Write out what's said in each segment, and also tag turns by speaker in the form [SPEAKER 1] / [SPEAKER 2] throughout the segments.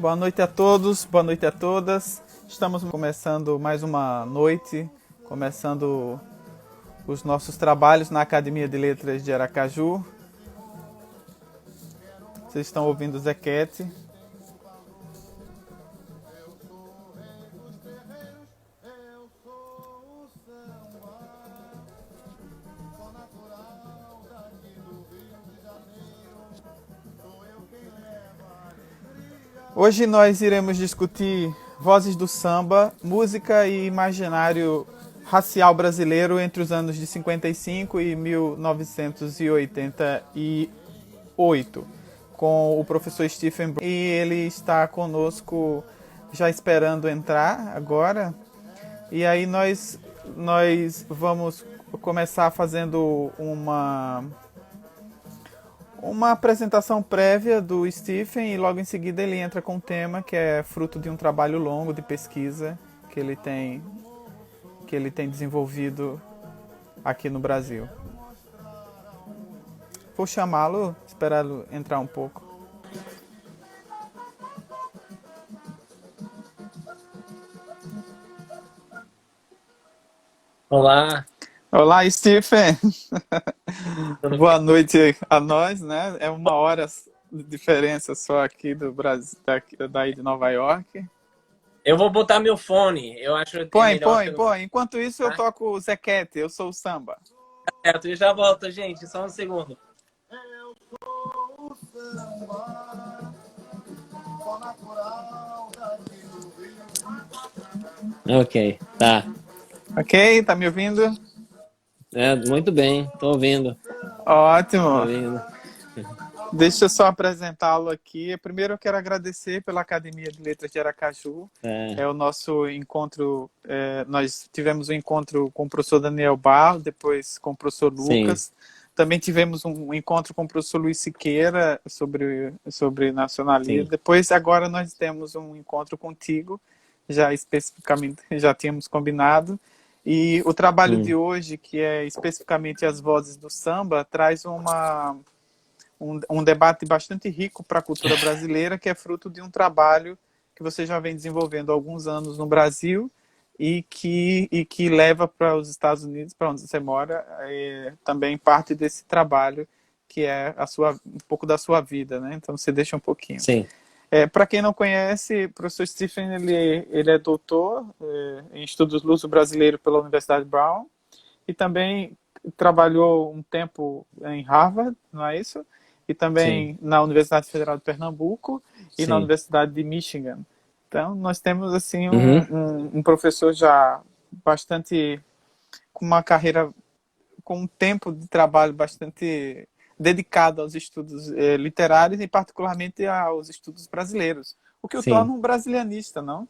[SPEAKER 1] Boa noite a todos, boa noite a todas. Estamos começando mais uma noite, começando os nossos trabalhos na Academia de Letras de Aracaju. Vocês estão ouvindo o Zequete. Hoje nós iremos discutir vozes do samba, música e imaginário racial brasileiro entre os anos de 55 e 1988, com o professor Stephen Brown. E ele está conosco já esperando entrar agora. E aí nós vamos começar fazendo uma apresentação prévia do Stephen e logo em seguida ele entra com um tema que é fruto de um trabalho longo de pesquisa que ele tem desenvolvido aqui no Brasil. Vou chamá-lo, esperá-lo entrar um pouco.
[SPEAKER 2] Olá.
[SPEAKER 1] Olá, Stephen. Boa noite a nós, né? É 1 hora de diferença só aqui do Brasil, daí de Nova York.
[SPEAKER 2] Eu vou botar meu fone, eu acho que
[SPEAKER 1] Põe. Enquanto isso eu toco o Zequete, eu sou o samba.
[SPEAKER 2] Certo, eu já volto, gente, só um segundo.
[SPEAKER 3] Eu sou o samba, só natural daqui do Rio.
[SPEAKER 2] Ok, tá.
[SPEAKER 1] Ok, tá me ouvindo?
[SPEAKER 2] Muito bem, tô ouvindo.
[SPEAKER 1] Ótimo.
[SPEAKER 2] Tô ouvindo.
[SPEAKER 1] Deixa eu só apresentá-lo aqui. Primeiro eu quero agradecer pela Academia de Letras de Aracaju. É o nosso encontro, nós tivemos um encontro com o professor Daniel Barro, depois com o professor Lucas.
[SPEAKER 2] Sim.
[SPEAKER 1] Também tivemos um encontro com o professor Luiz Siqueira sobre nacionalismo.
[SPEAKER 2] Sim.
[SPEAKER 1] Depois, agora nós temos um encontro contigo, já especificamente, já tínhamos combinado. E o trabalho de hoje, que é especificamente as vozes do samba, traz um debate bastante rico para a cultura brasileira, que é fruto de um trabalho que você já vem desenvolvendo há alguns anos no Brasil e que leva para os Estados Unidos, para onde você mora, também parte desse trabalho que é um pouco da sua vida, né? Então você deixa um pouquinho.
[SPEAKER 2] Sim.
[SPEAKER 1] Para quem não conhece, o professor Stephen ele é doutor em estudos luso-brasileiro pela Universidade Brown e também trabalhou um tempo em Harvard, não é isso? E também na Universidade Federal de Pernambuco e na Universidade de Michigan. Então, nós temos assim um professor já bastante com uma carreira, com um tempo de trabalho bastante dedicado aos estudos literários e particularmente aos estudos brasileiros, o que o torna um brasilianista, não?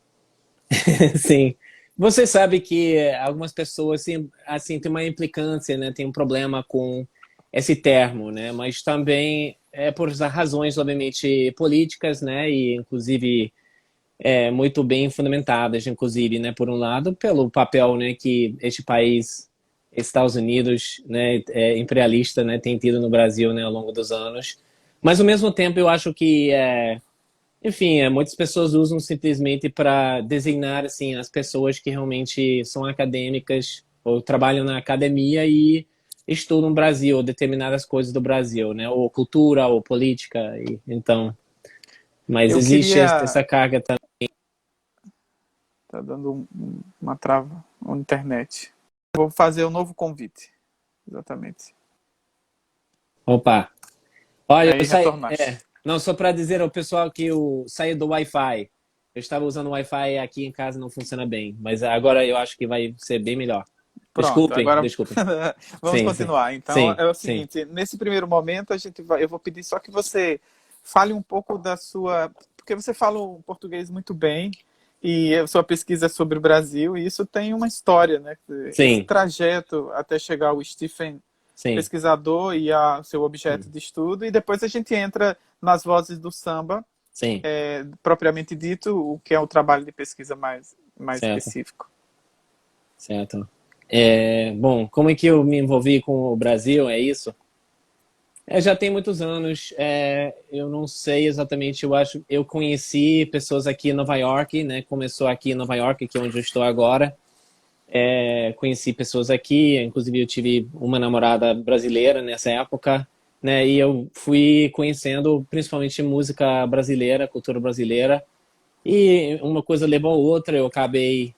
[SPEAKER 2] Sim. Você sabe que algumas pessoas assim têm uma implicância, né? Tem um problema com esse termo, né? Mas também é por razões, obviamente, políticas, né? E, inclusive, muito bem fundamentadas, inclusive, né? Por um lado, pelo papel, né? Que este país, Estados Unidos, né? Imperialista, né? Tem tido no Brasil, né? Ao longo dos anos. Mas, ao mesmo tempo, eu acho que enfim, muitas pessoas usam simplesmente para designar assim, as pessoas que realmente são acadêmicas ou trabalham na academia e estudam o Brasil, determinadas coisas do Brasil, né? Ou cultura, ou política. Então, mas existe essa carga também.
[SPEAKER 1] Tá dando uma trava na internet. Vou fazer um novo convite. Exatamente.
[SPEAKER 2] Opa! Olha,
[SPEAKER 1] aí retornaste.
[SPEAKER 2] Não, só para dizer ao pessoal que eu saí do Wi-Fi. Eu estava usando o Wi-Fi aqui em casa, não funciona bem. Mas agora eu acho que vai ser bem melhor.
[SPEAKER 1] Pronto, agora
[SPEAKER 2] Desculpem.
[SPEAKER 1] vamos continuar. Então, é o
[SPEAKER 2] sim.
[SPEAKER 1] seguinte, nesse primeiro momento eu vou pedir só que você fale um pouco da sua... Porque você fala o português muito bem e a sua pesquisa é sobre o Brasil e isso tem uma história, né? Esse trajeto até chegar ao Stephen pesquisador e a seu objeto de estudo, e depois a gente entra nas vozes do samba, propriamente dito, o que é o trabalho de pesquisa mais específico.
[SPEAKER 2] Certo. Bom, como é que eu me envolvi com o Brasil, é isso? Já tem muitos anos. Eu não sei exatamente. Eu acho. Eu conheci pessoas aqui em Nova York, né? Começou aqui em Nova York, que é onde eu estou agora. Conheci pessoas aqui. Inclusive, eu tive uma namorada brasileira nessa época, né? E eu fui conhecendo principalmente música brasileira, cultura brasileira. E uma coisa levou a outra. Eu acabei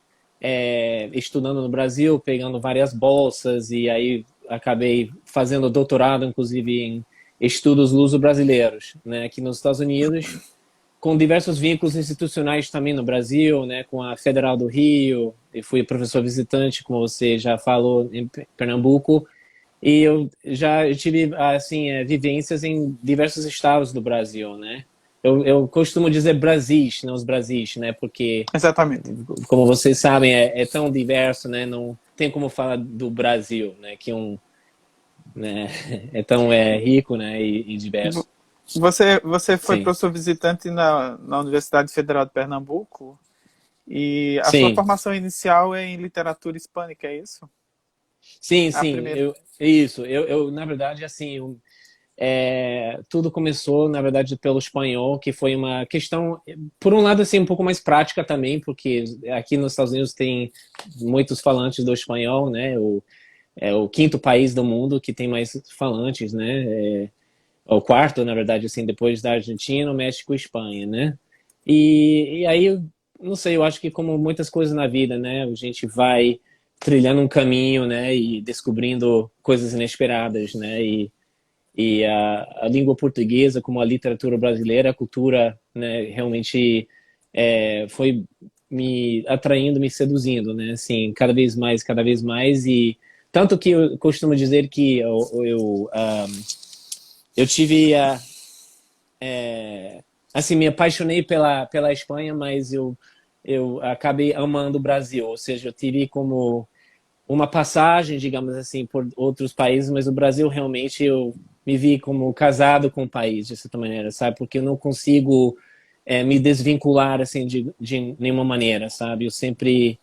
[SPEAKER 2] estudando no Brasil, pegando várias bolsas, e aí acabei fazendo doutorado, inclusive, em estudos luso-brasileiros, né, aqui nos Estados Unidos, com diversos vínculos institucionais também no Brasil, né, com a Federal do Rio, e fui professor visitante, como você já falou, em Pernambuco, e eu já tive assim vivências em diversos estados do Brasil, né. Eu costumo dizer Brasis, não os Brasis, né, porque
[SPEAKER 1] Exatamente.
[SPEAKER 2] como vocês sabem, é tão diverso, né? Não tem como falar do Brasil, né? Que né? É tão rico, né? E diverso.
[SPEAKER 1] Você foi
[SPEAKER 2] Sim,
[SPEAKER 1] professor visitante na Universidade Federal de Pernambuco e a sua
[SPEAKER 2] sim,
[SPEAKER 1] formação inicial é em literatura hispânica, é isso?
[SPEAKER 2] sim,
[SPEAKER 1] A
[SPEAKER 2] sim.
[SPEAKER 1] primeira.
[SPEAKER 2] Isso. Na verdade, assim, tudo começou, na verdade, pelo espanhol, que foi uma questão, por um lado, assim, um pouco mais prática também, porque aqui nos Estados Unidos tem muitos falantes do espanhol, né? É o quinto país do mundo que tem mais falantes, né? O quarto, na verdade, assim, depois da Argentina, o México e Espanha, né? E aí, não sei, eu acho que como muitas coisas na vida, né? A gente vai trilhando um caminho, né? E descobrindo coisas inesperadas, né? E a língua portuguesa, como a literatura brasileira, a cultura, né? Realmente foi me atraindo, me seduzindo, né? Assim, cada vez mais. E tanto que eu costumo dizer que eu tive assim, me apaixonei pela Espanha, mas eu acabei amando o Brasil. Ou seja, eu tive como uma passagem, digamos assim, por outros países, mas o Brasil realmente eu me vi como casado com o país, de certa maneira, sabe? Porque eu não consigo me desvincular, assim, de nenhuma maneira, sabe? Eu sempre,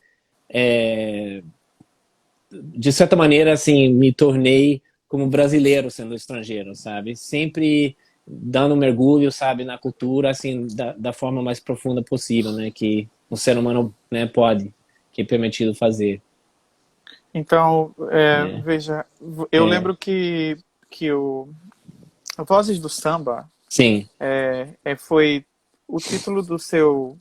[SPEAKER 2] de certa maneira, assim, me tornei como brasileiro sendo estrangeiro, sabe? Sempre dando um mergulho, sabe, na cultura, assim, da forma mais profunda possível, né? Que um ser humano, né, pode, que é permitido fazer.
[SPEAKER 1] Então,
[SPEAKER 2] É,
[SPEAKER 1] veja, eu
[SPEAKER 2] é,
[SPEAKER 1] lembro que o Vozes do Samba
[SPEAKER 2] sim,
[SPEAKER 1] foi o título do seu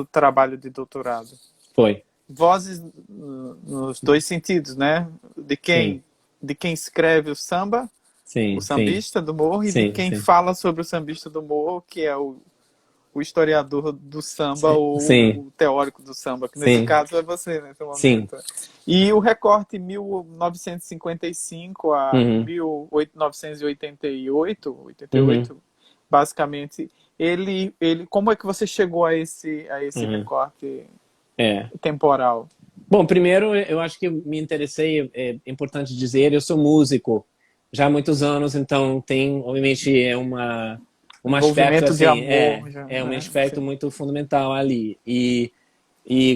[SPEAKER 1] trabalho de doutorado.
[SPEAKER 2] foi.
[SPEAKER 1] Vozes nos dois sentidos, né?
[SPEAKER 2] Sim,
[SPEAKER 1] De quem escreve o
[SPEAKER 2] sim, sim,
[SPEAKER 1] sambista do morro, e de
[SPEAKER 2] sim,
[SPEAKER 1] quem
[SPEAKER 2] sim,
[SPEAKER 1] fala sobre o sambista do morro, que é o historiador do samba
[SPEAKER 2] sim,
[SPEAKER 1] ou
[SPEAKER 2] sim,
[SPEAKER 1] o teórico do samba, que nesse
[SPEAKER 2] sim,
[SPEAKER 1] caso é você nesse
[SPEAKER 2] sim.
[SPEAKER 1] momento. E o recorte 1955 a
[SPEAKER 2] Uhum,
[SPEAKER 1] 1988,
[SPEAKER 2] uhum,
[SPEAKER 1] 88, basicamente, como é que você chegou a esse
[SPEAKER 2] uhum.
[SPEAKER 1] recorte
[SPEAKER 2] É.
[SPEAKER 1] temporal?
[SPEAKER 2] Bom, primeiro, eu acho que eu me interessei, é importante dizer, eu sou músico já há muitos anos, então tem, obviamente, um aspecto,
[SPEAKER 1] Envolvimento de
[SPEAKER 2] assim,
[SPEAKER 1] amor, já,
[SPEAKER 2] é um
[SPEAKER 1] né?
[SPEAKER 2] aspecto
[SPEAKER 1] Sim.
[SPEAKER 2] muito fundamental ali. E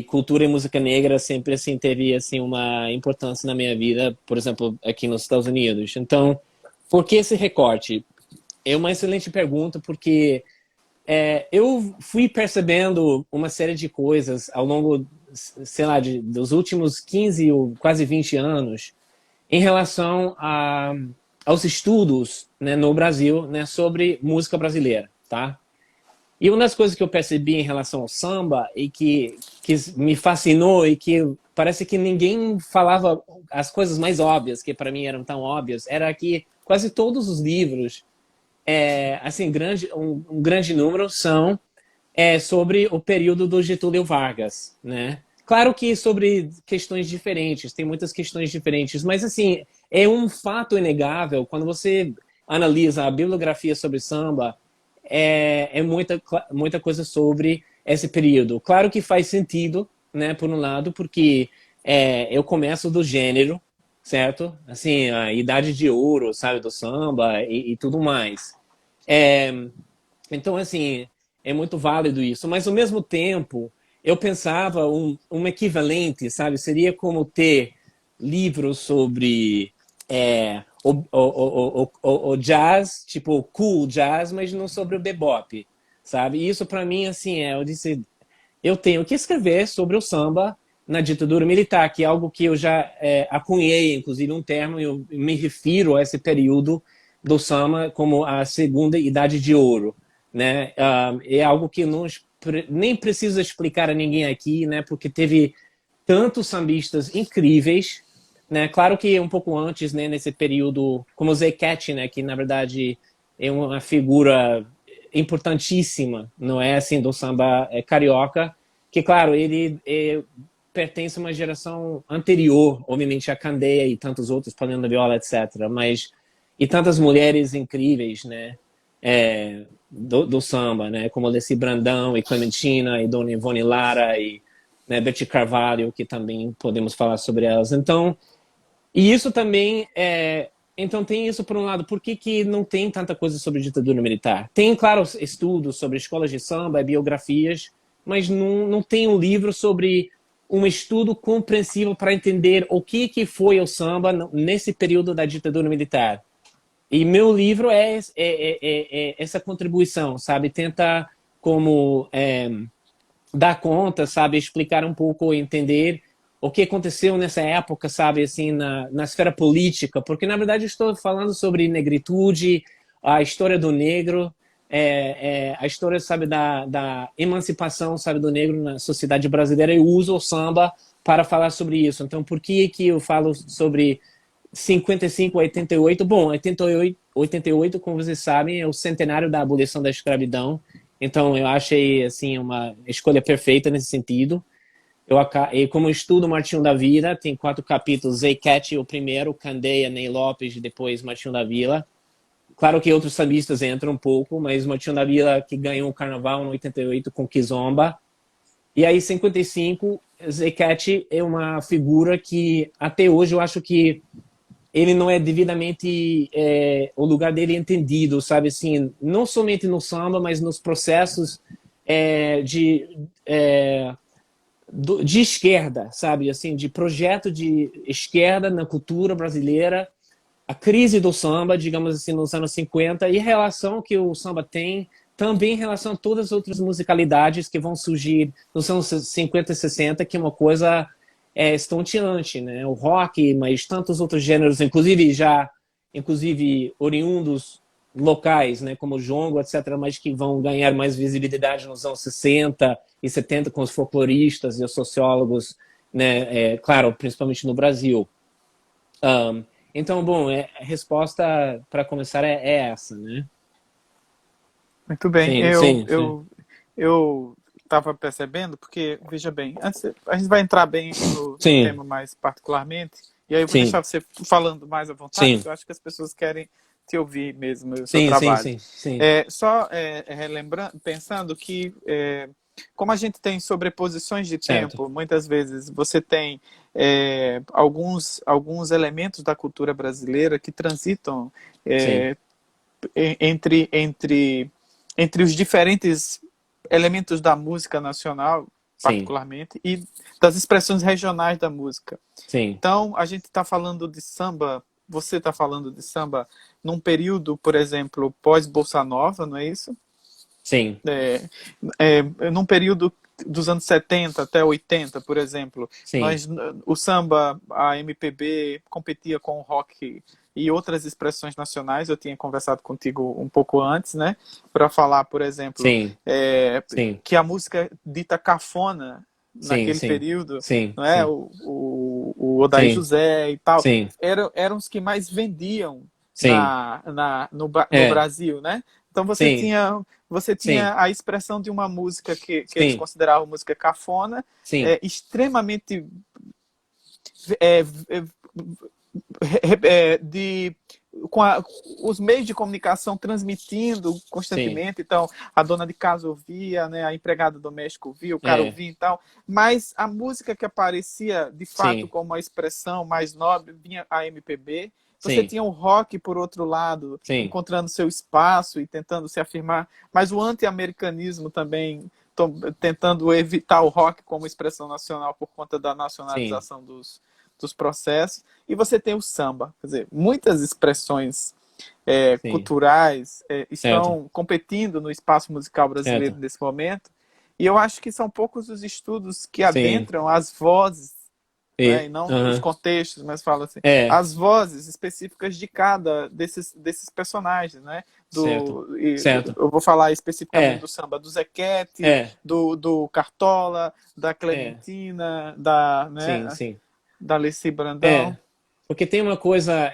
[SPEAKER 2] cultura e música negra sempre, assim, teve, assim, uma importância na minha vida, por exemplo, aqui nos Estados Unidos. Então, por que esse recorte? É uma excelente pergunta, porque eu fui percebendo uma série de coisas ao longo, sei lá, dos últimos 15 ou quase 20 anos em relação aos estudos, né, no Brasil, né, sobre música brasileira, tá? E uma das coisas que eu percebi em relação ao samba e que me fascinou e que parece que ninguém falava as coisas mais óbvias, que para mim eram tão óbvias, era que quase todos os livros, assim, um grande número são sobre o período do Getúlio Vargas, né? Claro que sobre questões diferentes, tem muitas questões diferentes, mas assim, é um fato inegável quando você analisa a bibliografia sobre samba, muita coisa sobre esse período. Claro que faz sentido, né, por um lado, porque eu começo do gênero, certo? Assim, a idade de ouro, sabe, do samba e tudo mais. É, então, assim, é muito válido isso. Mas, ao mesmo tempo, eu pensava um equivalente, sabe? Seria como ter livros sobre o jazz, tipo cool jazz, mas não sobre o bebop, sabe? E isso para mim, assim, eu disse, eu tenho que escrever sobre o samba na ditadura militar, que é algo que eu já acunhei, inclusive um termo, eu me refiro a esse período do samba como a segunda idade de ouro, né? É algo que não, nem precisa explicar a ninguém aqui, né? Porque teve tantos sambistas incríveis, né? Claro que um pouco antes, né, nesse período, como o Zé Cat, né, que na verdade é uma figura importantíssima, não é assim, do samba carioca, que claro, ele pertence a uma geração anterior, obviamente a Candeia e tantos outros, Panema Viola, etc. Mas e tantas mulheres incríveis, né, do samba, né, como Alessi Brandão e Clementina e Dona Ivone Lara e né, Betty Carvalho, que também podemos falar sobre elas. Então, e isso também então tem isso por um lado. Por que não tem tanta coisa sobre ditadura militar? Tem, claro, estudos sobre escolas de samba, biografias, mas não tem um livro sobre um estudo compreensível para entender o que foi o samba nesse período da ditadura militar. E meu livro é essa contribuição, sabe? Tenta como dar conta, sabe? Explicar um pouco, entender o que aconteceu nessa época, sabe? Assim, na esfera política. Porque, na verdade, eu estou falando sobre negritude, a história do negro, a história, sabe, da emancipação, sabe, do negro na sociedade brasileira. Eu uso o samba para falar sobre isso. Então, por que eu falo sobre 55 a 88? Bom, 88, como vocês sabem, é o centenário da abolição da escravidão. Então, eu achei assim uma escolha perfeita nesse sentido. E como eu estudo Martinho da Vila, tem 4 capítulos. Zé Cat, o primeiro, Candeia, Ney Lopes, e depois Martinho da Vila. Claro que outros sambistas entram um pouco, mas Martinho da Vila, que ganhou o Carnaval em 88 com Kizomba. E aí, 55, Zé Cat é uma figura que, até hoje, eu acho que ele não é devidamente o lugar dele entendido, sabe, assim, não somente no samba, mas nos processos de esquerda, sabe, assim, de projeto de esquerda na cultura brasileira, a crise do samba, digamos assim, nos anos 50 e a relação que o samba tem também em relação a todas as outras musicalidades que vão surgir nos anos 50 e 60, que é uma coisa estonteante, né? O rock, mas tantos outros gêneros, inclusive oriundos locais, né? Como o jongo, etc., mas que vão ganhar mais visibilidade nos anos 60 e 70 com os folcloristas e os sociólogos, né? Claro, principalmente no Brasil. Então, bom, a resposta para começar é essa, né?
[SPEAKER 1] Muito bem.
[SPEAKER 2] Sim, sim, sim.
[SPEAKER 1] Eu estava percebendo, porque, veja bem, antes a gente vai entrar bem no
[SPEAKER 2] Sim,
[SPEAKER 1] tema mais particularmente, e aí eu vou
[SPEAKER 2] sim,
[SPEAKER 1] deixar você falando mais à vontade,
[SPEAKER 2] sim,
[SPEAKER 1] porque eu acho que as pessoas querem te ouvir mesmo, o seu
[SPEAKER 2] sim, sim,
[SPEAKER 1] trabalho.
[SPEAKER 2] sim, sim.
[SPEAKER 1] Só relembrando, pensando que, como a gente tem sobreposições de
[SPEAKER 2] Certo.
[SPEAKER 1] tempo, muitas vezes você tem alguns elementos da cultura brasileira que transitam
[SPEAKER 2] Sim,
[SPEAKER 1] entre os diferentes elementos da música nacional,
[SPEAKER 2] sim,
[SPEAKER 1] particularmente, e das expressões regionais da música.
[SPEAKER 2] sim,
[SPEAKER 1] Então, a gente está falando de samba, você está falando de samba num período, por exemplo, pós-Bossa Nova, não é isso?
[SPEAKER 2] sim,
[SPEAKER 1] Num período dos anos 70 até 80, por exemplo,
[SPEAKER 2] sim,
[SPEAKER 1] o samba, a MPB competia com o rock e outras expressões nacionais. Eu tinha conversado contigo um pouco antes, né, para falar, por exemplo,
[SPEAKER 2] sim, sim,
[SPEAKER 1] que a música dita cafona
[SPEAKER 2] sim,
[SPEAKER 1] naquele
[SPEAKER 2] sim,
[SPEAKER 1] período,
[SPEAKER 2] sim,
[SPEAKER 1] não é,
[SPEAKER 2] sim,
[SPEAKER 1] o Odaí
[SPEAKER 2] sim,
[SPEAKER 1] José e tal,
[SPEAKER 2] sim,
[SPEAKER 1] eram os que mais vendiam
[SPEAKER 2] sim,
[SPEAKER 1] no
[SPEAKER 2] é,
[SPEAKER 1] Brasil, né? Então
[SPEAKER 2] sim,
[SPEAKER 1] você
[SPEAKER 2] sim,
[SPEAKER 1] tinha a expressão de uma música que eles
[SPEAKER 2] sim,
[SPEAKER 1] consideravam música cafona,
[SPEAKER 2] sim,
[SPEAKER 1] extremamente é, de os meios de comunicação transmitindo
[SPEAKER 2] sim,
[SPEAKER 1] constantemente. Então, a dona de casa ouvia, né, a empregada doméstica ouvia, o cara
[SPEAKER 2] é,
[SPEAKER 1] ouvia e tal, mas a música que aparecia de fato
[SPEAKER 2] sim,
[SPEAKER 1] como uma expressão mais nobre vinha a MPB. Você
[SPEAKER 2] sim,
[SPEAKER 1] tinha o rock, por outro lado,
[SPEAKER 2] sim,
[SPEAKER 1] encontrando seu espaço e tentando se afirmar, mas o anti-americanismo também tentando evitar o rock como expressão nacional por conta da
[SPEAKER 2] sim,
[SPEAKER 1] nacionalização dos processos, e você tem o samba. Quer dizer, muitas expressões
[SPEAKER 2] Sim.
[SPEAKER 1] culturais
[SPEAKER 2] Certo.
[SPEAKER 1] estão competindo no espaço musical brasileiro
[SPEAKER 2] Certo.
[SPEAKER 1] nesse momento, e eu acho que são poucos os estudos que
[SPEAKER 2] Sim.
[SPEAKER 1] adentram as vozes, né, e não os
[SPEAKER 2] Aham.
[SPEAKER 1] contextos, mas fala assim,
[SPEAKER 2] É,
[SPEAKER 1] as vozes específicas de cada desses personagens, né?
[SPEAKER 2] certo.
[SPEAKER 1] E
[SPEAKER 2] Certo.
[SPEAKER 1] eu vou falar especificamente
[SPEAKER 2] É,
[SPEAKER 1] do samba do Zequete,
[SPEAKER 2] é,
[SPEAKER 1] do Cartola, da
[SPEAKER 2] é.
[SPEAKER 1] Clementina,
[SPEAKER 2] Sim,
[SPEAKER 1] né,
[SPEAKER 2] sim.
[SPEAKER 1] da Alessi Brandão.
[SPEAKER 2] É. Porque tem uma coisa,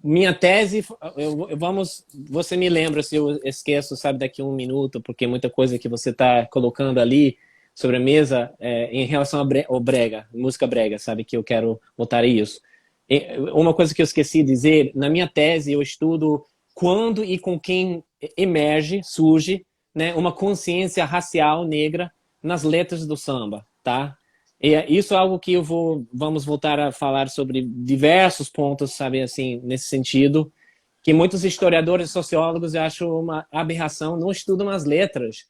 [SPEAKER 2] minha tese, vamos, você me lembra se eu esqueço, sabe, daqui a um minuto, porque muita coisa que você está colocando ali sobre a mesa em relação ao brega, música brega, sabe, que eu quero botar isso. Uma coisa que eu esqueci de dizer, na minha tese eu estudo quando e com quem surge, né, uma consciência racial negra nas letras do samba, tá? E isso é algo que vamos voltar a falar sobre diversos pontos, sabe, assim, nesse sentido, que muitos historiadores e sociólogos acham uma aberração, não estudam as letras.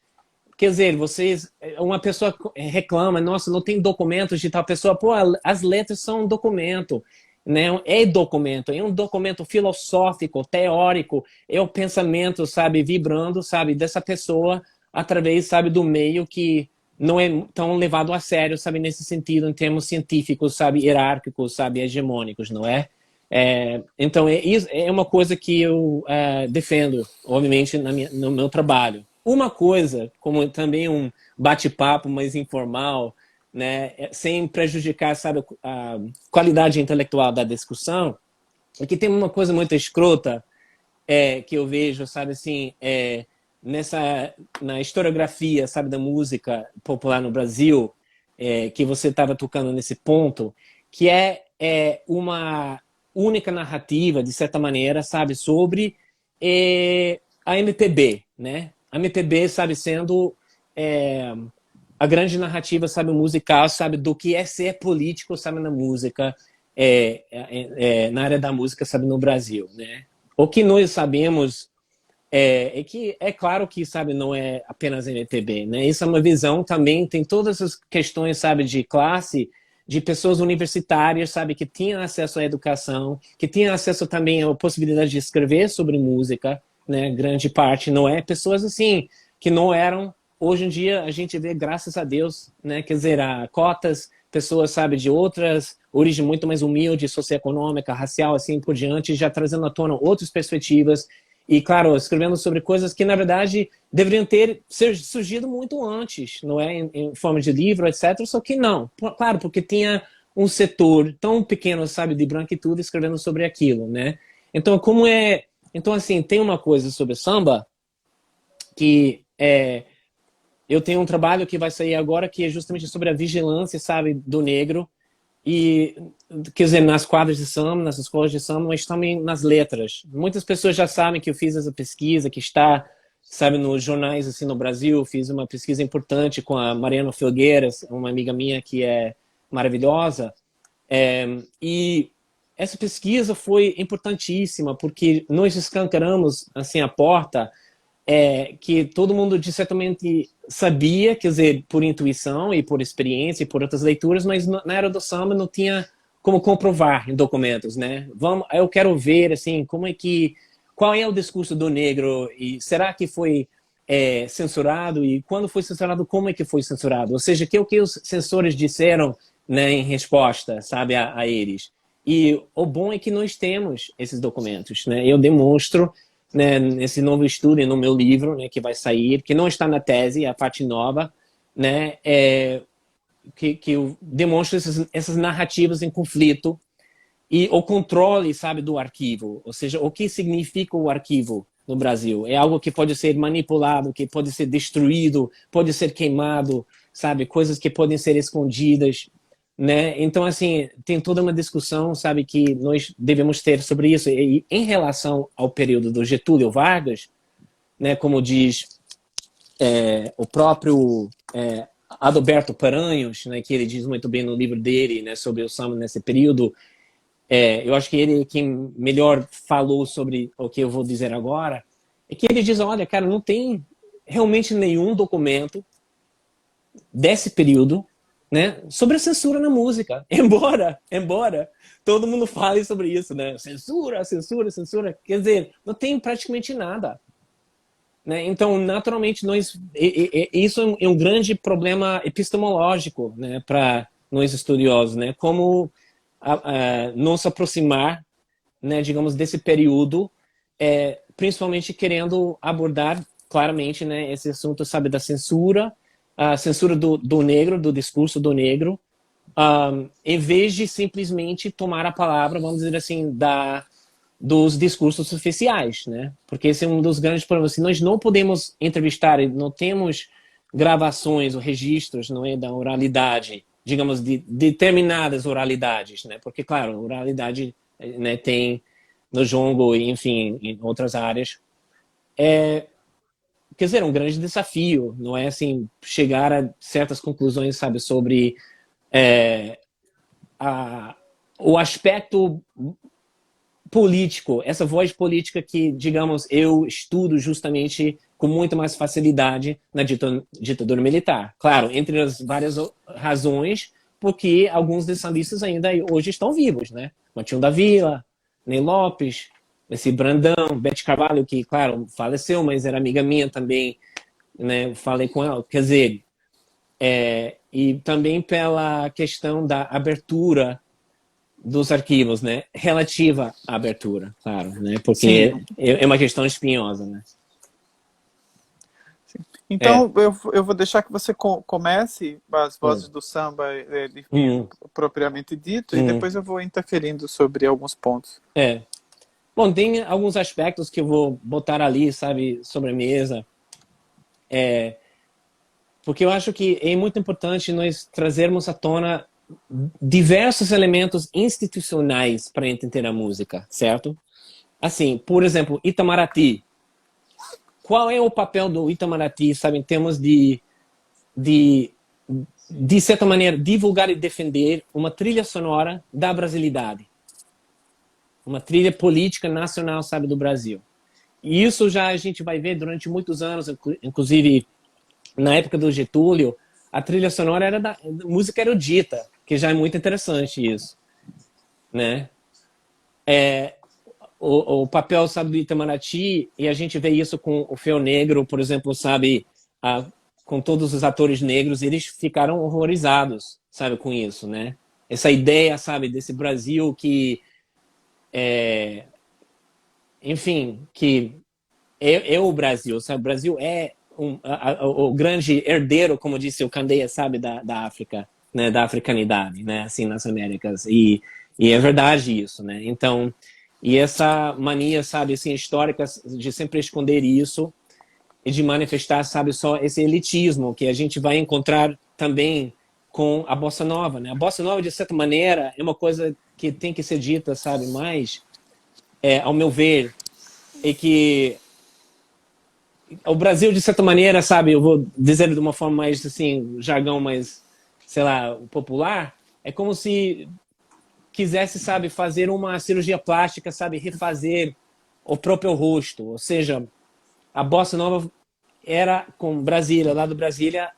[SPEAKER 2] Quer dizer, uma pessoa reclama, nossa, não tem documentos de tal pessoa, pô, as letras são um documento, né? É um documento filosófico, teórico, é o pensamento, sabe, vibrando, sabe, dessa pessoa através, sabe, do meio que não é tão levado a sério, sabe, nesse sentido, em termos científicos, sabe, hierárquicos, sabe, hegemônicos, não é? Então, é uma coisa que eu defendo, obviamente, no meu trabalho. Uma coisa, como também um bate-papo mais informal, né, sem prejudicar, sabe, a qualidade intelectual da discussão, é que tem uma coisa muito escrota que eu vejo, sabe, assim, na historiografia, sabe, da música popular no Brasil, que você estava tocando nesse ponto, que é uma única narrativa, de certa maneira, sabe, sobre a MPB, né? A MPB, sabe, sendo a grande narrativa, sabe, musical, sabe, do que é ser político, sabe, na música, na área da música, sabe, no Brasil, né? O que nós sabemos que é claro que, sabe, não é apenas MPB, né? Isso é uma visão também, tem todas as questões, sabe, de classe, de pessoas universitárias, sabe, que tinham acesso à educação, que tinham acesso também à possibilidade de escrever sobre música, né? Grande parte não é. Pessoas, assim, que não eram. Hoje em dia, a gente vê, graças a Deus, né? Quer dizer, há cotas, pessoas, sabe, de outras origem muito mais humilde, socioeconômica, racial, assim por diante, já trazendo à tona outras perspectivas e, claro, escrevendo sobre coisas que, na verdade, deveriam ter surgido muito antes, não é? Em forma de livro, etc. Só que não. Claro, porque tinha um setor tão pequeno, sabe, de branquitude escrevendo sobre aquilo, né? Então, Então, assim, tem uma coisa sobre samba que eu tenho um trabalho que vai sair agora que é justamente sobre a vigilância, sabe, do negro e, quer dizer, nas quadras de samba, nas escolas de samba, mas também nas letras. Muitas pessoas já sabem que eu fiz essa pesquisa, que está, sabe, nos jornais, assim, no Brasil. Fiz uma pesquisa importante com a Mariana Filgueiras, uma amiga minha que é maravilhosa. E essa pesquisa foi importantíssima, porque nós escancaramos, assim, a porta que todo mundo, de certamente, sabia, quer dizer, por intuição e por experiência e por outras leituras, mas na era do samba não tinha como comprovar em documentos, né? Eu quero ver, assim, qual é o discurso do negro e será que foi censurado e quando foi censurado, como é que foi censurado? Ou seja, o que os censores disseram, né, em resposta, sabe, a eles. E o bom é que nós temos esses documentos, né? Eu demonstro, né, nesse novo estudo e no meu livro, né, que vai sair, que não está na tese, é a parte nova, né, que eu demonstro essas narrativas em conflito e o controle, sabe, do arquivo, ou seja, o que significa o arquivo no Brasil. É algo que pode ser manipulado, que pode ser destruído, pode ser queimado, sabe, coisas que podem ser escondidas, né? Então, assim, tem toda uma discussão, sabe, que nós devemos ter sobre isso. E em relação ao período do Getúlio Vargas, né, como diz o próprio Adalberto Paranhos, né, que ele diz muito bem no livro dele, né, sobre o samba nesse período, eu acho que ele quem melhor falou sobre o que eu vou dizer agora, é que ele diz, olha, cara, não tem realmente nenhum documento desse período né? Sobre a censura na música. Embora todo mundo fale sobre isso, né? Censura, censura, censura. Quer dizer, não tem praticamente nada. Né? Então, naturalmente, isso é um grande problema epistemológico, né, para nós estudiosos, né? Como nos aproximar, né, digamos, desse período, principalmente querendo abordar claramente, né, esse assunto, sabe, da censura, a censura do negro, do discurso do negro, em vez de simplesmente tomar a palavra, vamos dizer assim, dos discursos oficiais, né? Porque esse é um dos grandes problemas. Se nós não podemos entrevistar, não temos gravações ou registros, não é, da oralidade, digamos, de determinadas oralidades, né? Porque, claro, oralidade, né, tem no jongo, enfim, em outras áreas. Quer dizer, é um grande desafio, não é assim, chegar a certas conclusões, sabe, sobre o aspecto político, essa voz política que, digamos, eu estudo justamente com muito mais facilidade na ditadura militar. Claro, entre as várias razões, porque alguns desses sambistas ainda hoje estão vivos, né? Matinho da Vila, Ney Lopes, esse Brandão, Bete Carvalho, que, claro, faleceu, mas era amiga minha também, né? Falei com ela. Quer dizer, e também pela questão da abertura dos arquivos, né? Relativa à abertura, claro, né? Porque é uma questão espinhosa, né?
[SPEAKER 1] Então, eu vou deixar que você comece as vozes do samba propriamente dito, e depois eu vou interferindo sobre alguns pontos.
[SPEAKER 2] Bom, tem alguns aspectos que eu vou botar ali, sabe, sobre a mesa. Porque eu acho que é muito importante nós trazermos à tona diversos elementos institucionais para entender a música, certo? Assim, por exemplo, Itamaraty. Qual é o papel do Itamaraty, sabe, em termos de certa maneira, divulgar e defender uma trilha sonora da brasilidade? Uma trilha política nacional, sabe, do Brasil. E isso já a gente vai ver durante muitos anos, inclusive na época do Getúlio, a trilha sonora era da música erudita, que já é muito interessante isso, né? O papel, sabe, do Itamaraty, e a gente vê isso com o Feu Negro, por exemplo, sabe, com todos os atores negros, eles ficaram horrorizados, sabe, com isso, né? Essa ideia, sabe, desse Brasil que enfim, que é o Brasil, sabe? O Brasil é o grande herdeiro, como disse o Candeia, sabe, da África, né? Da africanidade, né? Assim, nas Américas. E é verdade isso, né? Então, e essa mania, sabe, assim, histórica de sempre esconder isso e de manifestar, sabe, só esse elitismo que a gente vai encontrar também com a Bossa Nova, né? A Bossa Nova, de certa maneira, é uma coisa que tem que ser dita, sabe, mais, ao meu ver, é que o Brasil, de certa maneira, sabe, eu vou dizer de uma forma mais, assim, jargão mais, sei lá, popular, é como se quisesse, sabe, fazer uma cirurgia plástica, sabe, refazer o próprio rosto. Ou seja, a Bossa Nova era com Brasília, lá do Brasília,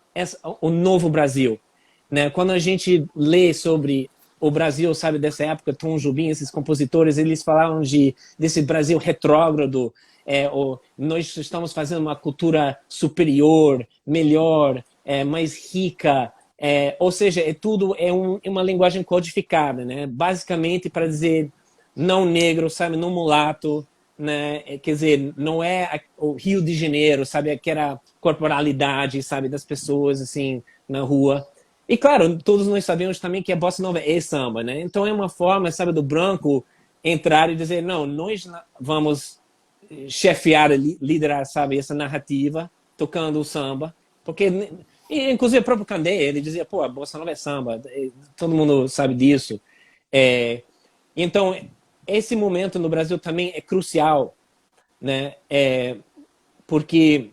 [SPEAKER 2] o novo Brasil, né? Quando a gente lê sobre o Brasil, sabe, dessa época, Tom Jobim, esses compositores, eles falavam desse Brasil retrógrado, nós estamos fazendo uma cultura superior, melhor, mais rica, ou seja, tudo é uma linguagem codificada, né? Basicamente para dizer não negro, sabe, não mulato, né? Quer dizer, não é o Rio de Janeiro, sabe, aquela corporalidade, sabe, das pessoas assim na rua. E claro, todos nós sabemos também que a bossa nova é samba, né? Então é uma forma, sabe, do branco entrar e dizer, não, nós vamos chefiar, liderar, sabe, essa narrativa, tocando o samba, porque, inclusive o próprio Candeia, ele dizia, pô, a bossa nova é samba, todo mundo sabe disso. Então, esse momento no Brasil também é crucial, né? Porque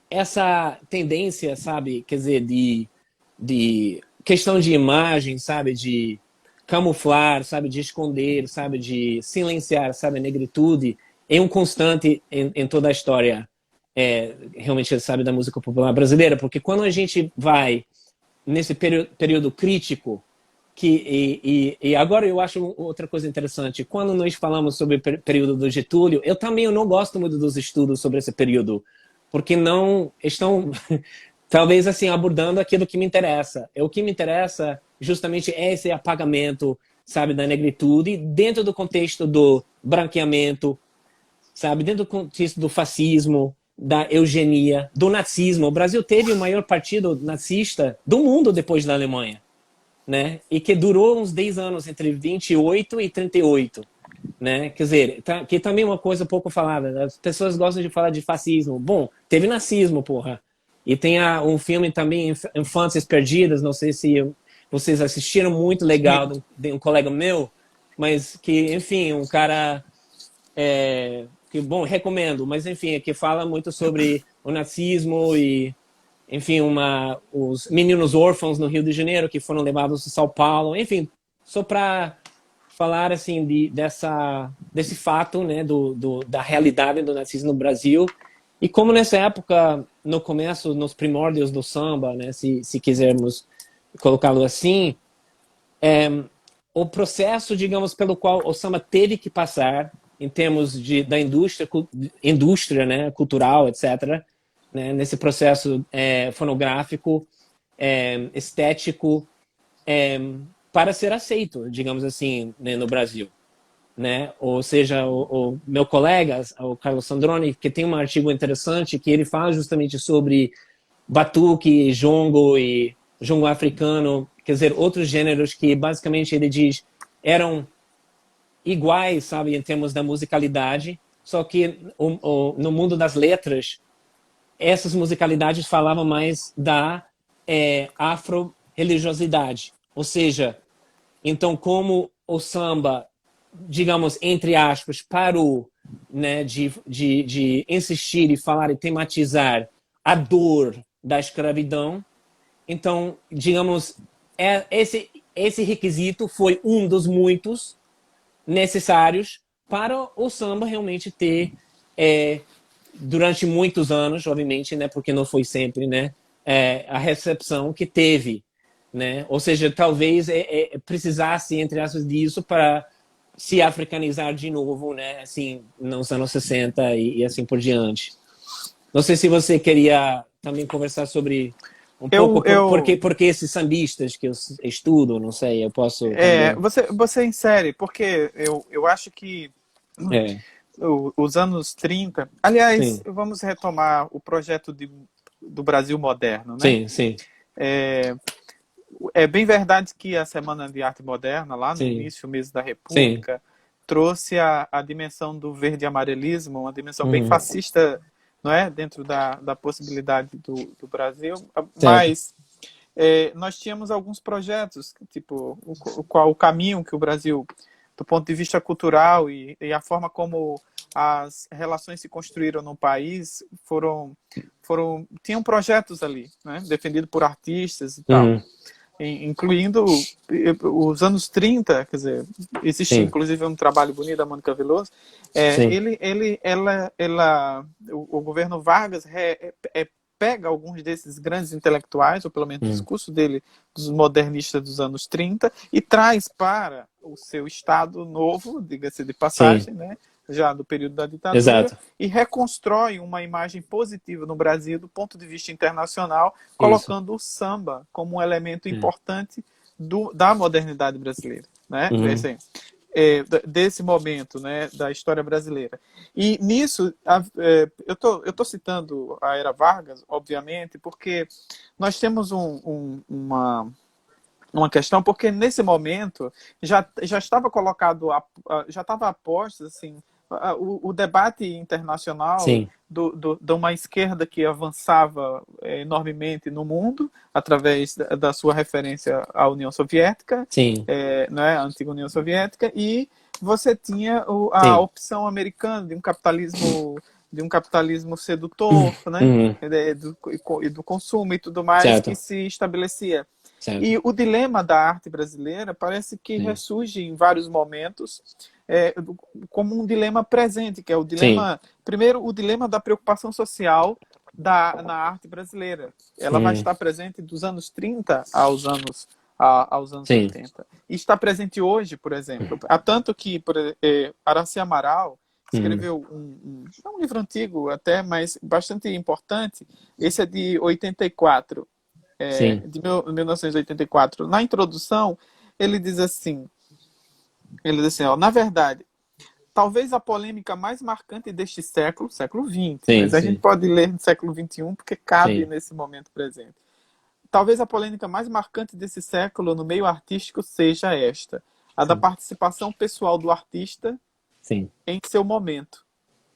[SPEAKER 2] essa tendência, sabe, quer dizer, de questão de imagem, sabe, de camuflar, sabe, de esconder, sabe, de silenciar, sabe, a negritude, é um constante em toda a história, realmente, sabe, da música popular brasileira, porque quando a gente vai nesse período crítico, e agora eu acho outra coisa interessante. Quando nós falamos sobre o período do Getúlio, eu também não gosto muito dos estudos sobre esse período, porque não estão, talvez assim, abordando aquilo que me interessa. O que me interessa justamente é esse apagamento, sabe, da negritude, dentro do contexto do branqueamento, sabe, dentro do contexto do fascismo, da eugenia, do nazismo. O Brasil teve o maior partido nazista do mundo depois da Alemanha, né? E que durou uns 10 anos, entre 28 e 38, né? Quer dizer, que também é uma coisa pouco falada. As pessoas gostam de falar de fascismo. Bom, teve nazismo, porra. E tem um filme também, Infâncias Perdidas, não sei se vocês assistiram, muito legal, de um colega meu, mas que, enfim, um cara... que, bom, recomendo, mas, enfim, que fala muito sobre o nazismo e... Enfim, os meninos órfãos no Rio de Janeiro que foram levados a São Paulo. Enfim, só para falar assim desse fato, né, da realidade do nazismo no Brasil. E como nessa época, no começo, nos primórdios do samba, né, se quisermos colocá-lo assim, o processo, digamos, pelo qual o samba teve que passar em termos da indústria, né, cultural, etc., né, nesse processo fonográfico, estético, para ser aceito, digamos assim, né, no Brasil, né? Ou seja, o meu colega, o Carlos Sandroni, que tem um artigo interessante que ele fala justamente sobre batuque, jongo e jongo africano, quer dizer, outros gêneros que basicamente ele diz eram iguais, sabe, em termos da musicalidade, só que no mundo das letras essas musicalidades falavam mais da afro-religiosidade. Ou seja, então como o samba, digamos, entre aspas, parou, né, de insistir e falar e tematizar a dor da escravidão, então, digamos, esse requisito foi um dos muitos necessários para o samba realmente ter... durante muitos anos, obviamente, né, porque não foi sempre, né, a recepção que teve, né, ou seja, talvez precisasse, entre aspas, disso para se africanizar de novo, né, assim, nos anos 60 e assim por diante. Não sei se você queria também conversar sobre um pouco porque esses sambistas que eu estudo, não sei, eu posso também...
[SPEAKER 1] Você insere, porque eu acho que os anos 30... Aliás,
[SPEAKER 2] Sim.
[SPEAKER 1] vamos retomar o projeto do Brasil moderno, né?
[SPEAKER 2] Sim, sim.
[SPEAKER 1] É bem verdade que a Semana de Arte Moderna, lá no início mesmo da República, trouxe a dimensão do verde amarelismo, uma dimensão bem fascista, não é? Dentro da possibilidade do Brasil. Mas nós tínhamos alguns projetos, tipo o caminho que o Brasil, do ponto de vista cultural e a forma como as relações se construíram no país, tinham projetos ali, né? Defendidos por artistas e tal. Incluindo os anos 30, quer dizer, existe inclusive um trabalho bonito da Mônica Veloso. O governo Vargas pega alguns desses grandes intelectuais, ou pelo menos o discurso dele, dos modernistas dos anos 30, e traz para o seu Estado novo, diga-se de passagem, né, já do período da ditadura,
[SPEAKER 2] Exato.
[SPEAKER 1] E reconstrói uma imagem positiva no Brasil do ponto de vista internacional, colocando o samba como um elemento importante da modernidade brasileira, né? Assim, desse momento, né, da história brasileira. E nisso, eu tô citando a Era Vargas, obviamente, porque nós temos uma questão, porque nesse momento já estava colocado, já estava aposto assim, o debate internacional de uma esquerda que avançava enormemente no mundo através da sua referência à União Soviética, né, a antiga União Soviética, e você tinha a opção americana de um capitalismo sedutor, né, do consumo e tudo mais, que se estabelecia. E o dilema da arte brasileira parece que ressurge em vários momentos como um dilema presente, que é o dilema, primeiro, o dilema da preocupação social na arte brasileira. Ela vai estar presente dos anos 30 aos anos
[SPEAKER 2] Sim,
[SPEAKER 1] 80. E está presente hoje, por exemplo. Há tanto que Araci Amaral escreveu é um livro antigo até, mas bastante importante. Esse é de 84,
[SPEAKER 2] sim,
[SPEAKER 1] de 1984. Na introdução, ele diz assim, ó, na verdade, talvez a polêmica mais marcante deste século XX,
[SPEAKER 2] sim,
[SPEAKER 1] mas a gente
[SPEAKER 2] sim,
[SPEAKER 1] pode ler no século XXI porque cabe
[SPEAKER 2] sim,
[SPEAKER 1] nesse momento presente. Talvez a polêmica mais marcante desse século no meio artístico seja esta, a da
[SPEAKER 2] sim,
[SPEAKER 1] participação pessoal do artista
[SPEAKER 2] sim,
[SPEAKER 1] em seu momento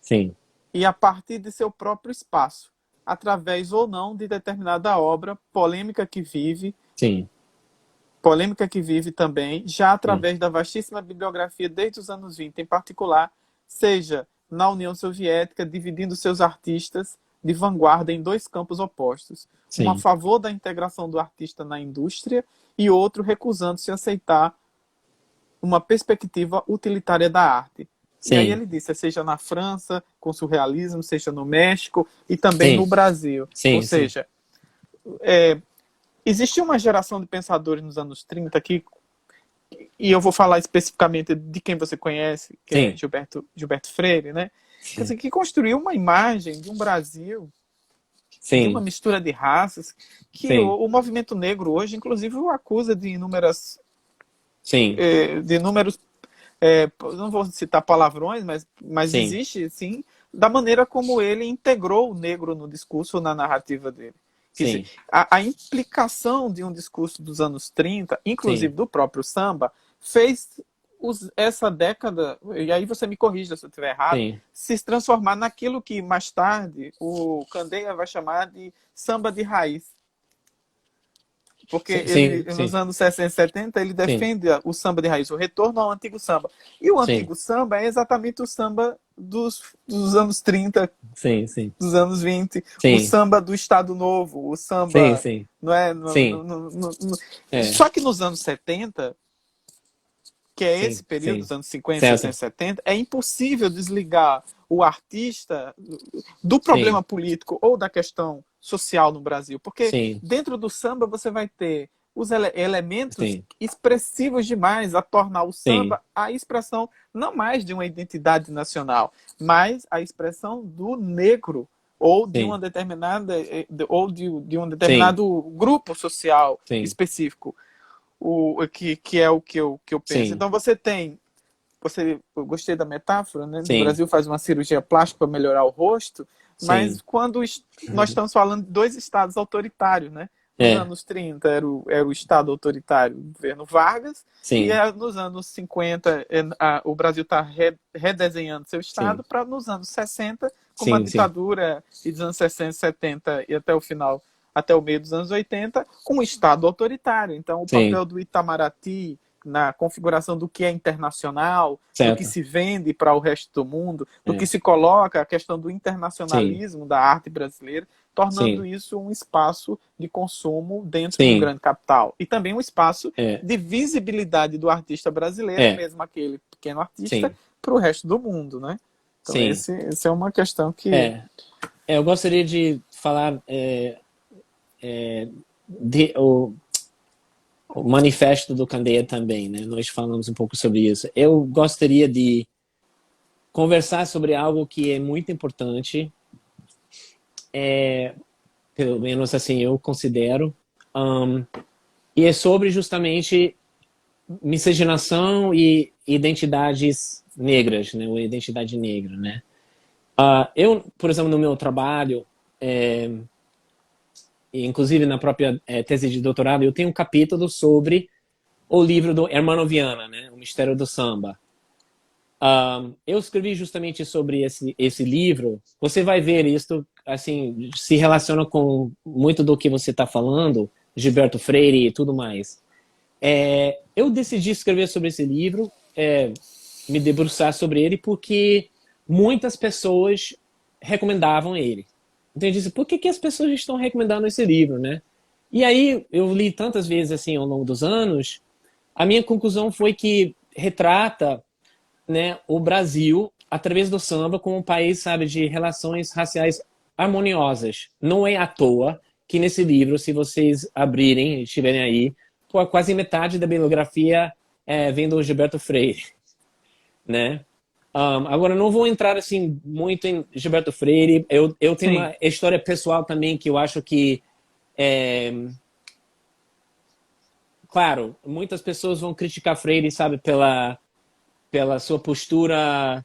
[SPEAKER 2] sim,
[SPEAKER 1] e a partir de seu próprio espaço, através ou não de determinada obra,
[SPEAKER 2] sim,
[SPEAKER 1] polêmica que vive também, já
[SPEAKER 2] sim,
[SPEAKER 1] através da vastíssima bibliografia desde os anos 20, em particular, seja na União Soviética, dividindo seus artistas de vanguarda em dois campos opostos. Um a
[SPEAKER 2] sim,
[SPEAKER 1] favor da integração do artista na indústria e outro recusando-se a aceitar uma perspectiva utilitária da arte. E aí
[SPEAKER 2] sim,
[SPEAKER 1] ele disse, seja na França, com o surrealismo, seja no México e também no
[SPEAKER 2] sim,
[SPEAKER 1] Brasil. Ou
[SPEAKER 2] sim, sim,
[SPEAKER 1] seja, existiu uma geração de pensadores nos anos 30 que, e eu vou falar especificamente de quem você conhece, que é
[SPEAKER 2] sim,
[SPEAKER 1] Gilberto Freire, né? Quer
[SPEAKER 2] sim,
[SPEAKER 1] dizer, que construiu uma imagem de um Brasil, de uma
[SPEAKER 2] sim,
[SPEAKER 1] mistura de raças, que
[SPEAKER 2] sim,
[SPEAKER 1] o movimento negro hoje, inclusive, o acusa
[SPEAKER 2] sim,
[SPEAKER 1] de inúmeros, não vou citar palavrões, mas
[SPEAKER 2] sim,
[SPEAKER 1] existe, sim, da maneira como ele integrou o negro no discurso, na narrativa dele. Quer dizer,
[SPEAKER 2] sim,
[SPEAKER 1] a implicação de um discurso dos anos 30, inclusive
[SPEAKER 2] sim,
[SPEAKER 1] do próprio samba, fez essa década, e aí você me corrija se eu estiver errado,
[SPEAKER 2] sim,
[SPEAKER 1] se transformar naquilo que mais tarde o Candeia vai chamar de samba de raiz. Porque
[SPEAKER 2] sim,
[SPEAKER 1] ele,
[SPEAKER 2] sim,
[SPEAKER 1] nos
[SPEAKER 2] sim,
[SPEAKER 1] anos 60 e 70, ele
[SPEAKER 2] sim,
[SPEAKER 1] defende o samba de raiz, o retorno ao antigo samba. E o
[SPEAKER 2] sim,
[SPEAKER 1] antigo samba é exatamente o samba dos anos 30,
[SPEAKER 2] sim, sim,
[SPEAKER 1] dos anos 20, o
[SPEAKER 2] sim,
[SPEAKER 1] samba do Estado Novo, o
[SPEAKER 2] sim,
[SPEAKER 1] samba.
[SPEAKER 2] sim,
[SPEAKER 1] Não é?
[SPEAKER 2] sim, é,
[SPEAKER 1] Só que nos anos 70, que é esse
[SPEAKER 2] sim,
[SPEAKER 1] período
[SPEAKER 2] sim,
[SPEAKER 1] dos anos 50, 60,
[SPEAKER 2] certo,
[SPEAKER 1] 70, é impossível desligar o artista do
[SPEAKER 2] sim,
[SPEAKER 1] problema político ou da questão social no Brasil. Porque
[SPEAKER 2] sim,
[SPEAKER 1] dentro do samba você vai ter os elementos
[SPEAKER 2] sim,
[SPEAKER 1] expressivos demais a tornar o
[SPEAKER 2] sim,
[SPEAKER 1] samba a expressão não mais de uma identidade nacional, mas a expressão do negro ou de uma
[SPEAKER 2] sim,
[SPEAKER 1] determinada de um
[SPEAKER 2] sim,
[SPEAKER 1] determinado grupo social
[SPEAKER 2] sim,
[SPEAKER 1] específico, que é o que eu penso.
[SPEAKER 2] sim,
[SPEAKER 1] Então eu gostei da metáfora, né? Do
[SPEAKER 2] sim,
[SPEAKER 1] Brasil faz uma cirurgia plástica para melhorar o rosto, mas
[SPEAKER 2] sim,
[SPEAKER 1] quando nós estamos falando de dois estados autoritários, né? Nos
[SPEAKER 2] é,
[SPEAKER 1] anos 30 era o Estado autoritário, o governo Vargas, e
[SPEAKER 2] sim,
[SPEAKER 1] nos anos 50 o Brasil está redesenhando seu Estado
[SPEAKER 2] sim,
[SPEAKER 1] para nos anos 60, com uma
[SPEAKER 2] sim, sim,
[SPEAKER 1] ditadura, e dos anos 60, 70 e até o final, até o meio dos anos 80, um Estado autoritário. Então, o
[SPEAKER 2] sim,
[SPEAKER 1] papel do Itamaraty na configuração do que é internacional, do que
[SPEAKER 2] certo,
[SPEAKER 1] se vende para o resto do mundo, do que
[SPEAKER 2] é,
[SPEAKER 1] se coloca a questão do
[SPEAKER 2] sim,
[SPEAKER 1] internacionalismo da arte brasileira, tornando
[SPEAKER 2] sim,
[SPEAKER 1] isso um espaço de consumo dentro de um
[SPEAKER 2] sim,
[SPEAKER 1] grande capital. E também um espaço
[SPEAKER 2] é,
[SPEAKER 1] de visibilidade do artista brasileiro,
[SPEAKER 2] é,
[SPEAKER 1] mesmo aquele pequeno artista,
[SPEAKER 2] sim,
[SPEAKER 1] para o resto do mundo, né? Então,
[SPEAKER 2] sim,
[SPEAKER 1] esse é uma questão que.
[SPEAKER 2] é, eu gostaria de falar de, o manifesto do Candeia também, né? Nós falamos um pouco sobre isso. Eu gostaria de conversar sobre algo que é muito importante, pelo menos assim eu considero, um, e é sobre justamente miscigenação e identidades negras, né? Ou identidade negra, né? Eu, por exemplo, no meu trabalho, inclusive na própria tese de doutorado, eu tenho um capítulo sobre o livro do Hermano Viana, né? O Mistério do Samba. Eu escrevi justamente sobre esse livro. Você vai ver isso, assim, se relaciona com muito do que você está falando, Gilberto Freire e tudo mais. Eu decidi escrever sobre esse livro, me debruçar sobre ele, porque muitas pessoas recomendavam ele. Então eu disse, por que as pessoas estão recomendando esse livro, né? E aí eu li tantas vezes assim ao longo dos anos, a minha conclusão foi que retrata, né, o Brasil através do samba como um país, sabe, de relações raciais harmoniosas. Não é à toa que nesse livro, se vocês abrirem e estiverem aí, pô, quase metade da bibliografia vem do Gilberto Freire, né? Agora, não vou entrar assim muito em Gilberto Freire. Eu tenho
[SPEAKER 1] Sim,
[SPEAKER 2] uma história pessoal também que eu acho que claro, muitas pessoas vão criticar Freire, sabe, pela sua postura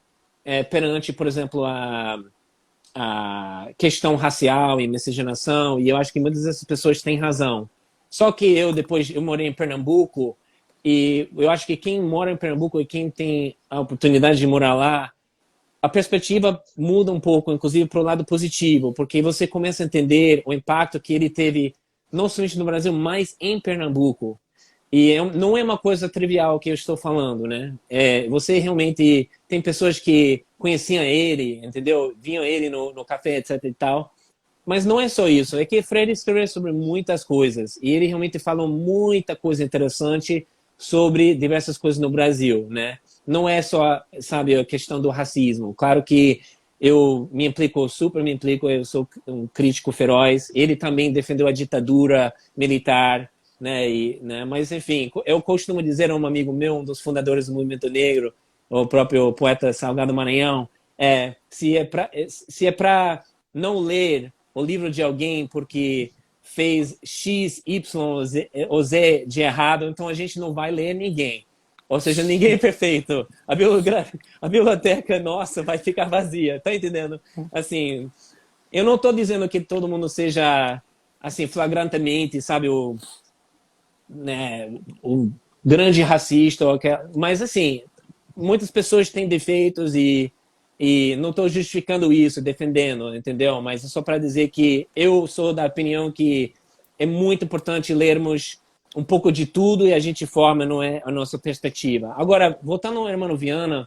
[SPEAKER 2] perante, por exemplo, a questão racial e miscigenação, e eu acho que muitas dessas pessoas têm razão. Só que eu morei em Pernambuco, e eu acho que quem mora em Pernambuco e quem tem a oportunidade de morar lá, a perspectiva muda um pouco, inclusive para o lado positivo, porque você começa a entender o impacto que ele teve, não somente no Brasil, mas em Pernambuco. E não é uma coisa trivial que eu estou falando, né? Você realmente tem pessoas que conheciam ele, entendeu? Viam ele no café, etc e tal. Mas não é só isso. É que Freire escreveu sobre muitas coisas. E ele realmente falou muita coisa interessante sobre diversas coisas no Brasil, né? Não é só, sabe, a questão do racismo. Claro que eu me implico, super me implico, eu sou um crítico feroz. Ele também defendeu a ditadura militar, né? Mas, enfim, eu costumo dizer a um amigo meu, um dos fundadores do Movimento Negro, o próprio poeta Salgado Maranhão, se é para não ler o livro de alguém porque fez X, Y ou Z de errado, então a gente não vai ler ninguém. Ou seja, ninguém é perfeito. A biblioteca nossa vai ficar vazia, tá entendendo? Assim, eu não estou dizendo que todo mundo seja assim flagrantemente, sabe, o grande racista, mas assim, muitas pessoas têm defeitos e não estou justificando isso, defendendo, entendeu? Mas é só para dizer que eu sou da opinião que é muito importante lermos um pouco de tudo e a gente forma, não é, a nossa perspectiva. Agora, voltando ao Hermano Viana,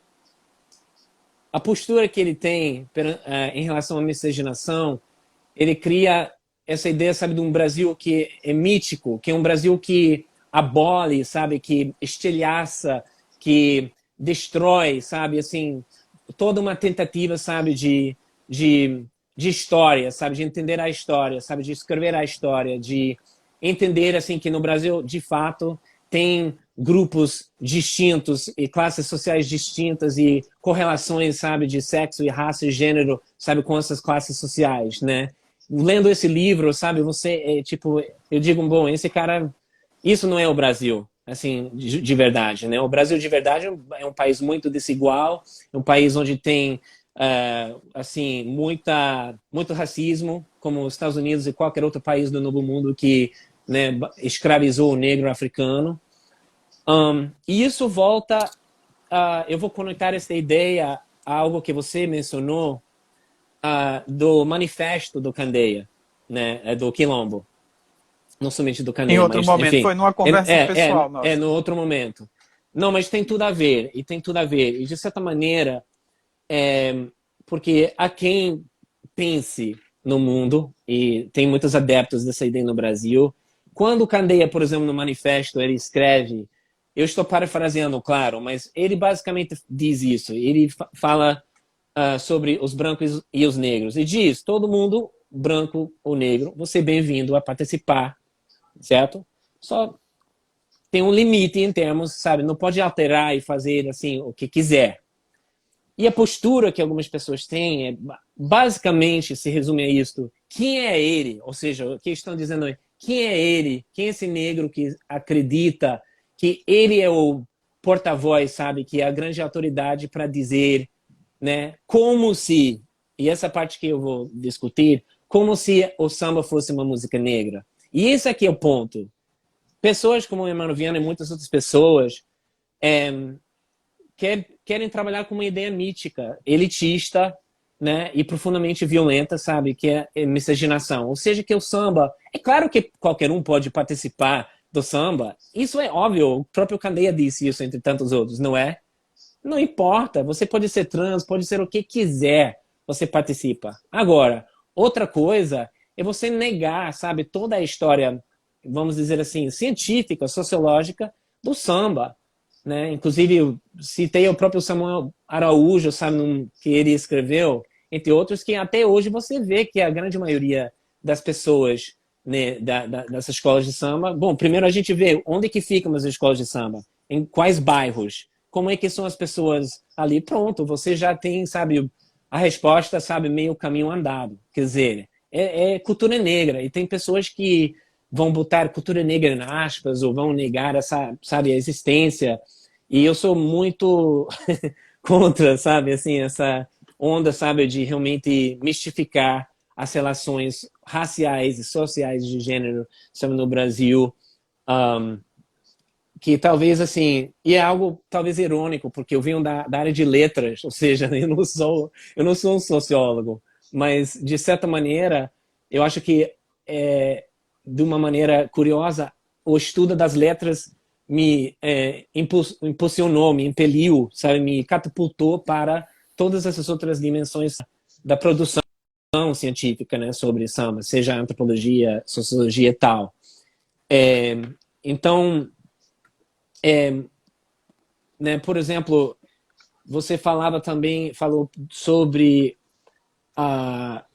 [SPEAKER 2] a postura que ele tem em relação à miscigenação, ele cria essa ideia, sabe, de um Brasil que é mítico, que é um Brasil que abole, sabe, que estilhaça, que destrói, sabe, assim, toda uma tentativa, sabe, de história, sabe, de entender a história, sabe, de escrever a história, de entender, assim, que no Brasil, de fato, tem grupos distintos e classes sociais distintas e correlações, sabe, de sexo e raça e gênero, sabe, com essas classes sociais, né? Lendo esse livro, sabe, você, tipo, eu digo, bom, esse cara, isso não é o Brasil, assim, de verdade, né? O Brasil de verdade é um país muito desigual, é um país onde tem, assim, muito racismo, como os Estados Unidos e qualquer outro país do Novo Mundo que, né, escravizou o negro africano. E isso volta, eu vou conectar essa ideia a algo que você mencionou, do manifesto do Candeia, né, do Quilombo. Não somente do
[SPEAKER 1] em
[SPEAKER 2] Candeia,
[SPEAKER 1] outro
[SPEAKER 2] mas,
[SPEAKER 1] momento.
[SPEAKER 2] enfim.
[SPEAKER 1] Foi numa conversa pessoal nossa.
[SPEAKER 2] No outro momento. Não, mas tem tudo a ver, e tem tudo a ver. E, de certa maneira, porque há quem pense no mundo, e tem muitos adeptos dessa ideia no Brasil. Quando o Candeia, por exemplo, no manifesto, ele escreve, eu estou parafraseando, claro, mas ele basicamente diz isso. Ele fala sobre os brancos e os negros. E diz, todo mundo, branco ou negro, você é bem-vindo a participar, certo? Só tem um limite em termos, sabe? Não pode alterar e fazer assim o que quiser. E a postura que algumas pessoas têm basicamente se resume a isto. Quem é ele? Ou seja, o que estão dizendo é, quem é ele? Quem é esse negro que acredita que ele é o porta-voz, sabe? Que é a grande autoridade para dizer, né? Como se, e essa parte que eu vou discutir, como se o samba fosse uma música negra. E esse aqui é o ponto. Pessoas como o Hermano Viana e muitas outras pessoas querem trabalhar com uma ideia mítica, elitista, né, e profundamente violenta, sabe, que é miscigenação. Ou seja, que o samba, é claro que qualquer um pode participar do samba, isso é óbvio, o próprio Candeia disse isso, entre tantos outros, não é? Não importa, você pode ser trans, pode ser o que quiser, você participa. Agora, outra coisa é você negar, sabe, toda a história, vamos dizer assim, científica, sociológica do samba, né? Inclusive, eu citei o próprio Samuel Araújo, sabe, que ele escreveu, entre outros, que até hoje você vê que a grande maioria das pessoas, né, dessas escolas de samba... Bom, primeiro a gente vê onde que ficam as escolas de samba, em quais bairros, como é que são as pessoas ali. Pronto, você já tem, sabe, a resposta, sabe, meio caminho andado. Quer dizer, é cultura negra, e tem pessoas que vão botar cultura negra em aspas, ou vão negar essa, sabe, a existência. E eu sou muito contra, sabe, assim, essa onda, sabe, de realmente mistificar as relações raciais e sociais de gênero, sabe, no Brasil. Um, que talvez, assim, e é algo talvez irônico, porque eu venho da área de letras, ou seja, eu não sou um sociólogo, mas, de certa maneira, eu acho que, de uma maneira curiosa, o estudo das letras me impulsionou, me impeliu, sabe, me catapultou para todas essas outras dimensões da produção científica, né, sobre samba, seja antropologia, sociologia e tal. Então, né, por exemplo, você falou sobre a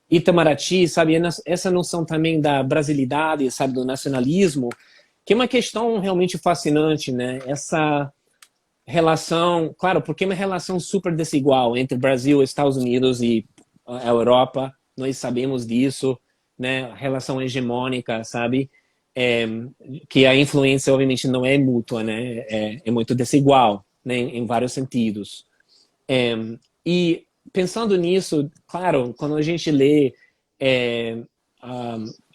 [SPEAKER 2] Itamaraty, sabe, essa noção também da brasilidade, sabe, do nacionalismo, que é uma questão realmente fascinante, né? Essa relação, claro, porque é uma relação super desigual entre Brasil, Estados Unidos e a Europa, nós sabemos disso, né? A relação hegemônica, sabe? Que a influência, obviamente, não é mútua, né? É muito desigual, né? Em vários sentidos. E pensando nisso, claro, quando a gente lê,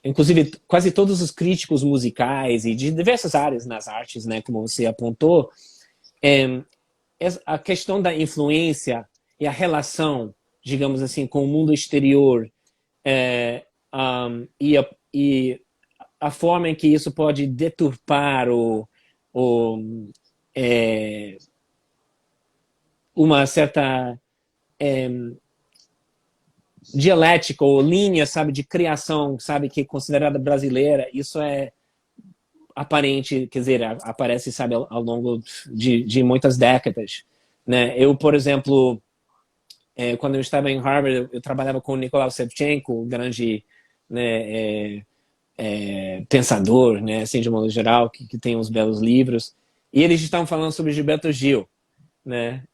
[SPEAKER 2] inclusive quase todos os críticos musicais e de diversas áreas nas artes, né, como você apontou, a questão da influência e a relação, digamos assim, com o mundo exterior e a forma em que isso pode deturpar uma certa dialética ou linha, sabe, de criação, sabe, que é considerada brasileira. Isso é aparente, quer dizer, aparece, sabe, ao longo de muitas décadas, né? Eu, por exemplo, quando eu estava em Harvard, eu trabalhava com o Nicolau Shevchenko, o grande, né, pensador, né, assim, de modo geral, que tem uns belos livros, e eles estavam falando sobre Gilberto Gil, né?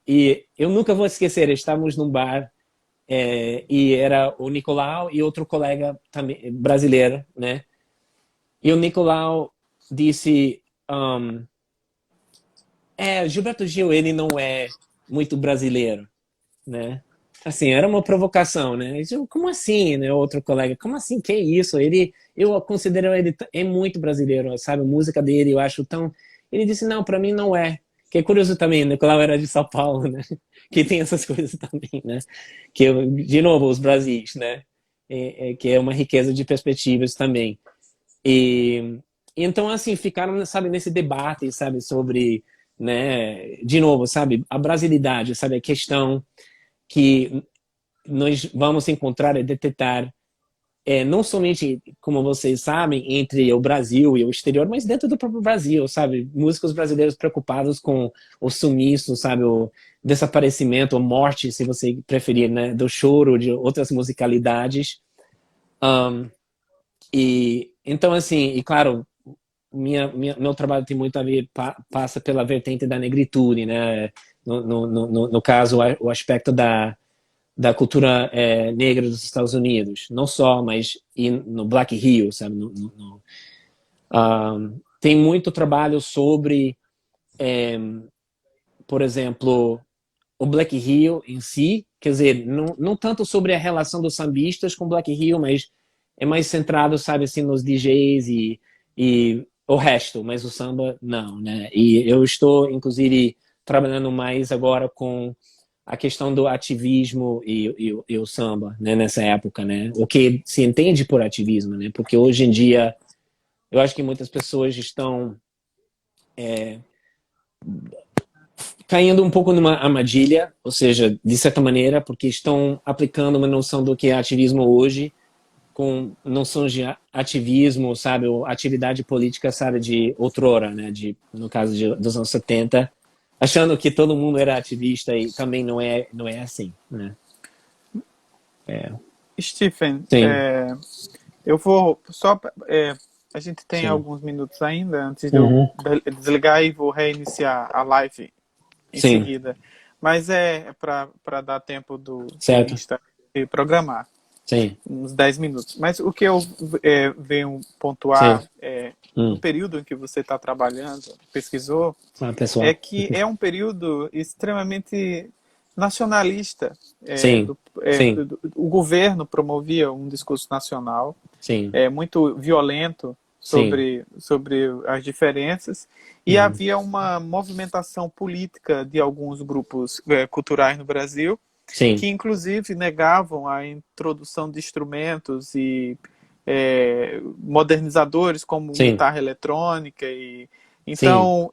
[SPEAKER 2] E eu nunca vou esquecer, estávamos num bar e era o Nicolau e outro colega também brasileiro, né? E o Nicolau disse, Gilberto Gil, ele não é muito brasileiro, né? Assim, era uma provocação, né? Eu, como assim, né? Outro colega, como assim, que é isso? Eu considero ele muito brasileiro, sabe? A música dele, eu acho tão... Ele disse, não, para mim não é. Que é curioso também, o Nicolau era de São Paulo, né? Que tem essas coisas também, né? Que, de novo, os Brasis, né? Que é uma riqueza de perspectivas também. E então, assim, ficaram, sabe, nesse debate, sabe, sobre, né, de novo, sabe, a brasilidade, sabe, a questão que nós vamos encontrar e detectar não somente, como vocês sabem, entre o Brasil e o exterior, mas dentro do próprio Brasil, sabe? Músicos brasileiros preocupados com o sumiço, sabe? O desaparecimento, a morte, se você preferir, né? Do choro, de outras musicalidades. E então, assim, e claro, meu trabalho tem muito a ver, passa pela vertente da negritude, né? No caso, o aspecto da cultura negra dos Estados Unidos, não só, mas no Black Rio, sabe? Tem muito trabalho sobre, por exemplo, o Black Rio em si, quer dizer, não tanto sobre a relação dos sambistas com o Black Rio, mas é mais centrado, sabe, assim, nos DJs e o resto, mas o samba não, né? E eu estou, inclusive, trabalhando mais agora com a questão do ativismo e o samba, né, nessa época, né? O que se entende por ativismo, né? Porque hoje em dia, eu acho que muitas pessoas estão caindo um pouco numa armadilha, ou seja, de certa maneira, porque estão aplicando uma noção do que é ativismo hoje, com noções de ativismo, sabe, ou atividade política, sabe, de outrora, né? No caso dos anos 70, achando que todo mundo era ativista e também não é assim, né?
[SPEAKER 1] Stephen,
[SPEAKER 2] Sim,
[SPEAKER 1] eu vou só. A gente tem
[SPEAKER 2] sim.
[SPEAKER 1] alguns minutos ainda antes de eu
[SPEAKER 2] Uhum.
[SPEAKER 1] desligar e vou reiniciar a live em
[SPEAKER 2] Sim,
[SPEAKER 1] seguida. Mas é para dar tempo do
[SPEAKER 2] certo.
[SPEAKER 1] Insta programar
[SPEAKER 2] Sim,
[SPEAKER 1] uns 10 minutos. Mas o que eu venho
[SPEAKER 2] sim.
[SPEAKER 1] pontuar no
[SPEAKER 2] Hum.
[SPEAKER 1] período em que você está trabalhando, pesquisou,
[SPEAKER 2] Ah,
[SPEAKER 1] é
[SPEAKER 2] pessoal.
[SPEAKER 1] que é um período extremamente nacionalista.
[SPEAKER 2] Sim, sim,
[SPEAKER 1] O governo promovia um discurso nacional
[SPEAKER 2] sim,
[SPEAKER 1] muito violento
[SPEAKER 2] sim.
[SPEAKER 1] sobre as diferenças, e
[SPEAKER 2] Uhum.
[SPEAKER 1] havia uma movimentação política de alguns grupos culturais no Brasil,
[SPEAKER 2] Sim,
[SPEAKER 1] que inclusive negavam a introdução de instrumentos e modernizadores como
[SPEAKER 2] sim,
[SPEAKER 1] guitarra eletrônica.
[SPEAKER 2] sim,
[SPEAKER 1] Então,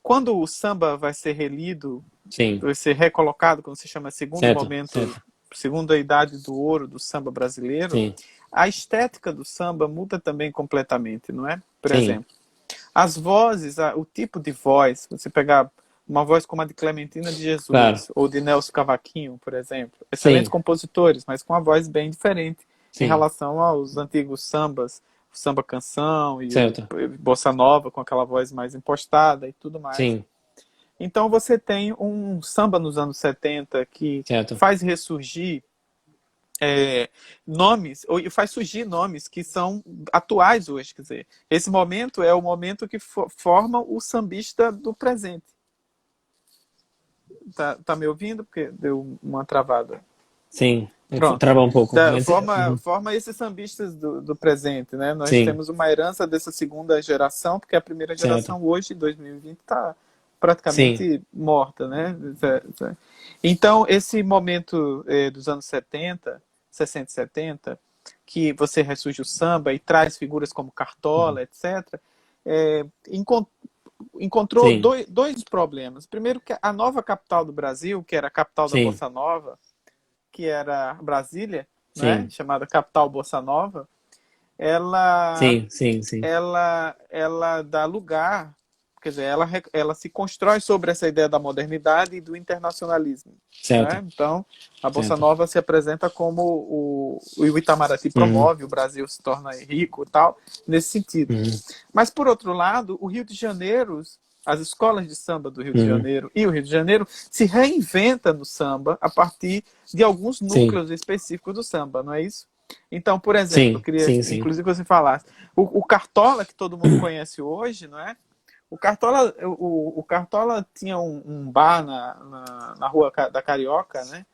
[SPEAKER 1] quando o samba vai ser relido,
[SPEAKER 2] sim.
[SPEAKER 1] vai ser recolocado, como se chama, segundo
[SPEAKER 2] Certo,
[SPEAKER 1] momento,
[SPEAKER 2] certo.
[SPEAKER 1] segunda idade do ouro do samba brasileiro,
[SPEAKER 2] Sim,
[SPEAKER 1] a estética do samba muda também completamente, não é? Por
[SPEAKER 2] sim,
[SPEAKER 1] exemplo, as vozes, o tipo de voz, você pegar uma voz como a de Clementina de
[SPEAKER 2] claro.
[SPEAKER 1] Jesus ou de Nelson Cavaquinho, por exemplo, excelentes
[SPEAKER 2] Sim,
[SPEAKER 1] compositores, mas com uma voz bem diferente em
[SPEAKER 2] sim,
[SPEAKER 1] relação aos antigos sambas, o samba canção e o
[SPEAKER 2] certo.
[SPEAKER 1] bossa nova com aquela voz mais impostada e tudo mais.
[SPEAKER 2] Sim,
[SPEAKER 1] Então você tem um samba nos anos 70 que
[SPEAKER 2] certo.
[SPEAKER 1] faz ressurgir nomes, ou faz surgir nomes que são atuais hoje. Quer dizer, esse momento é o momento que forma o sambista do presente. Tá me ouvindo? Porque deu uma travada.
[SPEAKER 2] Sim.
[SPEAKER 1] Pronto.
[SPEAKER 2] Trava um pouco, mas. Uhum.
[SPEAKER 1] Forma esses sambistas do presente, né? Nós
[SPEAKER 2] Sim,
[SPEAKER 1] temos uma herança dessa segunda geração, porque a primeira
[SPEAKER 2] certo.
[SPEAKER 1] geração hoje, em 2020, está
[SPEAKER 2] Sim,
[SPEAKER 1] praticamente morta, né? Então, esse momento dos anos 70, 60 e 70, que você ressurge o samba e traz figuras como
[SPEAKER 2] uhum.
[SPEAKER 1] Cartola, etc., é, encontrou
[SPEAKER 2] Sim,
[SPEAKER 1] dois problemas. Primeiro, que a nova capital do Brasil, que era a capital da
[SPEAKER 2] sim,
[SPEAKER 1] Bossa Nova, que era Brasília, né,
[SPEAKER 2] sim,
[SPEAKER 1] chamada Capital Bossa Nova, ela,
[SPEAKER 2] sim, sim, sim.
[SPEAKER 1] ela dá lugar, quer dizer, ela se constrói sobre essa ideia da modernidade e do internacionalismo.
[SPEAKER 2] Certo,
[SPEAKER 1] Né? Então, a Bossa
[SPEAKER 2] certo.
[SPEAKER 1] Nova se apresenta como o Itamaraty
[SPEAKER 2] Uhum.
[SPEAKER 1] promove, o Brasil se torna rico e tal, nesse sentido.
[SPEAKER 2] Uhum.
[SPEAKER 1] Mas, por outro lado, o Rio de Janeiro, as escolas de samba do Rio de
[SPEAKER 2] Uhum.
[SPEAKER 1] Janeiro e o Rio de Janeiro se reinventa no samba a partir de alguns
[SPEAKER 2] Sim,
[SPEAKER 1] núcleos específicos do samba, não é isso? Então, por exemplo, eu
[SPEAKER 2] sim,
[SPEAKER 1] queria,
[SPEAKER 2] sim, sim.
[SPEAKER 1] inclusive, que você falasse, o Cartola, que todo mundo conhece hoje, não é? O Cartola tinha um bar na rua da Carioca, né?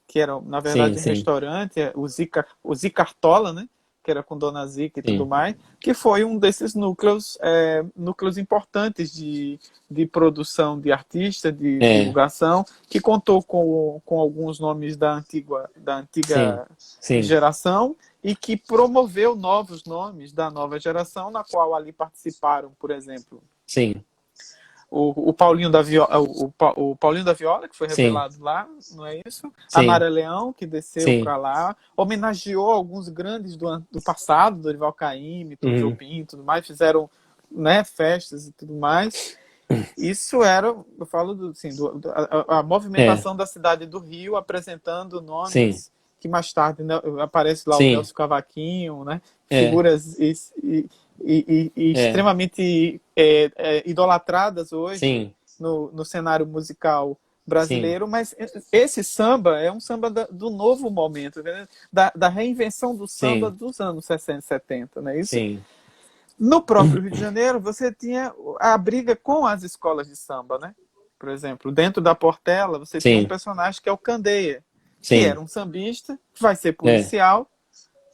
[SPEAKER 1] Que era, na
[SPEAKER 2] Sim,
[SPEAKER 1] verdade, um
[SPEAKER 2] sim,
[SPEAKER 1] restaurante, o Zicartola, né? Que era com Dona Zica e tudo
[SPEAKER 2] sim.
[SPEAKER 1] mais, que foi um desses núcleos importantes de produção de artista, de
[SPEAKER 2] É,
[SPEAKER 1] divulgação, que contou com alguns nomes da
[SPEAKER 2] sim,
[SPEAKER 1] antiga
[SPEAKER 2] sim,
[SPEAKER 1] geração e que promoveu novos nomes da nova geração, na qual ali participaram, por exemplo,
[SPEAKER 2] sim,
[SPEAKER 1] o Paulinho da Viola, o Paulinho da Viola, que foi
[SPEAKER 2] sim,
[SPEAKER 1] revelado lá, não é isso? A
[SPEAKER 2] sim,
[SPEAKER 1] Nara Leão, que desceu
[SPEAKER 2] sim.
[SPEAKER 1] para lá, homenageou alguns grandes do passado, Dorival Caymmi, Tom
[SPEAKER 2] Uhum.
[SPEAKER 1] Jobim e tudo mais, fizeram, né, festas e tudo mais. Isso era, eu falo assim, a
[SPEAKER 2] É,
[SPEAKER 1] movimentação da cidade do Rio apresentando
[SPEAKER 2] sim,
[SPEAKER 1] nomes que mais tarde, né, aparece lá o
[SPEAKER 2] sim,
[SPEAKER 1] Nelson Cavaquinho, né,
[SPEAKER 2] é,
[SPEAKER 1] figuras e
[SPEAKER 2] é,
[SPEAKER 1] extremamente idolatradas hoje
[SPEAKER 2] sim,
[SPEAKER 1] no cenário musical
[SPEAKER 2] sim,
[SPEAKER 1] brasileiro, mas esse samba é um samba do novo momento, né? Da reinvenção do samba
[SPEAKER 2] sim,
[SPEAKER 1] dos anos 60 e 70, não é isso?
[SPEAKER 2] sim,
[SPEAKER 1] No próprio Rio de Janeiro, você tinha a briga com as escolas de samba, né? Por exemplo, dentro da Portela, você tinha um
[SPEAKER 2] sim,
[SPEAKER 1] personagem que é o Candeia, que
[SPEAKER 2] sim,
[SPEAKER 1] era um sambista, vai ser
[SPEAKER 2] é,
[SPEAKER 1] policial,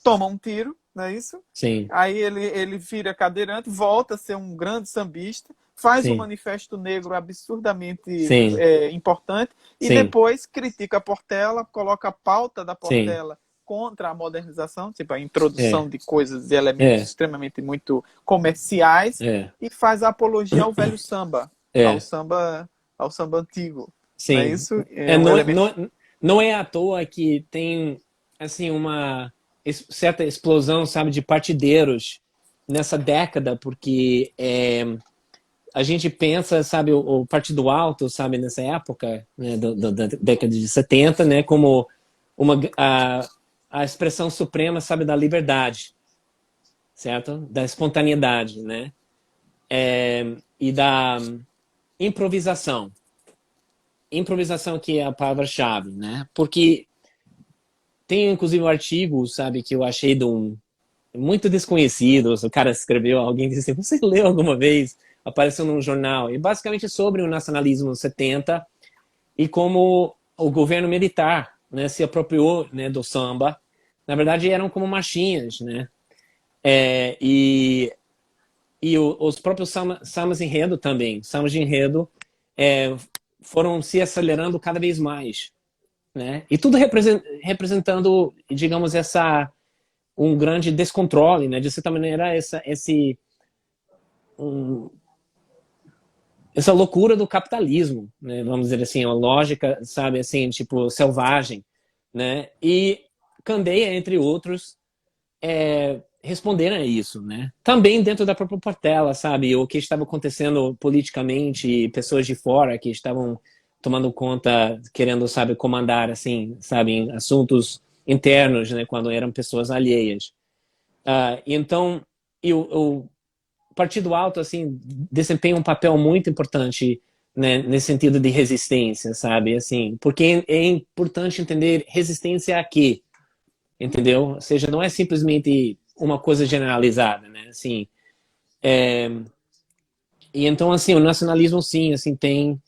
[SPEAKER 1] toma um tiro, não é isso?
[SPEAKER 2] sim,
[SPEAKER 1] Aí ele vira cadeirante, volta a ser um grande sambista, faz um
[SPEAKER 2] sim,
[SPEAKER 1] manifesto negro absurdamente
[SPEAKER 2] sim,
[SPEAKER 1] importante e
[SPEAKER 2] sim,
[SPEAKER 1] depois critica a Portela, coloca a pauta da
[SPEAKER 2] sim,
[SPEAKER 1] Portela contra a modernização, tipo a
[SPEAKER 2] é,
[SPEAKER 1] introdução de coisas e elementos
[SPEAKER 2] é,
[SPEAKER 1] extremamente muito comerciais
[SPEAKER 2] é,
[SPEAKER 1] e faz a apologia ao velho samba, ao
[SPEAKER 2] é,
[SPEAKER 1] samba, ao samba antigo. Não é
[SPEAKER 2] sim.
[SPEAKER 1] isso?
[SPEAKER 2] É,
[SPEAKER 1] É um elemento.
[SPEAKER 2] não é à toa que tem, assim, uma certa explosão, sabe, de partideiros nessa década, porque a gente pensa, sabe, o Partido Alto, sabe, nessa época, né, da década de 70, né, como a expressão suprema, sabe, da liberdade, certo? Da espontaneidade, né? E da improvisação. Improvisação que é a palavra-chave, né? Porque tem, inclusive, um artigo, sabe, que eu achei de um muito desconhecido. O cara escreveu, alguém disse, você leu alguma vez? Apareceu num jornal. E basicamente sobre o nacionalismo nos 70 e como o governo militar, né, se apropriou, né, do samba. Na verdade, eram como marchinhas, né? E os próprios sambas enredo também. Sambas de enredo foram se acelerando cada vez mais, né? E tudo representando, digamos, um grande descontrole, né? De certa maneira, essa loucura do capitalismo, né? Vamos dizer assim, uma lógica, sabe, assim, tipo, selvagem, né? E Candeia, entre outros, responderam a isso, né? Também dentro da própria Portela, sabe? O que estava acontecendo politicamente, pessoas de fora que estavam tomando conta, querendo, sabe, comandar, assim, sabe, em assuntos internos, né? Quando eram pessoas alheias. Então, o Partido Alto, assim, desempenha um papel muito importante, né, nesse sentido de resistência, sabe? Assim, porque é importante entender resistência a quê? Entendeu? Ou seja, não é simplesmente uma coisa generalizada, né? Assim, e então, assim, o nacionalismo, sim, assim, tem,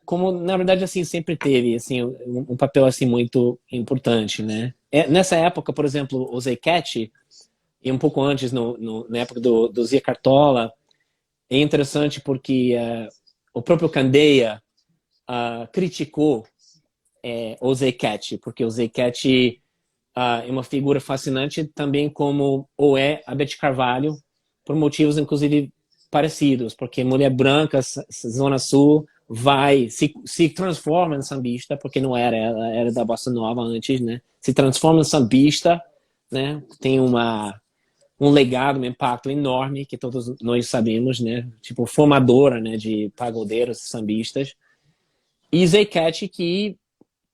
[SPEAKER 2] como, na verdade, assim, sempre teve, assim, um papel, assim, muito importante, né? Nessa época, por exemplo, o Zequete, e um pouco antes, na época do Zia Cartola, é interessante porque o próprio Candeia criticou o Zequete, porque o Zequete é uma figura fascinante também como ou é a Beth Carvalho, por motivos inclusive parecidos, porque mulher branca, Zona Sul, se transforma em sambista, porque não era, ela era da Bossa Nova antes, né? Se transforma em sambista, né? Tem um legado, um impacto enorme que todos nós sabemos, né? Tipo, formadora, né, de pagodeiros, sambistas. E Zequete que,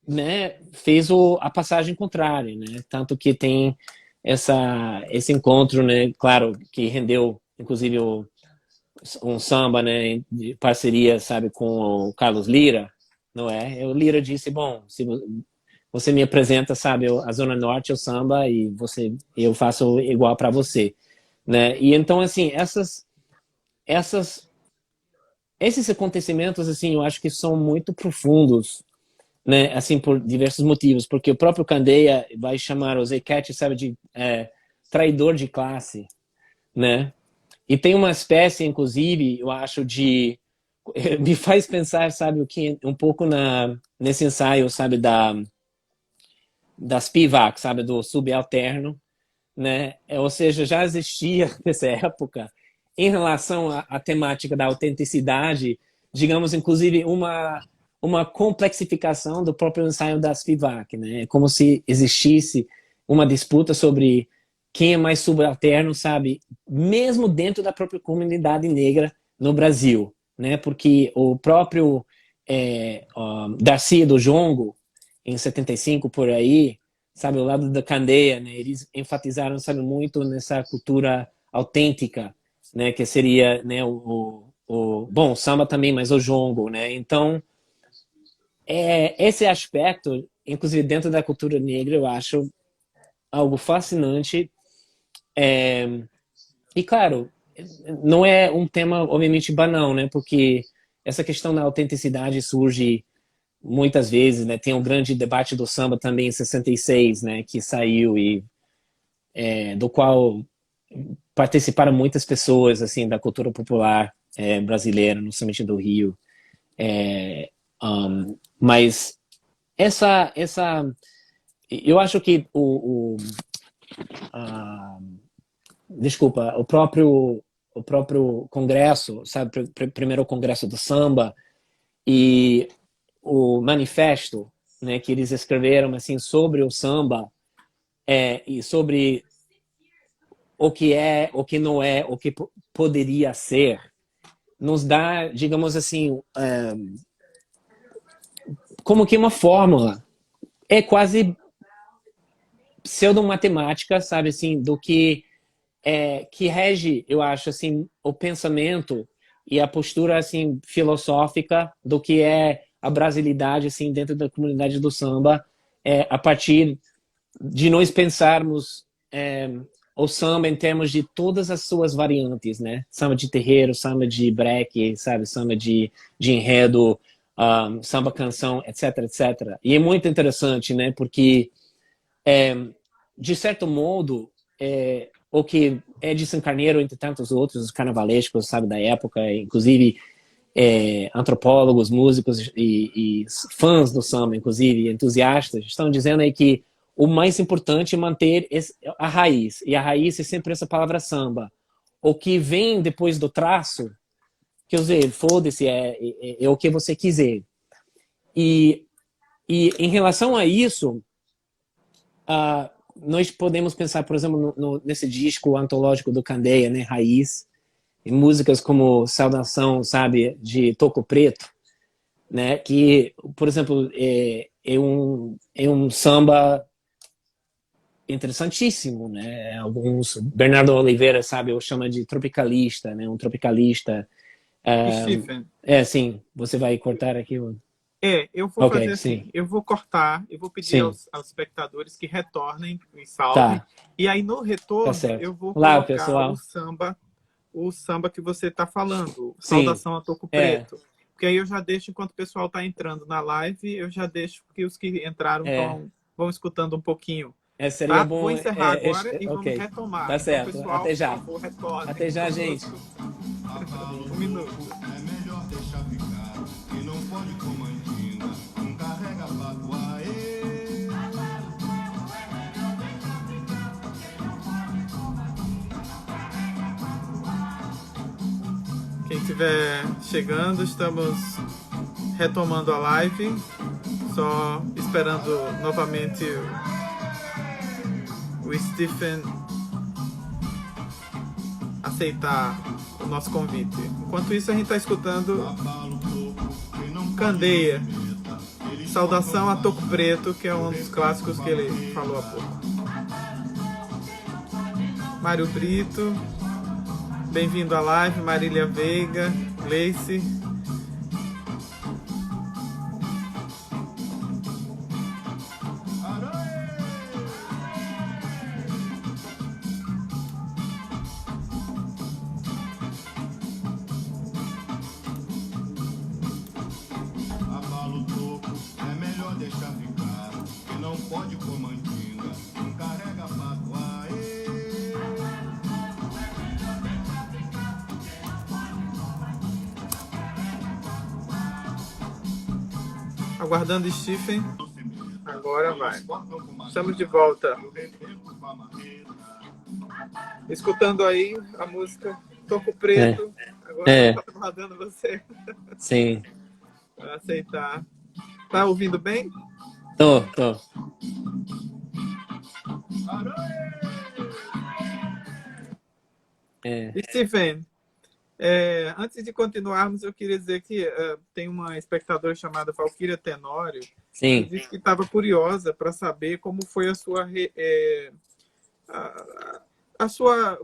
[SPEAKER 2] né, fez a passagem contrária, né? Tanto que tem esse encontro, né, claro, que rendeu inclusive um samba, né, de parceria, sabe, com o Carlos Lira, não é? E o Lira disse, bom, se você me apresenta, sabe, a Zona Norte, o samba, e eu faço igual para você, né? E então, assim, esses acontecimentos, assim, eu acho que são muito profundos, né? Assim, por diversos motivos, porque o próprio Candeia vai chamar o Zequete, sabe, de traidor de classe, né? E tem uma espécie, inclusive, eu acho, me faz pensar, sabe, o que um pouco nesse ensaio, sabe, das PIVAC, sabe, do subalterno, né? Ou seja, já existia nessa época, em relação à temática da autenticidade, digamos, inclusive uma complexificação do próprio ensaio das FIVAC, né? É como se existisse uma disputa sobre quem é mais subalterno, sabe? Mesmo dentro da própria comunidade negra no Brasil, né? Porque o próprio Darcy do Jongo, em 75 por aí, sabe, o lado da Candeia, né? Eles enfatizaram, sabe, muito nessa cultura autêntica, né? Que seria, né, bom, o samba também, mas o jongo, né? Então, esse aspecto, inclusive dentro da cultura negra, eu acho algo fascinante. E, claro, não é um tema, obviamente, banal, né? Porque essa questão da autenticidade surge muitas vezes, né? Tem um grande debate do samba também em 66, né? Que saiu e do qual participaram muitas pessoas, assim, da cultura popular brasileira, no somente do Rio. Mas eu acho que desculpa, o próprio congresso, sabe, primeiro o congresso do samba e o manifesto, né, que eles escreveram assim sobre o samba e sobre o que é, o que não é, o que poderia ser, nos dá, digamos assim, como que uma fórmula. É quase pseudo-matemática, sabe, assim, do que rege, eu acho, assim, o pensamento e a postura, assim, filosófica do que é a brasilidade, assim, dentro da comunidade do samba, a partir de nós pensarmos o samba em termos de todas as suas variantes, né? Samba de terreiro, samba de break, sabe? Samba de enredo, samba canção, etc, etc. E é muito interessante, né? Porque, de certo modo, o que Edson Carneiro, entre tantos outros, os carnavalescos, sabe, da época, inclusive antropólogos, músicos e fãs do samba, inclusive entusiastas, estão dizendo aí que o mais importante é manter a raiz. E a raiz é sempre essa palavra samba. O que vem depois do traço, quer dizer, foda-se, é o que você quiser. E em relação a isso, nós podemos pensar, por exemplo, nesse disco antológico do Candeia, né, Raiz, em músicas como Saudação, sabe, de Toco Preto, né, que, por exemplo, é um samba interessantíssimo, né? Alguns, Bernardo Oliveira, sabe, eu chamo de tropicalista, né? Um tropicalista.
[SPEAKER 1] Stephen,
[SPEAKER 2] Sim, você vai cortar aqui?
[SPEAKER 1] eu vou
[SPEAKER 2] Ok,
[SPEAKER 1] fazer assim,
[SPEAKER 2] sim,
[SPEAKER 1] eu vou cortar, eu vou pedir
[SPEAKER 2] sim,
[SPEAKER 1] aos espectadores que retornem e salvem,
[SPEAKER 2] tá,
[SPEAKER 1] e aí no
[SPEAKER 2] tá
[SPEAKER 1] retorno
[SPEAKER 2] certo.
[SPEAKER 1] eu vou
[SPEAKER 2] Olá,
[SPEAKER 1] colocar
[SPEAKER 2] pessoal.
[SPEAKER 1] o samba que você está falando,
[SPEAKER 2] Sim,
[SPEAKER 1] Saudação a Toco
[SPEAKER 2] é,
[SPEAKER 1] Preto. Porque aí eu já deixo, enquanto o pessoal está entrando na live, eu já deixo que os que entraram
[SPEAKER 2] é,
[SPEAKER 1] vão escutando um pouquinho.
[SPEAKER 2] seria
[SPEAKER 1] Tá? Vou
[SPEAKER 2] bom,
[SPEAKER 1] encerrar agora e vamos
[SPEAKER 2] ok,
[SPEAKER 1] retomar.
[SPEAKER 2] tá
[SPEAKER 1] Então,
[SPEAKER 2] certo,
[SPEAKER 1] pessoal,
[SPEAKER 2] até
[SPEAKER 1] por
[SPEAKER 2] já,
[SPEAKER 1] favor, retornem
[SPEAKER 2] até já, gente.
[SPEAKER 1] conosco. Um minuto.
[SPEAKER 3] É melhor deixar ficar, que não pode com mandinga, não carrega pato, aê.
[SPEAKER 1] Quem estiver chegando, estamos retomando a live. Só esperando novamente o Stephen aceitar o nosso convite. Enquanto isso, a gente está escutando Candeia, Saudação a Toco Preto, que é um dos clássicos que ele falou há pouco. Mário Brito, bem-vindo à live. Marília Veiga, Gleice.
[SPEAKER 3] Abala o toco, é melhor deixar ficar, que não pode com mandinga, não carrega pato, aê.
[SPEAKER 1] Aguardando Stephen. Agora vai. Estamos de volta. Escutando aí a música Toco Preto. Agora tá aguardando você
[SPEAKER 2] Sim.
[SPEAKER 1] para aceitar. Tá ouvindo bem?
[SPEAKER 2] Tô.
[SPEAKER 1] Stephen, antes de continuarmos, eu queria dizer que tem uma espectadora chamada Valquíria Tenório que
[SPEAKER 2] Sim,
[SPEAKER 1] disse que estava curiosa para saber como foi a sua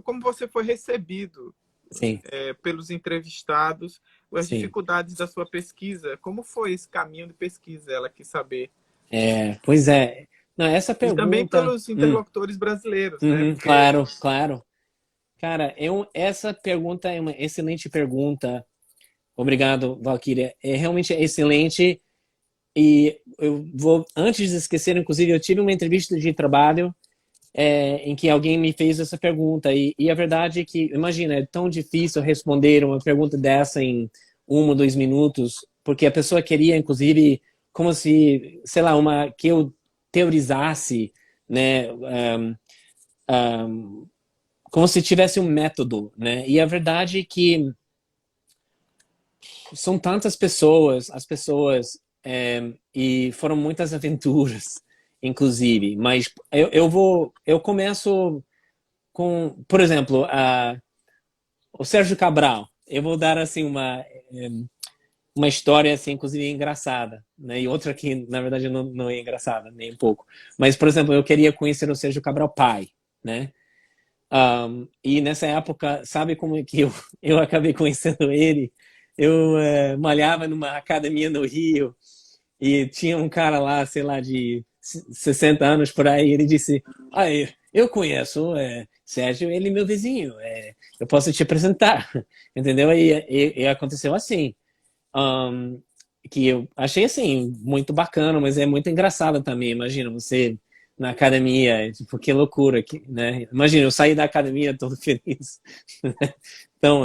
[SPEAKER 1] como você foi recebido
[SPEAKER 2] sim,
[SPEAKER 1] pelos entrevistados, as
[SPEAKER 2] sim.
[SPEAKER 1] dificuldades da sua pesquisa. Como foi esse caminho de pesquisa? Ela quis saber.
[SPEAKER 2] Pois é. Não, essa
[SPEAKER 1] E também
[SPEAKER 2] pergunta.
[SPEAKER 1] pelos interlocutores brasileiros, né?
[SPEAKER 2] Uhum,
[SPEAKER 1] Porque
[SPEAKER 2] claro, claro. Cara, essa pergunta é uma excelente pergunta. Obrigado, Valquíria. É realmente excelente. E eu vou, antes de esquecer, inclusive, eu tive uma entrevista de trabalho em que alguém me fez essa pergunta. E a verdade é que, imagina, é tão difícil responder uma pergunta dessa em 1 ou 2 minutos, porque a pessoa queria, inclusive, como se, sei lá, que eu teorizasse, né? Como se tivesse um método, né? E a verdade é que são tantas pessoas, as pessoas, e foram muitas aventuras, inclusive. Mas eu começo com, por exemplo, o Sérgio Cabral. eu vou dar assim uma história assim, inclusive engraçada, né? E outra que na verdade não é engraçada nem um pouco. Mas por exemplo, eu queria conhecer o Sérgio Cabral pai, né? E nessa época, sabe como é que eu acabei conhecendo ele? Eu malhava numa academia no Rio e tinha um cara lá, sei lá, de 60 anos por aí. Ele disse: ah, eu conheço Sérgio, ele é meu vizinho, eu posso te apresentar, entendeu? E aconteceu assim. Que eu achei assim muito bacana, mas é muito engraçado também. Imagina você na academia, tipo, que loucura, né? Imagina eu sair da academia todo feliz. Então,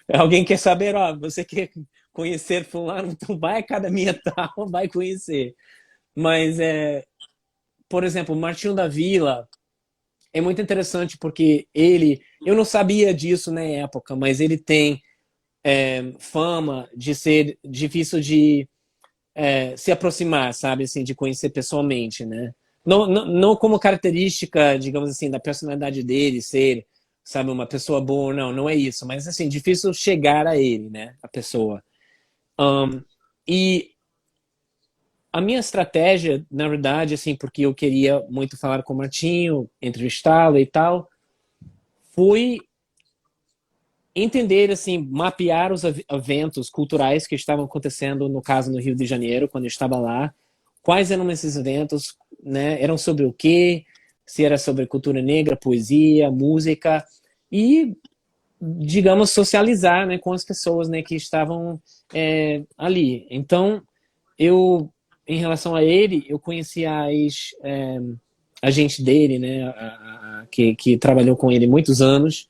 [SPEAKER 2] alguém quer saber, ó, você quer conhecer fulano, então vai à academia tal, vai conhecer. Mas por exemplo, Martinho da Vila é muito interessante porque eu não sabia disso na época, mas ele tem fama de ser difícil de se aproximar, sabe, assim, de conhecer pessoalmente, né? Não como característica, digamos assim, da personalidade dele ser, sabe, uma pessoa boa, não é isso, mas assim, difícil chegar a ele, né, a pessoa. E a minha estratégia, na verdade, assim, porque eu queria muito falar com o Martinho, entrevistá-lo e tal, foi entender, assim, mapear os eventos culturais que estavam acontecendo, no caso, no Rio de Janeiro, quando eu estava lá. Quais eram esses eventos, né? Eram sobre o quê? Se era sobre cultura negra, poesia, música e, digamos, socializar, né, com as pessoas, né, que estavam ali. Então, em relação a ele, eu conheci a ex-agente dele, né, que trabalhou com ele muitos anos.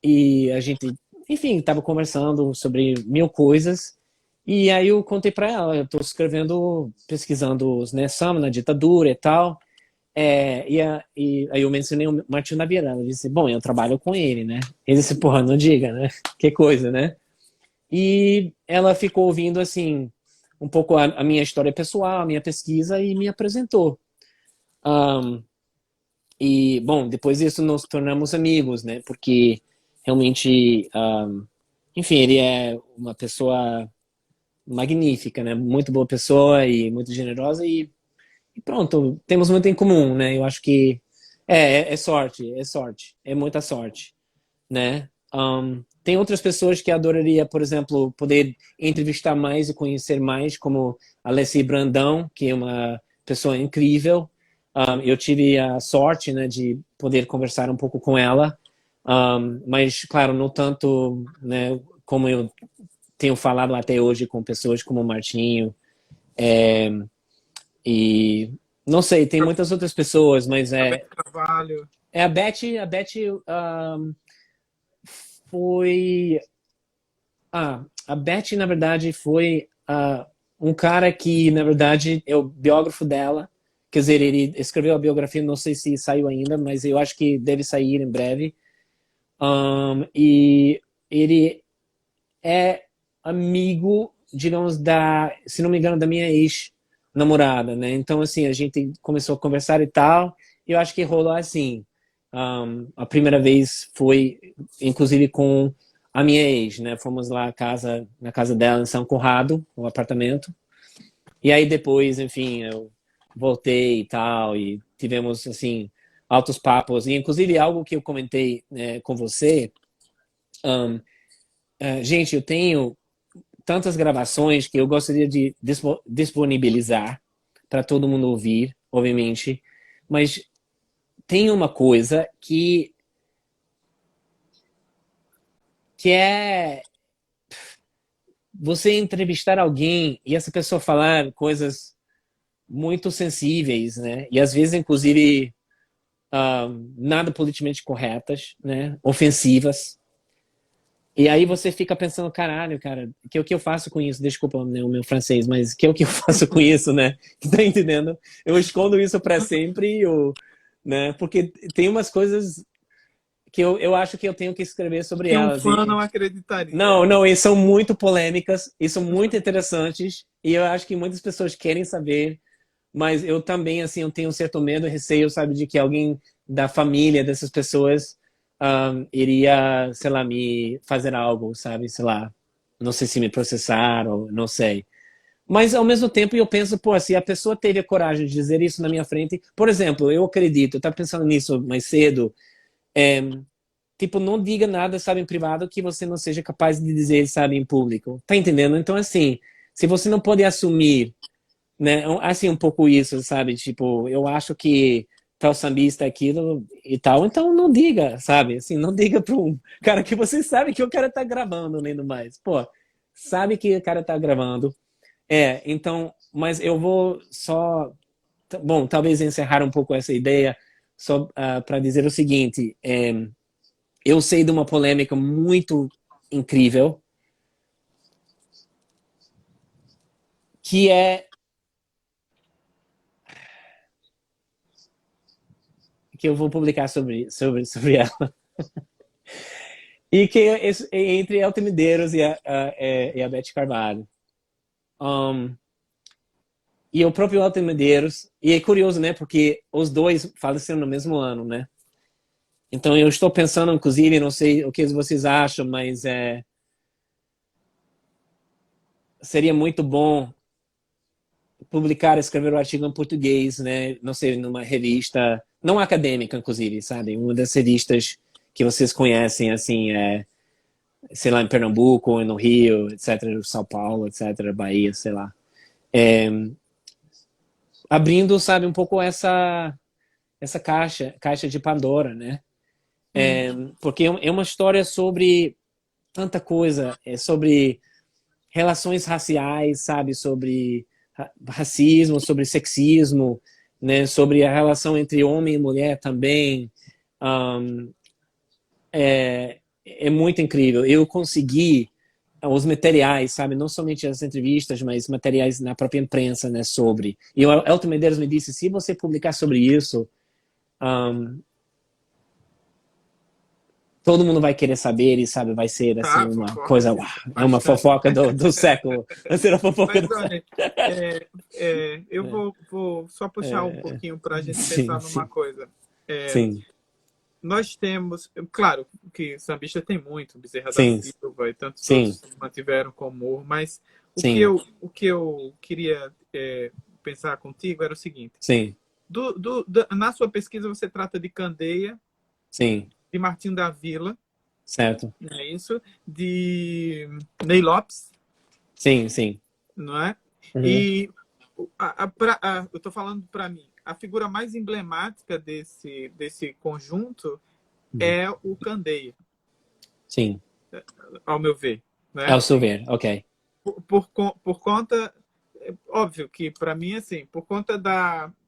[SPEAKER 2] E a gente, enfim, estava conversando sobre mil coisas. E aí eu contei para ela, eu estou escrevendo, pesquisando os Nessam na ditadura e tal. E aí eu mencionei o Martinho da Vila. Ela disse, bom, eu trabalho com ele, né? Ele disse, porra, não diga, né? Que coisa, né? E ela ficou ouvindo, assim, um pouco a minha história pessoal, a minha pesquisa e me apresentou. E, bom, depois disso nos tornamos amigos, né? Porque realmente, enfim, ele é uma pessoa magnífica, né? Muito boa pessoa e muito generosa e pronto, temos muito em comum, né? Eu acho que sorte, é muita sorte, né? Tem outras pessoas que adoraria, por exemplo, poder entrevistar mais e conhecer mais, como a Alessi Brandão, que é uma pessoa incrível. Eu tive a sorte, né, de poder conversar um pouco com ela, mas, claro, não tanto, né, como eu tenho falado até hoje com pessoas como o Martinho. E não sei, tem muitas outras pessoas, mas
[SPEAKER 1] Trabalho.
[SPEAKER 2] a Beth foi a Beth, na verdade, foi um cara que, na verdade, é o biógrafo dela. Quer dizer, ele escreveu a biografia, não sei se saiu ainda, mas eu acho que deve sair em breve. E ele é amigo, digamos, se não me engano, da minha ex-namorada, né? Então, assim, a gente começou a conversar e tal, e eu acho que rolou assim. A primeira vez foi, inclusive, com a minha ex, né? Fomos lá na casa dela em São Conrado, no apartamento. E aí depois, enfim, eu voltei e tal, e tivemos, assim, altos papos. E, inclusive, algo que eu comentei, né, com você, gente, eu tenho tantas gravações que eu gostaria de disponibilizar para todo mundo ouvir, obviamente, mas tem uma coisa que é você entrevistar alguém e essa pessoa falar coisas muito sensíveis, né? E às vezes, inclusive, nada politicamente corretas, né? Ofensivas. E aí você fica pensando, caralho, cara, o que eu faço com isso? Desculpa, né, o meu francês, mas o que eu faço com isso, né? Tá entendendo? Eu escondo isso para sempre, né? Porque tem umas coisas que eu acho que eu tenho que escrever sobre
[SPEAKER 1] Que um
[SPEAKER 2] elas.
[SPEAKER 1] fã não acreditaria.
[SPEAKER 2] Não, e são muito polêmicas, e são muito interessantes, e eu acho que muitas pessoas querem saber, mas eu também, assim, eu tenho um certo medo e receio, sabe, de que alguém da família dessas pessoas iria, sei lá, me fazer algo, sabe? Sei lá, não sei se me processar ou não sei. Mas, ao mesmo tempo, eu penso, pô, se a pessoa teve a coragem de dizer isso na minha frente... Por exemplo, eu acredito, eu estava pensando nisso mais cedo, é, tipo, não diga nada, sabe, em privado que você não seja capaz de dizer, sabe, em público. Tá entendendo? Então, assim, se você não pode assumir, né, assim, um pouco isso, sabe? Tipo, eu acho que tal sambista é aquilo e tal, então não diga, sabe? Assim, não diga para um cara que você sabe que o cara tá gravando, nem no mais. Pô, sabe que o cara tá gravando. Então, mas eu vou só, bom, talvez encerrar um pouco essa ideia só para dizer o seguinte, eu sei de uma polêmica muito incrível, que é que eu vou publicar sobre ela. E que é entre Elton Medeiros e a Beth Carvalho. E o próprio Elton Medeiros, e é curioso, né, porque os dois faleceram no mesmo ano, né? Então eu estou pensando, inclusive, não sei o que vocês acham, mas seria muito bom publicar, escrever um artigo em português, né? Não sei, numa revista, não acadêmica, inclusive, sabe? Uma das revistas que vocês conhecem, assim, sei lá, em Pernambuco, no Rio, etc., São Paulo, etc., Bahia, sei lá. Abrindo, sabe, um pouco essa caixa de Pandora, né? Porque é uma história sobre tanta coisa, sobre relações raciais, sabe, sobre racismo, sobre sexismo, né, sobre a relação entre homem e mulher também. É muito incrível. Eu consegui os materiais, sabe, não somente as entrevistas, mas materiais na própria imprensa, né, sobre. E o Elton Medeiros me disse, se você publicar sobre isso, todo mundo vai querer saber e, sabe, vai ser, assim,
[SPEAKER 1] Tá,
[SPEAKER 2] uma
[SPEAKER 1] concordo
[SPEAKER 2] coisa, uau, é uma
[SPEAKER 1] bastante.
[SPEAKER 2] fofoca do século. Vai ser a fofoca
[SPEAKER 1] Mas
[SPEAKER 2] do século.
[SPEAKER 1] olha, eu vou só puxar um pouquinho para a gente
[SPEAKER 2] Sim,
[SPEAKER 1] pensar numa
[SPEAKER 2] sim,
[SPEAKER 1] coisa.
[SPEAKER 2] sim,
[SPEAKER 1] Nós temos, claro, que sambista tem muito, Bezerra da
[SPEAKER 2] sim,
[SPEAKER 1] Silva e tantos
[SPEAKER 2] sim,
[SPEAKER 1] outros que mantiveram com humor, mas
[SPEAKER 2] sim,
[SPEAKER 1] o que eu queria pensar contigo era o seguinte:
[SPEAKER 2] sim,
[SPEAKER 1] na sua pesquisa você trata de Candeia,
[SPEAKER 2] sim,
[SPEAKER 1] de Martim da Vila,
[SPEAKER 2] certo.
[SPEAKER 1] não é isso? De Ney Lopes,
[SPEAKER 2] Sim, sim.
[SPEAKER 1] não é?
[SPEAKER 2] Uhum.
[SPEAKER 1] E eu estou falando para mim, a figura mais emblemática desse conjunto
[SPEAKER 2] Uhum.
[SPEAKER 1] é o Candeia,
[SPEAKER 2] Sim.
[SPEAKER 1] ao meu ver,
[SPEAKER 2] Ao
[SPEAKER 1] né?
[SPEAKER 2] seu ver, ok.
[SPEAKER 1] Por conta, óbvio que para mim, assim, por conta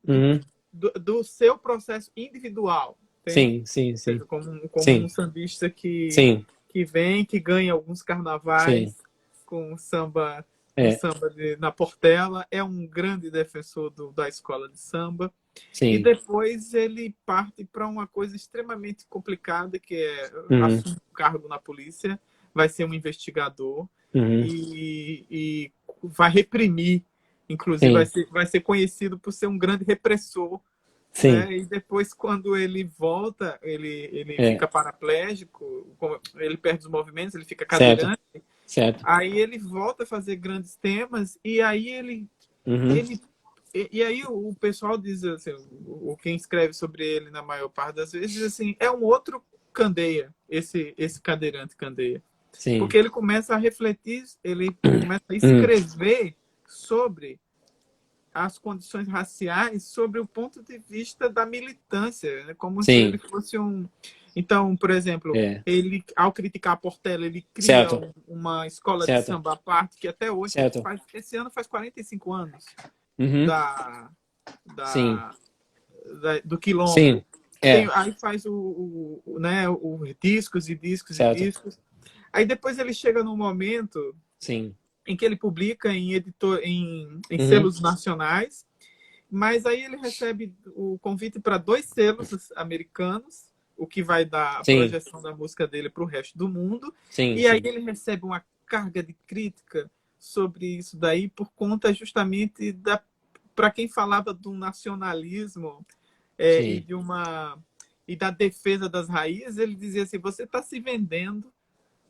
[SPEAKER 2] Uhum.
[SPEAKER 1] do seu processo individual, entende?
[SPEAKER 2] Sim, sim,
[SPEAKER 1] Ou seja,
[SPEAKER 2] sim.
[SPEAKER 1] como um
[SPEAKER 2] Sim,
[SPEAKER 1] sambista
[SPEAKER 2] sim,
[SPEAKER 1] que vem, que ganha alguns
[SPEAKER 2] sim.
[SPEAKER 1] carnavais com samba,
[SPEAKER 2] É,
[SPEAKER 1] na Portela, é um grande defensor da escola de samba, e
[SPEAKER 2] sim.
[SPEAKER 1] depois ele parte para uma coisa extremamente complicada, que é
[SPEAKER 2] Uhum.
[SPEAKER 1] assumir um cargo na polícia, vai ser um investigador,
[SPEAKER 2] Uhum.
[SPEAKER 1] e vai reprimir, inclusive
[SPEAKER 2] Sim,
[SPEAKER 1] vai ser conhecido por ser um grande repressor,
[SPEAKER 2] sim.
[SPEAKER 1] né? E depois, quando ele volta, ele
[SPEAKER 2] É,
[SPEAKER 1] fica paraplégico, ele perde os movimentos, ele fica
[SPEAKER 2] certo,
[SPEAKER 1] cadeirante,
[SPEAKER 2] certo.
[SPEAKER 1] aí ele volta a fazer grandes temas, e aí
[SPEAKER 2] Uhum.
[SPEAKER 1] ele e aí o pessoal diz assim, quem escreve sobre ele na maior parte das vezes diz assim, é um outro Candeia, esse cadeirante Candeia.
[SPEAKER 2] Sim.
[SPEAKER 1] Porque ele começa a refletir, ele começa a
[SPEAKER 2] Uhum.
[SPEAKER 1] escrever sobre as condições raciais, sobre o ponto de vista da militância, né? Como se ele
[SPEAKER 2] Sim.
[SPEAKER 1] fosse um... Então, por exemplo,
[SPEAKER 2] É.
[SPEAKER 1] ele, ao criticar a Portela, ele cria
[SPEAKER 2] Certo,
[SPEAKER 1] uma escola de
[SPEAKER 2] certo,
[SPEAKER 1] samba à parte, que até hoje,
[SPEAKER 2] certo.
[SPEAKER 1] esse ano faz 45 anos
[SPEAKER 2] Uhum.
[SPEAKER 1] da,
[SPEAKER 2] Sim,
[SPEAKER 1] da, do Quilombo.
[SPEAKER 2] sim. É,
[SPEAKER 1] Aí faz né, discos e discos e
[SPEAKER 2] certo.
[SPEAKER 1] discos. Aí depois ele chega num momento
[SPEAKER 2] Sim.
[SPEAKER 1] em que ele publica em
[SPEAKER 2] Uhum.
[SPEAKER 1] selos nacionais, mas aí ele recebe o convite para dois selos americanos, o que vai dar a
[SPEAKER 2] Sim,
[SPEAKER 1] projeção da música dele para o resto do mundo,
[SPEAKER 2] sim,
[SPEAKER 1] e aí
[SPEAKER 2] sim.
[SPEAKER 1] ele recebe uma carga de crítica sobre isso daí por conta justamente para quem falava do nacionalismo, e
[SPEAKER 2] Sim.
[SPEAKER 1] de uma e da defesa das raízes, ele dizia assim, você está se vendendo,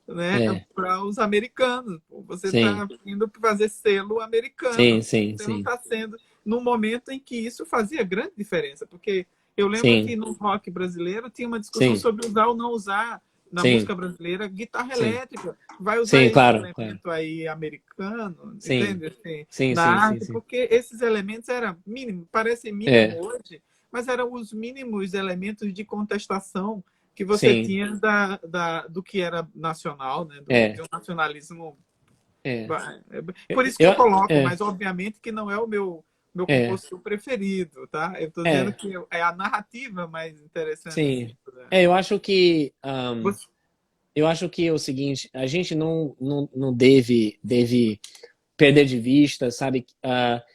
[SPEAKER 1] né, para os americanos. Você
[SPEAKER 2] sim,
[SPEAKER 1] está indo fazer selo
[SPEAKER 2] sim,
[SPEAKER 1] americano.
[SPEAKER 2] sim,
[SPEAKER 1] Você não
[SPEAKER 2] sim,
[SPEAKER 1] está sendo... No momento em que isso fazia grande diferença, porque eu lembro
[SPEAKER 2] sim,
[SPEAKER 1] que no rock brasileiro tinha uma discussão
[SPEAKER 2] sim,
[SPEAKER 1] sobre usar ou não usar, na
[SPEAKER 2] sim,
[SPEAKER 1] música brasileira, guitarra
[SPEAKER 2] sim,
[SPEAKER 1] elétrica. Vai usar
[SPEAKER 2] sim,
[SPEAKER 1] esse
[SPEAKER 2] claro, claro.
[SPEAKER 1] elemento aí americano,
[SPEAKER 2] Sim,
[SPEAKER 1] entende? Assim,
[SPEAKER 2] sim,
[SPEAKER 1] na
[SPEAKER 2] sim, sim,
[SPEAKER 1] arte,
[SPEAKER 2] sim.
[SPEAKER 1] porque esses elementos eram mínimos, parecem mínimo
[SPEAKER 2] É,
[SPEAKER 1] hoje, mas eram os mínimos elementos de contestação que você
[SPEAKER 2] sim,
[SPEAKER 1] tinha do que era nacional, né? De
[SPEAKER 2] é,
[SPEAKER 1] um nacionalismo.
[SPEAKER 2] é.
[SPEAKER 1] Por isso que
[SPEAKER 2] Eu,
[SPEAKER 1] eu coloco,
[SPEAKER 2] é,
[SPEAKER 1] mas obviamente que não é o meu
[SPEAKER 2] é,
[SPEAKER 1] compositor preferido, tá? Eu estou dizendo
[SPEAKER 2] é,
[SPEAKER 1] que é a narrativa mais interessante, assim.
[SPEAKER 2] sim. É, eu acho que
[SPEAKER 1] Você-
[SPEAKER 2] é o seguinte, a gente não deve perder de vista, sabe,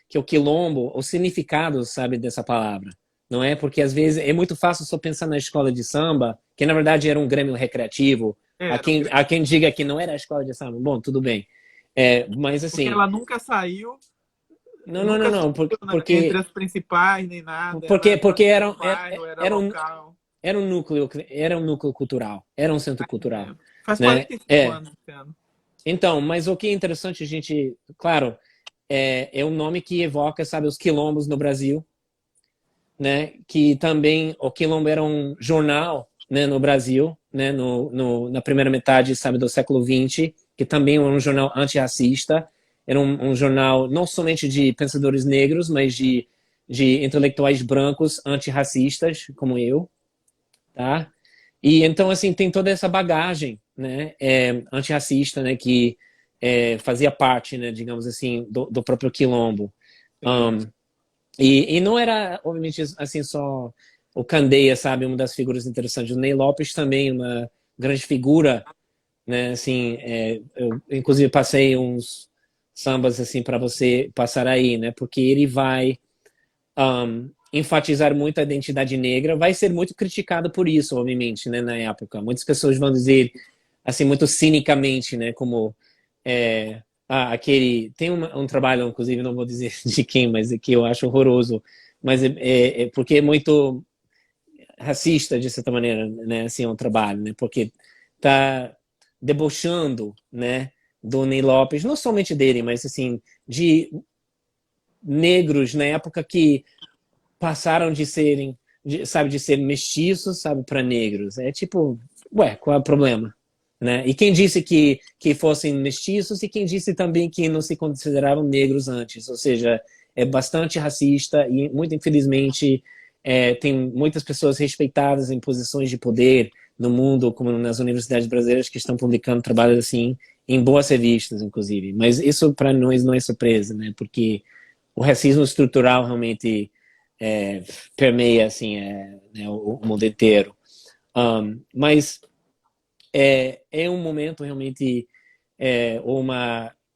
[SPEAKER 2] que o quilombo, o significado, sabe, dessa palavra, não é? Porque às vezes é muito fácil só pensar na escola de samba, que na verdade era um grêmio recreativo.
[SPEAKER 1] Era um
[SPEAKER 2] Há
[SPEAKER 1] grande.
[SPEAKER 2] quem diga que não era a escola de samba. Bom, tudo bem. É, mas
[SPEAKER 1] Porque
[SPEAKER 2] assim,
[SPEAKER 1] ela nunca saiu,
[SPEAKER 2] não,
[SPEAKER 1] nunca
[SPEAKER 2] não,
[SPEAKER 1] surgiu entre
[SPEAKER 2] porque
[SPEAKER 1] as principais, nem nada.
[SPEAKER 2] porque
[SPEAKER 1] Ela
[SPEAKER 2] porque
[SPEAKER 1] era um bairro, era local.
[SPEAKER 2] era um núcleo cultural, era um centro cultural,
[SPEAKER 1] É. Faz
[SPEAKER 2] né?
[SPEAKER 1] 45 anos esse ano.
[SPEAKER 2] Então, mas o que é interessante a gente, claro, é um nome que evoca, sabe, os quilombos no Brasil, né? Que também o quilombo era um jornal, né, no Brasil, né, na primeira metade, sabe, do século XX, que também era um jornal antirracista, era um jornal não somente de pensadores negros, mas de intelectuais brancos antirracistas, como eu, tá? E então, assim, tem toda essa bagagem, né, antirracista, né, que fazia parte, né, digamos assim, do próprio quilombo.
[SPEAKER 1] Sim.
[SPEAKER 2] Um, e não era, obviamente, assim, só o Candeia, sabe, uma das figuras interessantes. O Ney Lopes também, uma grande figura, né, assim, eu inclusive passei uns sambas, assim, para você passar aí, né, porque ele vai enfatizar muito a identidade negra, vai ser muito criticado por isso, obviamente, né, na época. Muitas pessoas vão dizer, assim, muito cinicamente, né, como aquele tem um trabalho, inclusive não vou dizer de quem, mas que eu acho horroroso, mas porque é muito racista de certa maneira, né, assim, é um trabalho, né, porque tá debochando, né, do Ney Lopes, não somente dele, mas assim, de negros na época que passaram de serem, sabe, de ser mestiços, sabe, para negros. É tipo, ué, qual é o problema? Né? E quem disse que fossem mestiços e quem disse também que não se consideravam negros antes? Ou seja, é bastante racista e, muito infelizmente, tem muitas pessoas respeitadas em posições de poder no mundo, como nas universidades brasileiras, que estão publicando trabalhos assim em boas revistas, inclusive. Mas isso para nós não é surpresa, né? Porque o racismo estrutural realmente permeia assim, né, o mundo inteiro. Mas é um momento realmente,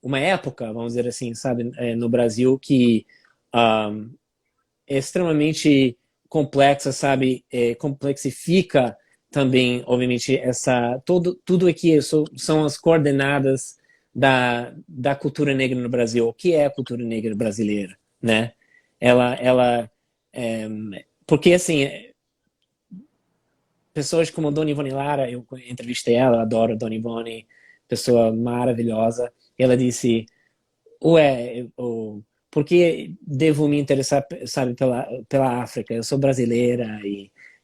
[SPEAKER 2] uma época, vamos dizer assim, sabe, no Brasil que é extremamente complexa, sabe, complexifica também, obviamente, tudo aqui são as coordenadas da cultura negra no Brasil. O que é a cultura negra brasileira, né? Ela é, porque assim, pessoas como Dona Ivone Lara, eu entrevistei ela, adoro a Dona Ivone, pessoa maravilhosa. Ela disse, ué, por que devo me interessar, sabe, pela África? Eu sou brasileira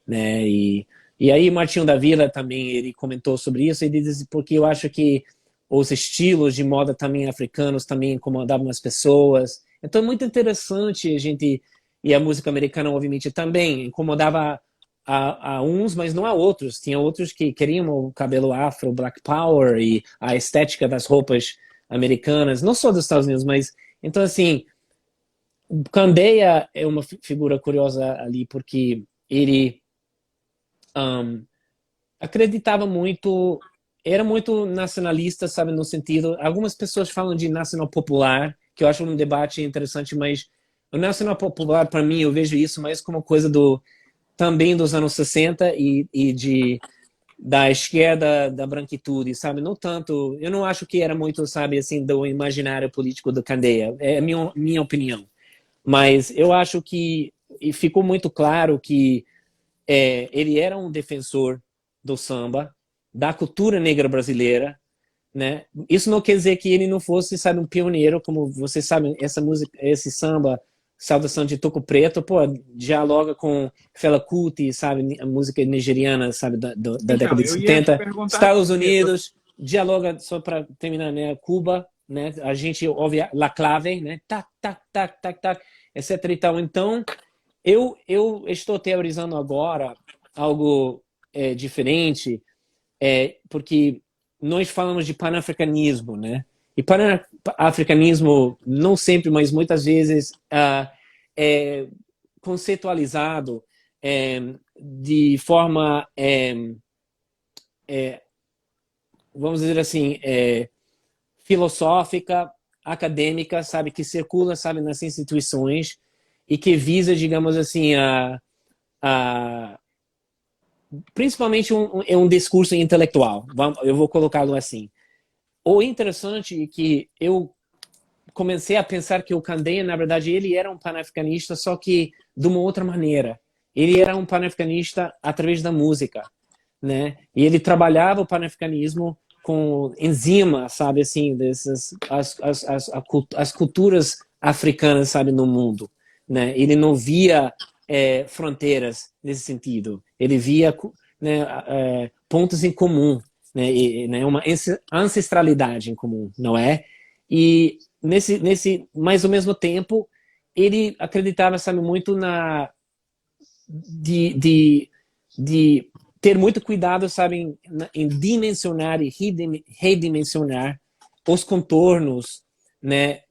[SPEAKER 2] né, e aí Martinho da Vila também, ele comentou sobre isso e disse, porque eu acho que os estilos de moda também africanos também incomodavam as pessoas. Então é muito interessante a gente, e a música americana obviamente também incomodava a uns, mas não a outros. Tinha outros que queriam o cabelo afro, Black Power e a estética das roupas americanas, não só dos Estados Unidos, mas então assim, Candeia é uma figura curiosa ali porque ele um, acreditava muito, era muito nacionalista, sabe, no sentido, algumas pessoas falam de nacional popular, que eu acho um debate interessante, mas o nacional popular para mim eu vejo isso mais como coisa do também dos anos 60 da esquerda da branquitude, sabe? Não tanto, eu não acho que era muito, sabe, assim, do imaginário político do Candeia, é a minha opinião. Mas eu acho que e ficou muito claro que ele era um defensor do samba, da cultura negra brasileira, né? Isso não quer dizer que ele não fosse, sabe, um pioneiro, como vocês sabem, essa música, esse samba, Saudação de Toco Preto, pô, dialoga com Fela Kuti, sabe, a música nigeriana, sabe, da década de
[SPEAKER 1] eu ia te
[SPEAKER 2] 70,
[SPEAKER 1] perguntar
[SPEAKER 2] Estados
[SPEAKER 1] isso,
[SPEAKER 2] Unidos, dialoga, só para terminar, né, Cuba, né, a gente ouve La Clave, né, tac, tac, tac, tac, tac, etc e tal. Então, eu estou teorizando agora algo diferente, porque nós falamos de panafricanismo, né? E panafricanismo não sempre, mas muitas vezes é conceitualizado de forma, vamos dizer assim, filosófica, acadêmica, sabe, que circula, sabe, nas instituições e que visa, digamos assim, principalmente um discurso intelectual. Eu vou colocá-lo assim. O interessante é que eu comecei a pensar que o Candeia, na verdade, ele era um panafricanista, só que de uma outra maneira. Ele era um panafricanista através da música, né? E ele trabalhava o panafricanismo com enzimas, sabe, assim, dessas as culturas africanas, sabe, no mundo, né? Ele não via fronteiras nesse sentido. Ele via, né, pontos em comum, né? Né, uma ancestralidade em comum, não é? E mas ao mesmo tempo ele acreditava, sabe, muito de ter muito cuidado, sabe, em dimensionar e redimensionar os contornos, né,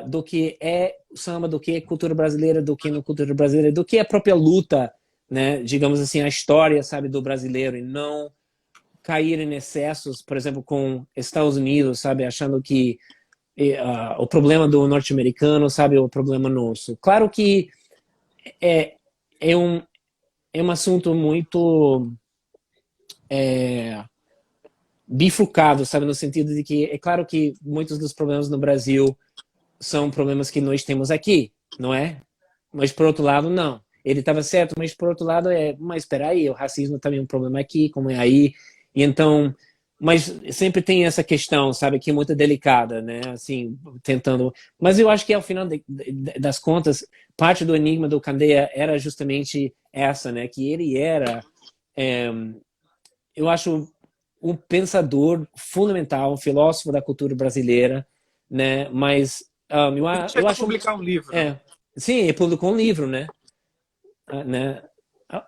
[SPEAKER 2] do que é samba, do que é cultura brasileira, do que não é cultura brasileira, do que é a própria luta, né, digamos assim, a história, sabe, do brasileiro, e não cair em excessos, por exemplo, com Estados Unidos, sabe, achando que o problema do norte-americano, sabe, é o problema nosso. Claro que é, é um assunto muito bifurcado, sabe, no sentido de que é claro que muitos dos problemas no Brasil são problemas que nós temos aqui, não é? Mas por outro lado, não. Ele estava certo, mas por outro lado mas espera aí, o racismo também é um problema aqui, como é aí. E então, mas sempre tem essa questão, sabe, que é muito delicada, né? Assim, tentando. Mas eu acho que ao final das contas, parte do enigma do Candeia era justamente essa, né? Que ele era, eu acho, um pensador fundamental, um filósofo da cultura brasileira, né? Mas
[SPEAKER 1] Ele
[SPEAKER 2] eu
[SPEAKER 1] chegou a
[SPEAKER 2] acho,
[SPEAKER 1] publicar um livro, né?
[SPEAKER 2] sim, ele publicou um livro, né? Né?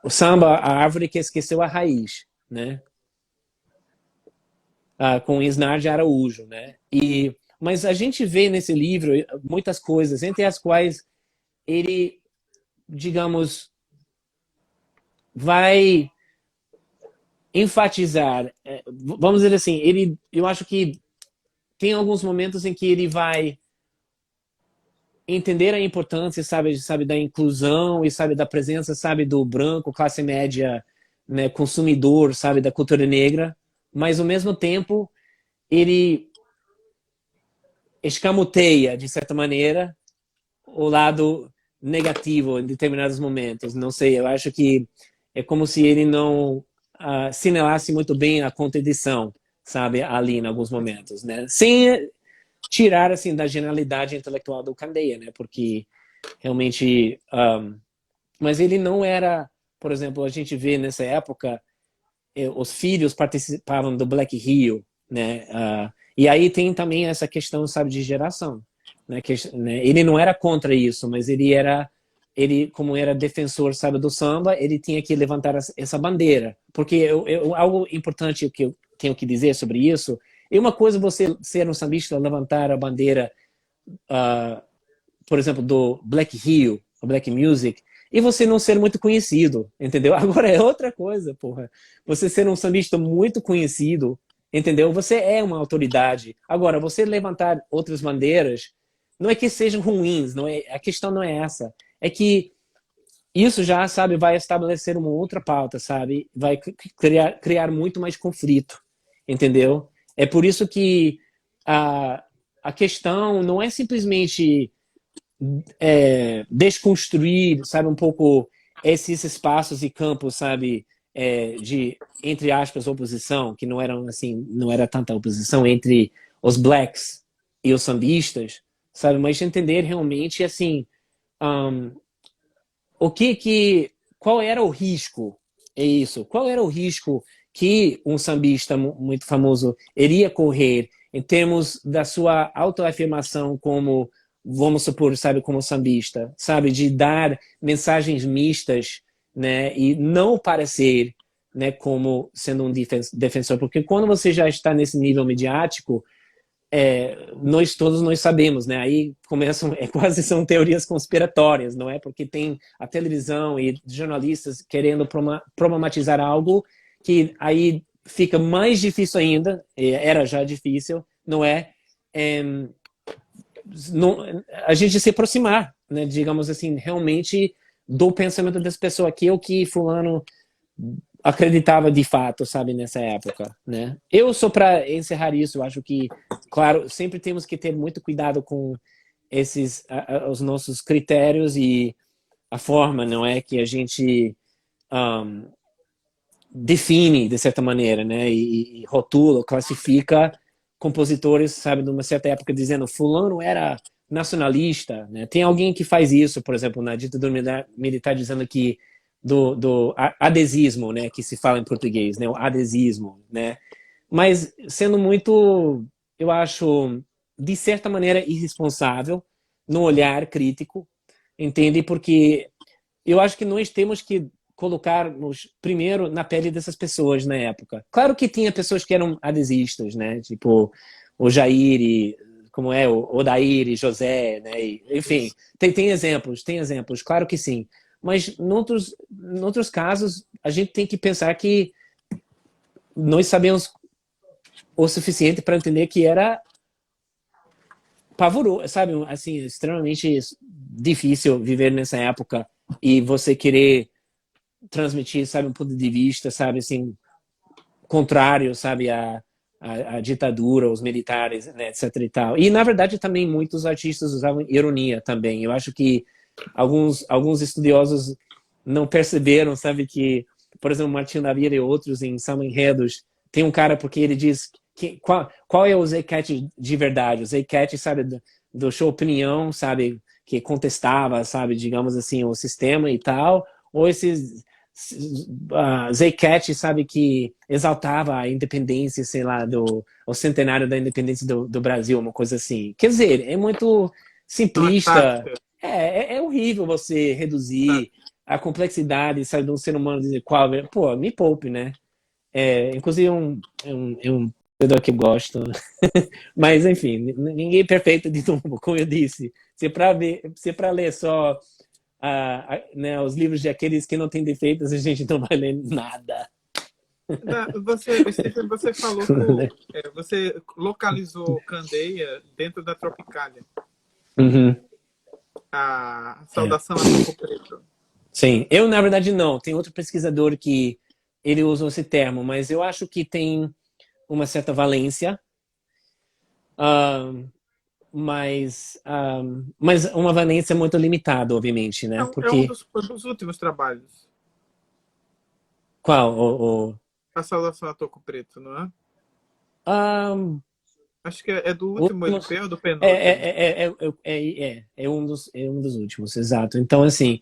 [SPEAKER 2] O samba, a árvore que esqueceu a raiz, né? Com Isnar de Araújo, né? Mas a gente vê nesse livro muitas coisas, entre as quais ele, digamos, vai enfatizar, vamos dizer assim, eu acho que tem alguns momentos em que ele vai entender a importância, sabe, da inclusão e sabe da presença, sabe, do branco, classe média, né, consumidor, sabe, da cultura negra, mas ao mesmo tempo ele escamoteia de certa maneira o lado negativo em determinados momentos. Não sei, eu acho que é como se ele não assinalasse muito bem a contradição, sabe, ali em alguns momentos, né? Sem tirar assim da genialidade intelectual do Candeia, né? Porque realmente, mas ele não era, por exemplo, a gente vê nessa época os filhos participavam do Black Rio, né? E aí tem também essa questão, sabe, de geração, né? Ele não era contra isso, mas ele como era defensor, sabe, do samba, ele tinha que levantar essa bandeira, porque algo importante que eu tenho que dizer sobre isso é uma coisa você ser um sambista, levantar a bandeira, por exemplo, do Black Rio, o Black Music, e você não ser muito conhecido, entendeu? Agora é outra coisa, porra. Você ser um sambista muito conhecido, entendeu? Você é uma autoridade. Agora, você levantar outras bandeiras, não é que sejam ruins, não é, a questão não é essa. É que isso já, sabe, vai estabelecer uma outra pauta, sabe? Vai criar muito mais conflito, entendeu? É por isso que a questão não é simplesmente desconstruir, sabe, um pouco esses espaços e campos, sabe, de, entre aspas, oposição, que não eram assim, não era tanta oposição entre os blacks e os sambistas, sabe, mas entender realmente, assim, um, qual era o risco, é isso, qual era o risco que um sambista muito famoso iria correr em termos da sua autoafirmação como, vamos supor, sabe, como sambista, sabe, de dar mensagens mistas, né, e não parecer, né, como sendo um defensor, porque quando você já está nesse nível midiático, nós sabemos, né? Aí começam, quase são teorias conspiratórias, não é? Porque tem a televisão e jornalistas querendo problematizar algo que aí fica mais difícil ainda, era já difícil, não é? A gente se aproximar, né? Digamos assim, realmente do pensamento das pessoas, que é o que fulano acreditava de fato, sabe, nessa época, né? Eu só para encerrar isso, eu acho que, claro, sempre temos que ter muito cuidado com os nossos critérios e a forma, não é, que a gente define de certa maneira, né? E rotula, classifica compositores, sabe, de uma certa época, dizendo fulano era nacionalista, né? Tem alguém que faz isso, por exemplo, na ditadura militar, dizendo que do adesismo, né, que se fala em português, né, o adesismo, né, mas sendo muito, eu acho, de certa maneira irresponsável no olhar crítico, entende? Porque eu acho que nós temos que colocar-nos primeiro na pele dessas pessoas na época. Claro que tinha pessoas que eram adesistas, né, tipo o Jair e como é o Odair e José, né, e, enfim, tem exemplos, claro que sim. Mas, em outros casos, a gente tem que pensar que nós sabemos o suficiente para entender que era pavoroso, sabe? Assim, extremamente difícil viver nessa época e você querer transmitir, sabe, um ponto de vista, sabe, assim, contrário, sabe, à ditadura, aos militares, né, etc e tal. E, na verdade, também muitos artistas usavam ironia também. Eu acho que alguns estudiosos não perceberam, sabe, que, por exemplo, Martinho da Vila e outros em Samba Enredos, tem um cara porque ele diz qual é o Zé Cat de verdade? O Zé Cat, sabe, do show Opinião, sabe, que contestava, sabe, digamos assim, o sistema e tal, ou esses Zé Cat, sabe, que exaltava a independência, sei lá, o centenário da independência do Brasil, uma coisa assim. Quer dizer, é muito simplista. É horrível você reduzir a complexidade, sabe, de um ser humano, dizer qual. Pô, me poupe, né? Inclusive, um jogador que eu gosto. Mas, enfim, ninguém é perfeito de novo, como eu disse. Se é para ler só né, os livros de aqueles que não têm defeitos, a gente não vai ler nada.
[SPEAKER 1] Stephen, você falou que você localizou Candeia dentro da Tropicália.
[SPEAKER 2] Uhum.
[SPEAKER 1] A Saudação a Toco Preto.
[SPEAKER 2] Sim, eu na verdade não. Tem outro pesquisador que ele usou esse termo, mas eu acho que tem uma certa valência, mas uma valência muito limitada, obviamente, né?
[SPEAKER 1] É um dos últimos trabalhos.
[SPEAKER 2] Qual?
[SPEAKER 1] A Saudação a Toco Preto, não é? Acho que é do último LP ou do penúltimo?
[SPEAKER 2] É um dos últimos, exato. Então, assim,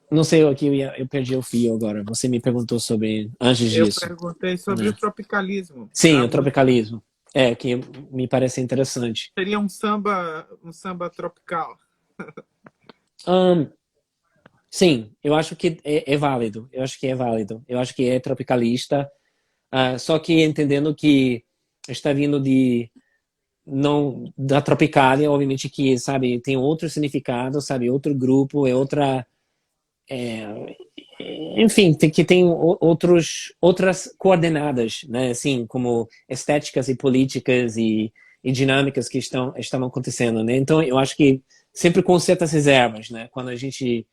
[SPEAKER 2] não sei o que eu perdi o fio agora. Você me perguntou sobre antes disso.
[SPEAKER 1] Eu perguntei sobre o tropicalismo.
[SPEAKER 2] Sim, o tropicalismo. Que me parece interessante.
[SPEAKER 1] Seria um samba tropical.
[SPEAKER 2] Sim, eu acho que é válido. Eu acho que é válido. Eu acho que é tropicalista. Só que entendendo que está vindo não da Tropicália, obviamente que, sabe, tem outro significado, sabe, outro grupo, outra enfim, tem outras coordenadas, né, assim, como estéticas e políticas e dinâmicas que estão acontecendo, né? Então, eu acho que sempre com certas reservas, né, quando a gente,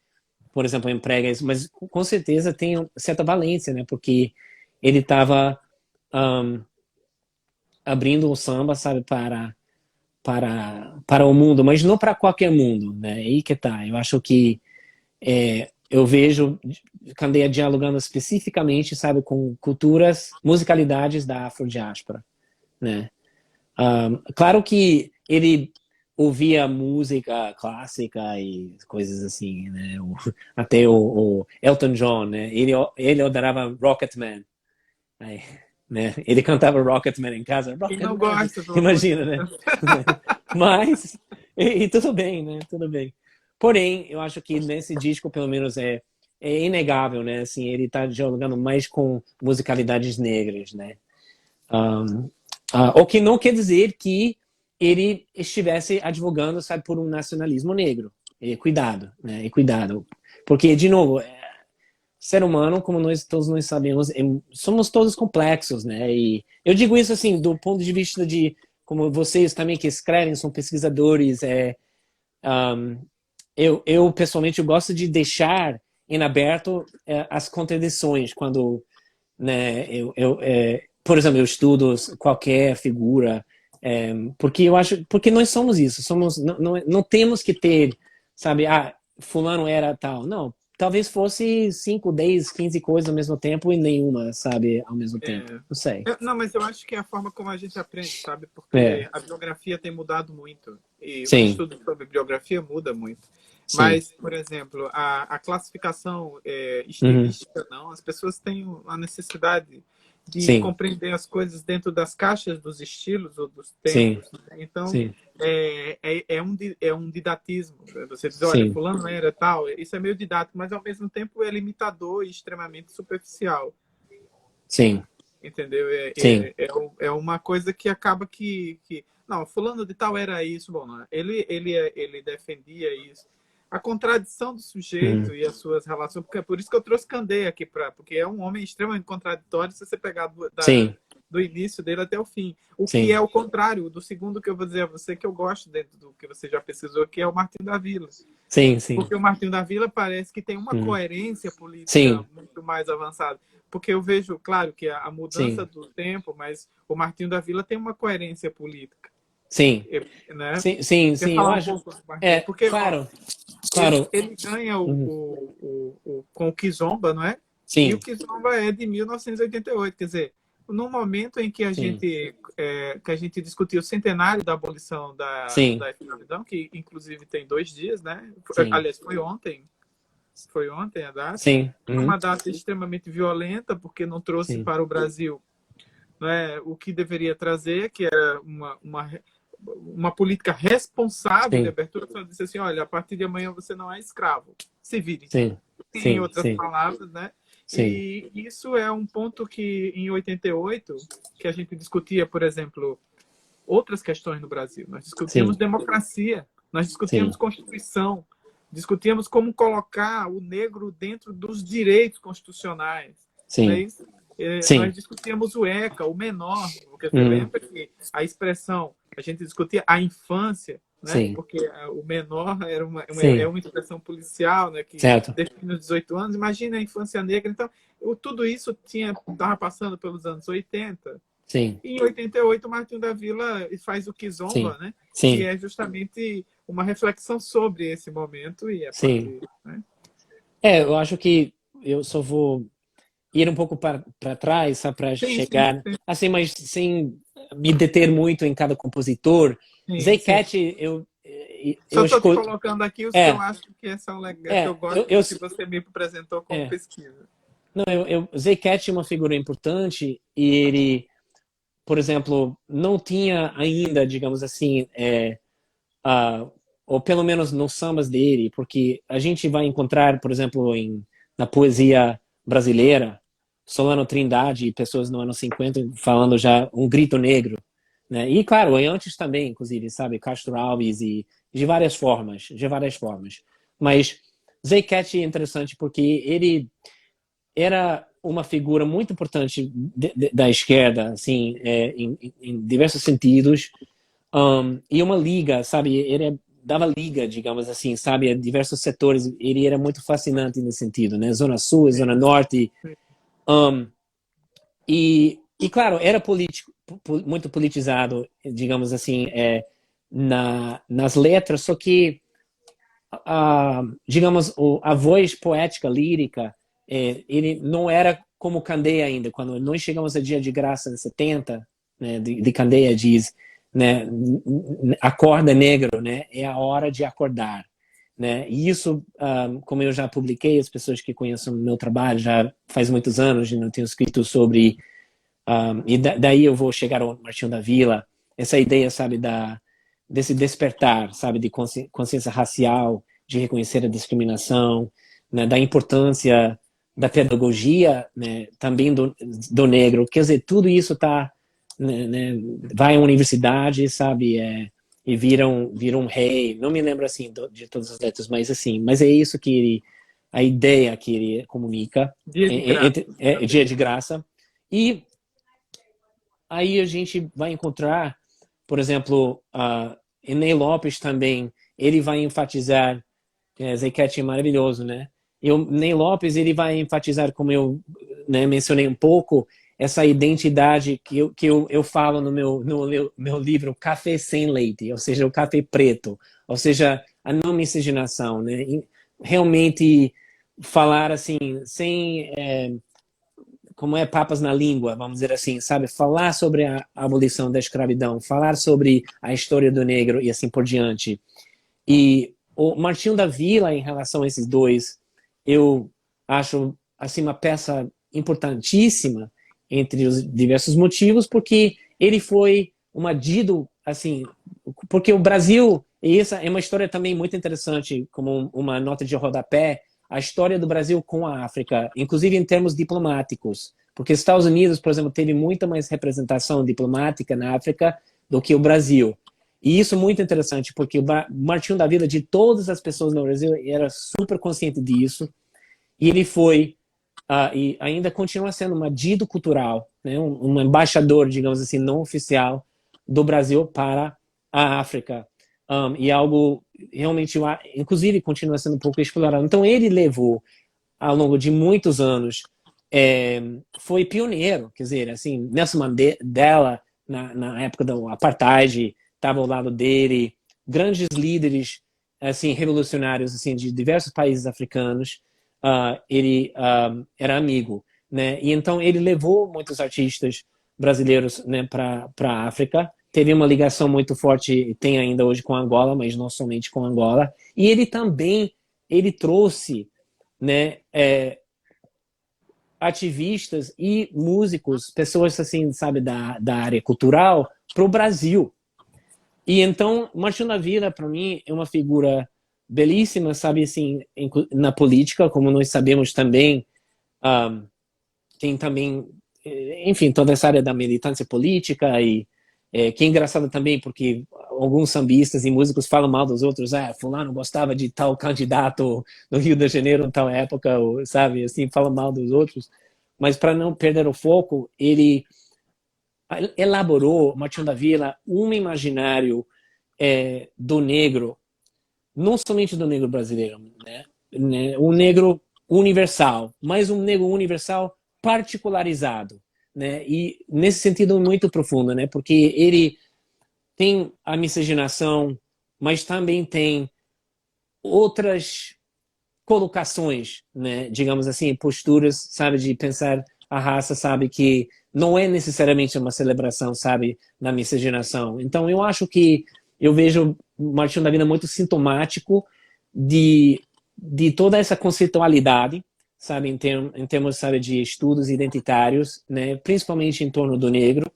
[SPEAKER 2] por exemplo, emprega isso, mas com certeza tem certa valência, né, porque ele estava abrindo o samba, sabe, para o mundo, mas não para qualquer mundo, né? Aí que tá. Eu acho que eu vejo que andei dialogando especificamente, sabe, com culturas, musicalidades da afrodiáspora, né? Claro que ele ouvia música clássica e coisas assim, né? Até o Elton John, né? Ele adorava Rocketman, aí, né? Ele cantava Rocketman em casa,
[SPEAKER 1] Quem não
[SPEAKER 2] Rocketman,
[SPEAKER 1] gosta, pelo amor de
[SPEAKER 2] imagina, né?
[SPEAKER 1] Deus.
[SPEAKER 2] Mas e tudo bem, né? Tudo bem. Porém, eu acho que nesse disco, pelo menos, é inegável, né? Assim, ele está dialogando mais com musicalidades negras, né? Um, o que não quer dizer que ele estivesse advogando, sabe, por um nacionalismo negro. E cuidado, né? E cuidado. Porque, de novo, ser humano, como todos nós sabemos, somos todos complexos, né? E eu digo isso, assim, do ponto de vista de, como vocês também que escrevem, são pesquisadores, um, eu pessoalmente eu gosto de deixar em aberto as contradições quando, né, por exemplo, eu estudo qualquer figura, porque eu acho, porque nós somos isso, não temos que ter, sabe, fulano era tal, não, talvez fosse 5, 10, 15 coisas ao mesmo tempo e nenhuma, sabe, ao mesmo tempo,
[SPEAKER 1] É.
[SPEAKER 2] não sei.
[SPEAKER 1] Não, mas eu acho que é a forma como a gente aprende, sabe?
[SPEAKER 2] É,
[SPEAKER 1] Porque a biografia tem mudado muito. E o
[SPEAKER 2] sim,
[SPEAKER 1] estudo sobre biografia muda muito.
[SPEAKER 2] sim,
[SPEAKER 1] Mas, por exemplo, a classificação
[SPEAKER 2] uhum,
[SPEAKER 1] estilística, não. As pessoas têm a necessidade de
[SPEAKER 2] sim,
[SPEAKER 1] compreender as coisas dentro das caixas dos estilos ou dos
[SPEAKER 2] sim,
[SPEAKER 1] tempos, né? Então,
[SPEAKER 2] sim,
[SPEAKER 1] é um didatismo. Você diz, olha,
[SPEAKER 2] sim,
[SPEAKER 1] fulano era tal. Isso é meio didático, mas ao mesmo tempo é limitador e extremamente superficial.
[SPEAKER 2] sim,
[SPEAKER 1] Entendeu?
[SPEAKER 2] sim,
[SPEAKER 1] É uma coisa que acaba que. Não, fulano de tal era isso. Bom, não, ele defendia isso. A contradição do sujeito
[SPEAKER 2] uhum,
[SPEAKER 1] e as suas relações, porque é por isso que eu trouxe Candé aqui, porque é um homem extremamente contraditório se você pegar
[SPEAKER 2] sim,
[SPEAKER 1] do início dele até o fim. O que
[SPEAKER 2] sim,
[SPEAKER 1] é o contrário do segundo que eu vou dizer a você, que eu gosto dentro do que você já pesquisou, que é o Martinho da Vila.
[SPEAKER 2] sim, sim,
[SPEAKER 1] Porque o Martinho da Vila parece que tem uma
[SPEAKER 2] uhum,
[SPEAKER 1] coerência política
[SPEAKER 2] sim,
[SPEAKER 1] muito mais avançada. Porque eu vejo, claro, que a mudança
[SPEAKER 2] sim,
[SPEAKER 1] do tempo, mas o Martinho da Vila tem uma coerência política,
[SPEAKER 2] sim,
[SPEAKER 1] né?
[SPEAKER 2] sim, sim,
[SPEAKER 1] Quer
[SPEAKER 2] sim, eu
[SPEAKER 1] falar um
[SPEAKER 2] acho,
[SPEAKER 1] pouco do Martinho? Porque, ó,
[SPEAKER 2] claro, claro,
[SPEAKER 1] ele ganha
[SPEAKER 2] uhum,
[SPEAKER 1] com o Kizomba, não é? E o
[SPEAKER 2] sim,
[SPEAKER 1] Kizomba é de 1988, quer dizer, no momento em que
[SPEAKER 2] sim,
[SPEAKER 1] que a gente discutiu o centenário da abolição
[SPEAKER 2] sim,
[SPEAKER 1] da escravidão, que inclusive tem 2 dias, né?
[SPEAKER 2] sim,
[SPEAKER 1] Aliás, foi ontem a data.
[SPEAKER 2] sim,
[SPEAKER 1] Foi
[SPEAKER 2] uhum,
[SPEAKER 1] uma data extremamente violenta, porque não trouxe
[SPEAKER 2] sim,
[SPEAKER 1] para o Brasil, né, o que deveria trazer, que era uma política responsável de
[SPEAKER 2] sim,
[SPEAKER 1] abertura. Só disse assim, olha, a partir de amanhã você não é escravo, se vire.
[SPEAKER 2] sim,
[SPEAKER 1] Em
[SPEAKER 2] sim,
[SPEAKER 1] outras
[SPEAKER 2] sim,
[SPEAKER 1] palavras, né?
[SPEAKER 2] sim,
[SPEAKER 1] E isso é um ponto que, em 88, que a gente discutia, por exemplo, outras questões no Brasil. Nós discutíamos
[SPEAKER 2] sim,
[SPEAKER 1] democracia, nós discutíamos
[SPEAKER 2] sim,
[SPEAKER 1] Constituição, discutíamos como colocar o negro dentro dos direitos constitucionais. Não é
[SPEAKER 2] sim,
[SPEAKER 1] isso? Nós
[SPEAKER 2] sim,
[SPEAKER 1] discutíamos o ECA, o menor, porque você
[SPEAKER 2] uhum,
[SPEAKER 1] lembra que a expressão, a gente discutia a infância, né?
[SPEAKER 2] sim,
[SPEAKER 1] Porque o menor era é
[SPEAKER 2] sim,
[SPEAKER 1] uma expressão policial, né? Que
[SPEAKER 2] certo,
[SPEAKER 1] define os 18 anos. Imagina a infância negra. Então, tudo isso estava passando pelos anos 80.
[SPEAKER 2] sim,
[SPEAKER 1] E em 88, o Martinho da Vila faz o
[SPEAKER 2] sim,
[SPEAKER 1] Kizomba, né? Que
[SPEAKER 2] sim,
[SPEAKER 1] é justamente uma reflexão sobre esse momento e a
[SPEAKER 2] sim.
[SPEAKER 1] partir, né?
[SPEAKER 2] Eu acho que eu só vou ir um pouco para trás, só para
[SPEAKER 1] Sim, sim,
[SPEAKER 2] chegar, assim, mas sem me deter muito em cada compositor.
[SPEAKER 1] sim,
[SPEAKER 2] Zay
[SPEAKER 1] sim.
[SPEAKER 2] Cat,
[SPEAKER 1] Só
[SPEAKER 2] eu
[SPEAKER 1] estou te
[SPEAKER 2] escuto.
[SPEAKER 1] colocando aqui os que eu
[SPEAKER 2] É,
[SPEAKER 1] acho que são legais, que eu gosto
[SPEAKER 2] eu,
[SPEAKER 1] do que você me apresentou como
[SPEAKER 2] é.
[SPEAKER 1] pesquisa.
[SPEAKER 2] Não, Zay Cat é uma figura importante e ele, por exemplo, não tinha ainda, digamos assim, ou pelo menos nos sambas dele, porque a gente vai encontrar, por exemplo, na poesia brasileira, Solano Trindade e pessoas no ano 50 falando já um grito negro, né? E claro, e antes também, inclusive, sabe, Castro Alves e de várias formas. Mas Zay Cat é interessante porque ele era uma figura muito importante da esquerda, assim, em diversos sentidos, e uma liga, sabe? Ele dava liga, digamos assim, sabe? A diversos setores. Ele era muito fascinante nesse sentido, né? Zona Sul, Zona
[SPEAKER 1] Sim,
[SPEAKER 2] Norte.
[SPEAKER 1] sim,
[SPEAKER 2] Um, claro, era político, muito politizado, digamos assim, nas letras, só que digamos, a voz poética, lírica, ele não era como Candeia ainda. Quando nós chegamos a Dia de Graça em 70, né, de Candeia diz, né, acorda negro, né, é a hora de acordar. Né? E isso, como eu já publiquei, as pessoas que conhecem o meu trabalho já faz muitos anos, eu tenho escrito sobre, e daí eu vou chegar ao Martinho da Vila, essa ideia, sabe, desse despertar, sabe, de consciência racial, de reconhecer a discriminação, né, da importância da pedagogia, né, também do negro. Quer dizer, tudo isso tá, né, vai à universidade, sabe, e vira um rei. Não me lembro assim de todas as letras, mas assim, mas é isso que a ideia que ele comunica,
[SPEAKER 1] Dia de graça.
[SPEAKER 2] Dia de Graça. E aí a gente vai encontrar, por exemplo, Ney Lopes também, ele vai enfatizar, Zequete é maravilhoso, né? E o Ney Lopes, ele vai enfatizar, como eu, né, mencionei um pouco, essa identidade que eu falo no meu livro Café Sem Leite, ou seja, o café preto, ou seja, a não miscigenação, né? E realmente falar assim, sem como é papas na língua, vamos dizer assim, sabe? Falar sobre a abolição da escravidão, falar sobre a história do negro e assim por diante. E o Martinho da Vila, em relação a esses dois, eu acho assim uma peça importantíssima entre os diversos motivos, porque ele foi um adido, assim, porque o Brasil, e essa é uma história também muito interessante, como uma nota de rodapé, a história do Brasil com a África, inclusive em termos diplomáticos, porque os Estados Unidos, por exemplo, teve muita mais representação diplomática na África do que o Brasil. E isso é muito interessante, porque o Martinho da Vila, de todas as pessoas no Brasil, era super consciente disso, e ele foi, e ainda continua sendo um adido cultural, né, um embaixador, digamos assim, não oficial do Brasil para a África. E algo realmente, inclusive, continua sendo um pouco explorado. Então, ele levou, ao longo de muitos anos, foi pioneiro, quer dizer, assim, Nelson Mandela, na época do apartheid, estava ao lado dele, grandes líderes, assim, revolucionários, assim, de diversos países africanos, ele era amigo, né? E então ele levou muitos artistas brasileiros, né, para a África. Teve uma ligação muito forte, tem ainda hoje com Angola, mas não somente com Angola. E ele também ele trouxe, né, ativistas e músicos, pessoas assim, sabe, da área cultural, para o Brasil. E então, Martinho da Vila, para mim, é uma figura belíssima, sabe, assim, na política, como nós sabemos também, tem também, enfim, toda essa área da militância política e que é engraçado também porque alguns sambistas e músicos falam mal dos outros, fulano gostava de tal candidato no Rio de Janeiro em tal época, ou, sabe, assim, falam mal dos outros, mas para não perder o foco, ele elaborou, Martinho da Vila, um imaginário do negro, não somente do negro brasileiro, né? Um negro universal, mas um negro universal particularizado, né? E nesse sentido muito profundo, né? Porque ele tem a miscigenação, mas também tem outras colocações, né? Digamos assim, posturas, sabe, de pensar a raça, sabe, que não é necessariamente uma celebração, sabe, da miscigenação. Então, eu acho que eu vejo Martinho da Vila muito sintomático de toda essa conceitualidade, sabe, em termos, sabe, de estudos identitários, né, principalmente em torno do negro.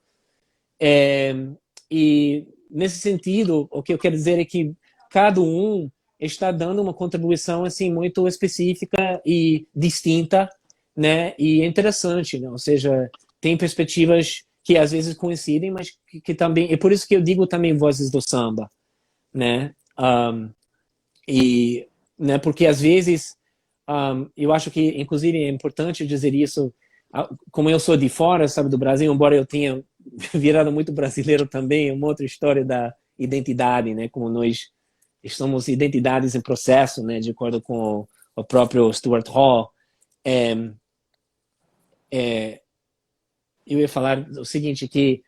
[SPEAKER 2] E nesse sentido, o que eu quero dizer é que cada um está dando uma contribuição assim muito específica e distinta, né, e interessante, né? Ou seja, tem perspectivas que às vezes coincidem, mas que também é por isso que eu digo também vozes do samba, né? E né, porque às vezes eu acho que inclusive é importante dizer isso, como eu sou de fora, sabe, do Brasil, embora eu tenha virado muito brasileiro também, uma outra história da identidade, né, como nós somos identidades em processo, né, de acordo com o próprio Stuart Hall. Eu ia falar o seguinte, que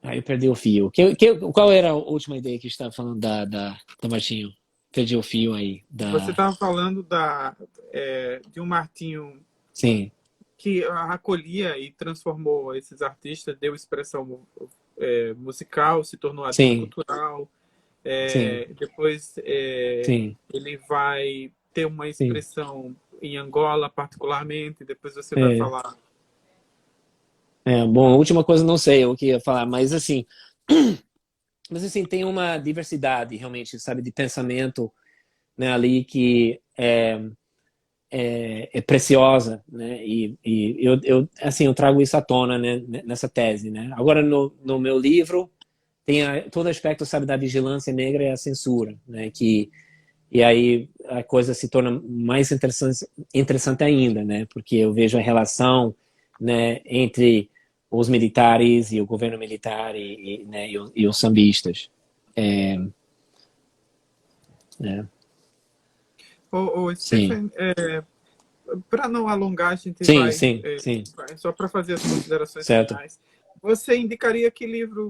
[SPEAKER 2] Ah, eu perdi o fio. Qual era a última ideia que estava falando da Martinho? Perdi o fio aí.
[SPEAKER 1] Você estava falando de um Martinho
[SPEAKER 2] Sim,
[SPEAKER 1] que acolhia e transformou esses artistas, deu expressão musical, se tornou ator
[SPEAKER 2] sim,
[SPEAKER 1] cultural.
[SPEAKER 2] sim,
[SPEAKER 1] Depois
[SPEAKER 2] sim,
[SPEAKER 1] ele vai ter uma
[SPEAKER 2] sim.
[SPEAKER 1] expressão em Angola, particularmente. Depois você vai
[SPEAKER 2] É,
[SPEAKER 1] falar.
[SPEAKER 2] bom, a última coisa não sei o que ia falar, mas assim, tem uma diversidade realmente, sabe, de pensamento, né, ali que é preciosa, né, e assim, eu trago isso à tona, né, nessa tese, né. Agora, no meu livro, tem todo aspecto, sabe, da vigilância negra e a censura, né, e aí a coisa se torna mais interessante ainda, né, porque eu vejo a relação, né, entre os militares e o governo militar né, e os sambistas. É, né, sim,
[SPEAKER 1] Stephen, para não alongar, a gente
[SPEAKER 2] sim, sim, sim,
[SPEAKER 1] só para fazer as considerações
[SPEAKER 2] certo.
[SPEAKER 1] finais. Você indicaria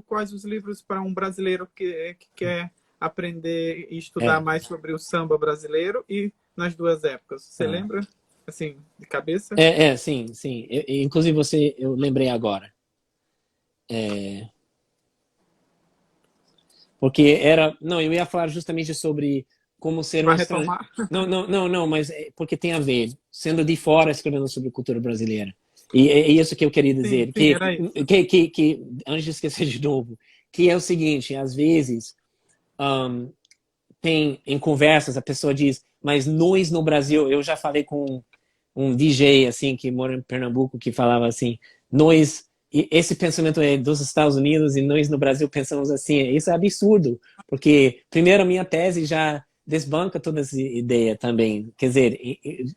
[SPEAKER 1] quais os livros para um brasileiro que quer aprender e estudar
[SPEAKER 2] É,
[SPEAKER 1] mais sobre o samba brasileiro e nas duas épocas? Você
[SPEAKER 2] ah.
[SPEAKER 1] lembra, assim, de cabeça?
[SPEAKER 2] Sim, sim. Inclusive eu lembrei agora. É, porque não, eu ia falar justamente sobre como ser um
[SPEAKER 1] Para
[SPEAKER 2] estrangeiro.
[SPEAKER 1] retomar.
[SPEAKER 2] Não, mas porque tem a ver, sendo de fora escrevendo sobre cultura brasileira. E é isso que eu queria
[SPEAKER 1] Sim,
[SPEAKER 2] dizer,
[SPEAKER 1] sim, era isso.
[SPEAKER 2] antes de esquecer de novo, que é o seguinte, às vezes, um, tem em conversas, a pessoa diz, mas nós no Brasil, eu já falei com um DJ, assim, que mora em Pernambuco, que falava assim, nós, esse pensamento é dos Estados Unidos e nós no Brasil pensamos assim, isso é absurdo, porque primeiro a minha tese já desbanca toda essa ideia também, quer dizer,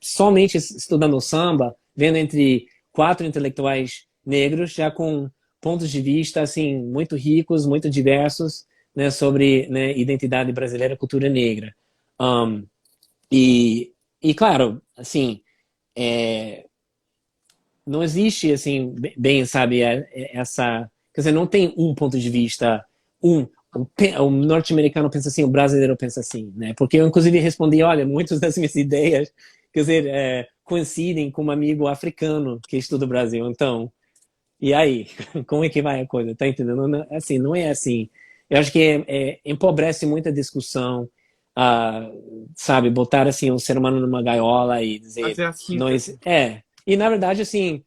[SPEAKER 2] somente estudando samba, vendo entre quatro intelectuais negros, já com pontos de vista, assim, muito ricos, muito diversos, né, sobre, né, identidade brasileira, cultura negra. Um, e claro, assim, é, não existe, assim, bem, sabe, essa... Quer dizer, não tem um ponto de vista, o norte-americano pensa assim, o brasileiro pensa assim, né? Porque eu, inclusive, respondi, olha, muitas das minhas ideias, quer dizer, coincidem com um amigo africano que estuda o Brasil. Então, e aí? Como é que vai a coisa? Tá entendendo? Assim, não é assim. Eu acho que empobrece muita discussão, ah, sabe, botar assim o ser humano numa gaiola e dizer
[SPEAKER 1] Fazer a
[SPEAKER 2] nós
[SPEAKER 1] síntese.
[SPEAKER 2] e na verdade assim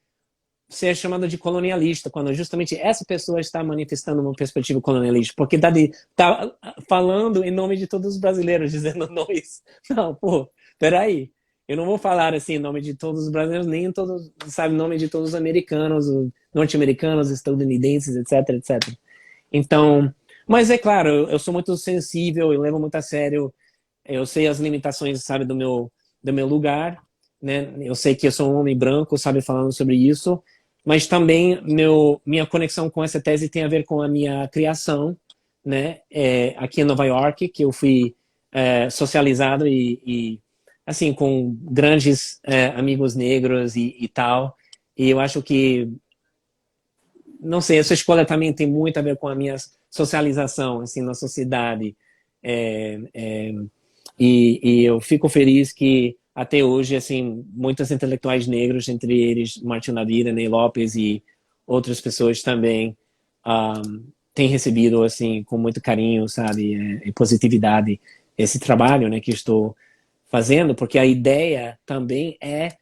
[SPEAKER 2] ser chamado de colonialista quando justamente essa pessoa está manifestando uma perspectiva colonialista porque tá falando em nome de todos os brasileiros dizendo nós. Não, pô, peraí. Eu não vou falar assim em nome de todos os brasileiros, nem em todos, sabe, em nome de todos os americanos, norte-americanos, estadunidenses, etc, etc. Então, mas é claro, eu sou muito sensível, eu levo muito a sério, eu sei as limitações, sabe, do meu lugar, né? Eu sei que eu sou um homem branco, sabe, falando sobre isso, mas também minha conexão com essa tese tem a ver com a minha criação, né? Aqui em Nova York, que eu fui socializado assim, com grandes amigos negros e tal, e eu acho que não sei, essa escolha também tem muito a ver com a minha socialização, assim, na sociedade. É, é, e eu fico feliz que até hoje, assim, muitos intelectuais negros, entre eles Martin Lavira, Ney Lopes e outras pessoas também, têm recebido, assim, com muito carinho, sabe, e positividade esse trabalho, né, que estou fazendo, porque a ideia também é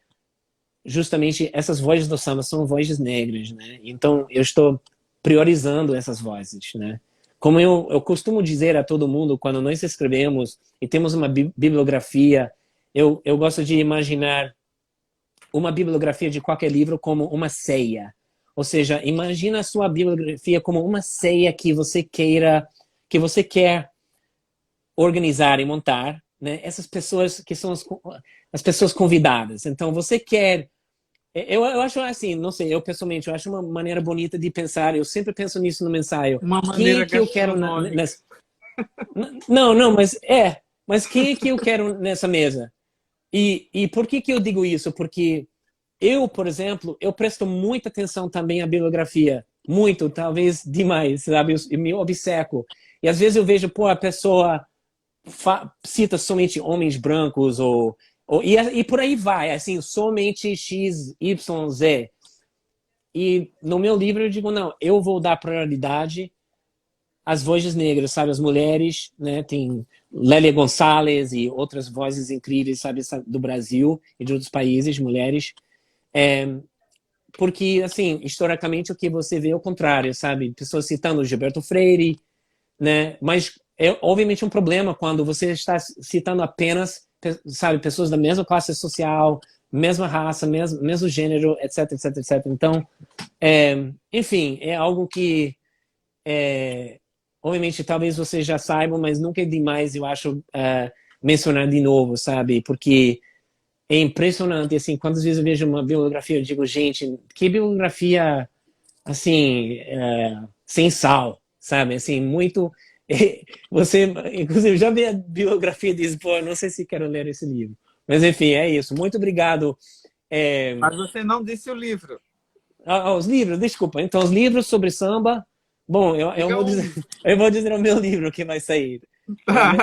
[SPEAKER 2] justamente essas vozes do samba são vozes negras, né? Então eu estou priorizando essas vozes, né? Como eu costumo dizer a todo mundo quando nós escrevemos e temos uma bibliografia, eu gosto de imaginar uma bibliografia de qualquer livro como uma ceia. Ou seja, imagina a sua bibliografia como uma ceia que você quer organizar e montar, né? Essas pessoas que são as pessoas convidadas. Então você quer eu acho assim, não sei, eu pessoalmente, eu acho uma maneira bonita de pensar, eu sempre penso nisso no ensaio.
[SPEAKER 1] Uma
[SPEAKER 2] Quem é
[SPEAKER 1] maneira
[SPEAKER 2] que eu quero
[SPEAKER 1] gastronômica.
[SPEAKER 2] não, mas quem é que eu quero nessa mesa? E por que eu digo isso? Porque eu, por exemplo, eu presto muita atenção também à bibliografia muito, talvez demais, sabe? Eu me obceco. E às vezes eu vejo, pô, a pessoa cita somente homens brancos e por aí vai, assim, somente X, Y, Z. E no meu livro eu digo, não, eu vou dar prioridade às vozes negras, sabe? As mulheres, né? Tem Lélia Gonçalves e outras vozes incríveis, sabe? Do Brasil e de outros países, mulheres. Porque, assim, historicamente o que você vê é o contrário, sabe? Pessoas citando Gilberto Freire, né? Mas é obviamente um problema quando você está citando apenas, sabe, pessoas da mesma classe social, mesma raça, mesmo gênero, etc, etc, etc. Então, enfim, é algo que, obviamente, talvez você já saiba, mas nunca é demais, eu acho, mencionar de novo, sabe? Porque é impressionante, assim, quantas vezes eu vejo uma bibliografia, eu digo, gente, que bibliografia, assim, sem sal, sabe? Assim, muito... Você, inclusive, já vi a bibliografia e diz, pô, não sei se quero ler esse livro. Mas, enfim, é isso. Muito obrigado.
[SPEAKER 1] Mas você não disse o livro.
[SPEAKER 2] Os livros, desculpa. Então, os livros sobre samba. Bom, eu vou dizer o meu livro que vai sair.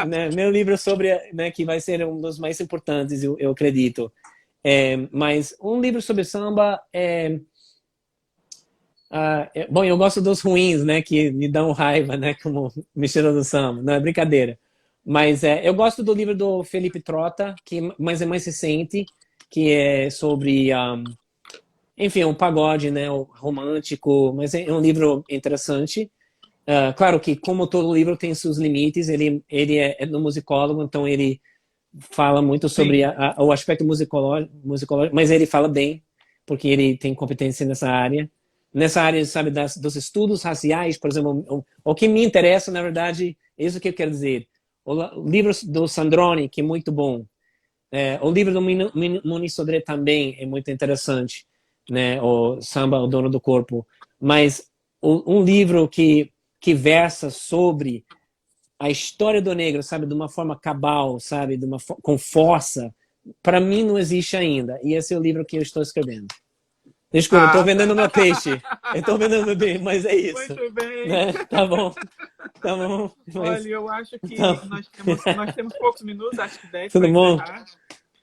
[SPEAKER 2] Né, meu livro sobre, né, que vai ser um dos mais importantes, eu acredito. Mas um livro sobre samba bom, eu gosto dos ruins, né, que me dão raiva, né, como mistura do samba, não é brincadeira. Mas eu gosto do livro do Felipe Trota, mas é mais recente, que é sobre, enfim, um pagode, né, romântico, mas é um livro interessante. Claro que, como todo livro tem seus limites, ele é no musicólogo, então ele fala muito sobre o aspecto musicológico, mas ele fala bem, porque ele tem competência nessa área. Nessa área, sabe, dos estudos raciais, por exemplo, o que me interessa, na verdade, é isso que eu quero dizer. O livro do Sandrone, que é muito bom. O livro do Muniz Sodré também é muito interessante, né? O Samba, o Dono do Corpo. Mas um livro que versa sobre a história do negro, sabe, de uma forma cabal, sabe, com força, para mim não existe ainda. E esse é o livro que eu estou escrevendo. Desculpa, eu tô vendendo meu peixe. Eu tô vendendo meu peixe, mas é isso.
[SPEAKER 1] Muito bem.
[SPEAKER 2] Né? Tá bom. Tá bom. Mas...
[SPEAKER 1] Olha, eu acho que
[SPEAKER 2] Então...
[SPEAKER 1] nós temos poucos minutos, acho que 10
[SPEAKER 2] Tudo
[SPEAKER 1] para
[SPEAKER 2] bom?
[SPEAKER 1] encerrar.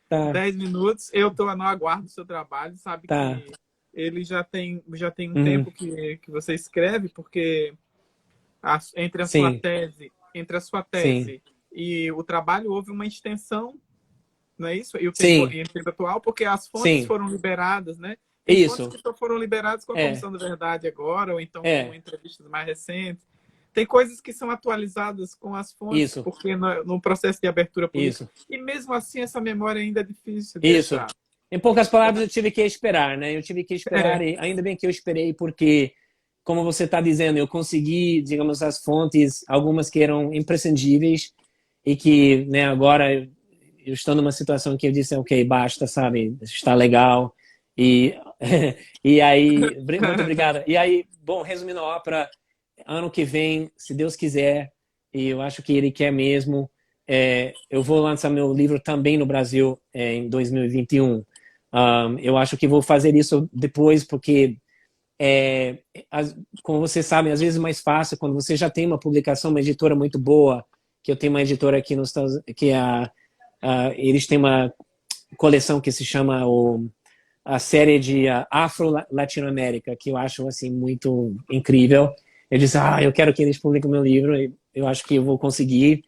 [SPEAKER 2] Tá.
[SPEAKER 1] 10 minutos. Eu estou no aguardo do seu trabalho, sabe
[SPEAKER 2] Tá.
[SPEAKER 1] que ele já tem um tempo que você escreve, porque entre a sua tese e o trabalho houve uma extensão, não é isso? E o tempo atual, porque as fontes foram liberadas, né? Tem fontes que só foram liberadas com a Comissão da Verdade agora, ou então com entrevistas mais recentes. Tem coisas que são atualizadas com as fontes, porque no processo de abertura política. E mesmo assim, essa memória ainda é difícil de achar.
[SPEAKER 2] Em poucas palavras, eu tive que esperar, né? Eu tive que esperar, e ainda bem que eu esperei, porque, como você está dizendo, eu consegui, digamos, as fontes, algumas que eram imprescindíveis, e que, né, agora eu estou numa situação que eu disse, ok, basta, sabe? Está legal. E aí, muito obrigado. E aí, bom, resumindo a ópera, ano que vem, se Deus quiser, e eu acho que Ele quer mesmo, eu vou lançar meu livro também no Brasil em 2021. Eu acho que vou fazer isso depois, porque, como vocês sabem, às vezes é mais fácil quando você já tem uma publicação, uma editora muito boa, que eu tenho uma editora aqui nos Estados Unidos, que eles têm uma coleção que se chama a série de Afro-Latinoamérica, que eu acho assim muito incrível. Eu disse, eu quero que eles publiquem meu livro, e eu acho que eu vou conseguir.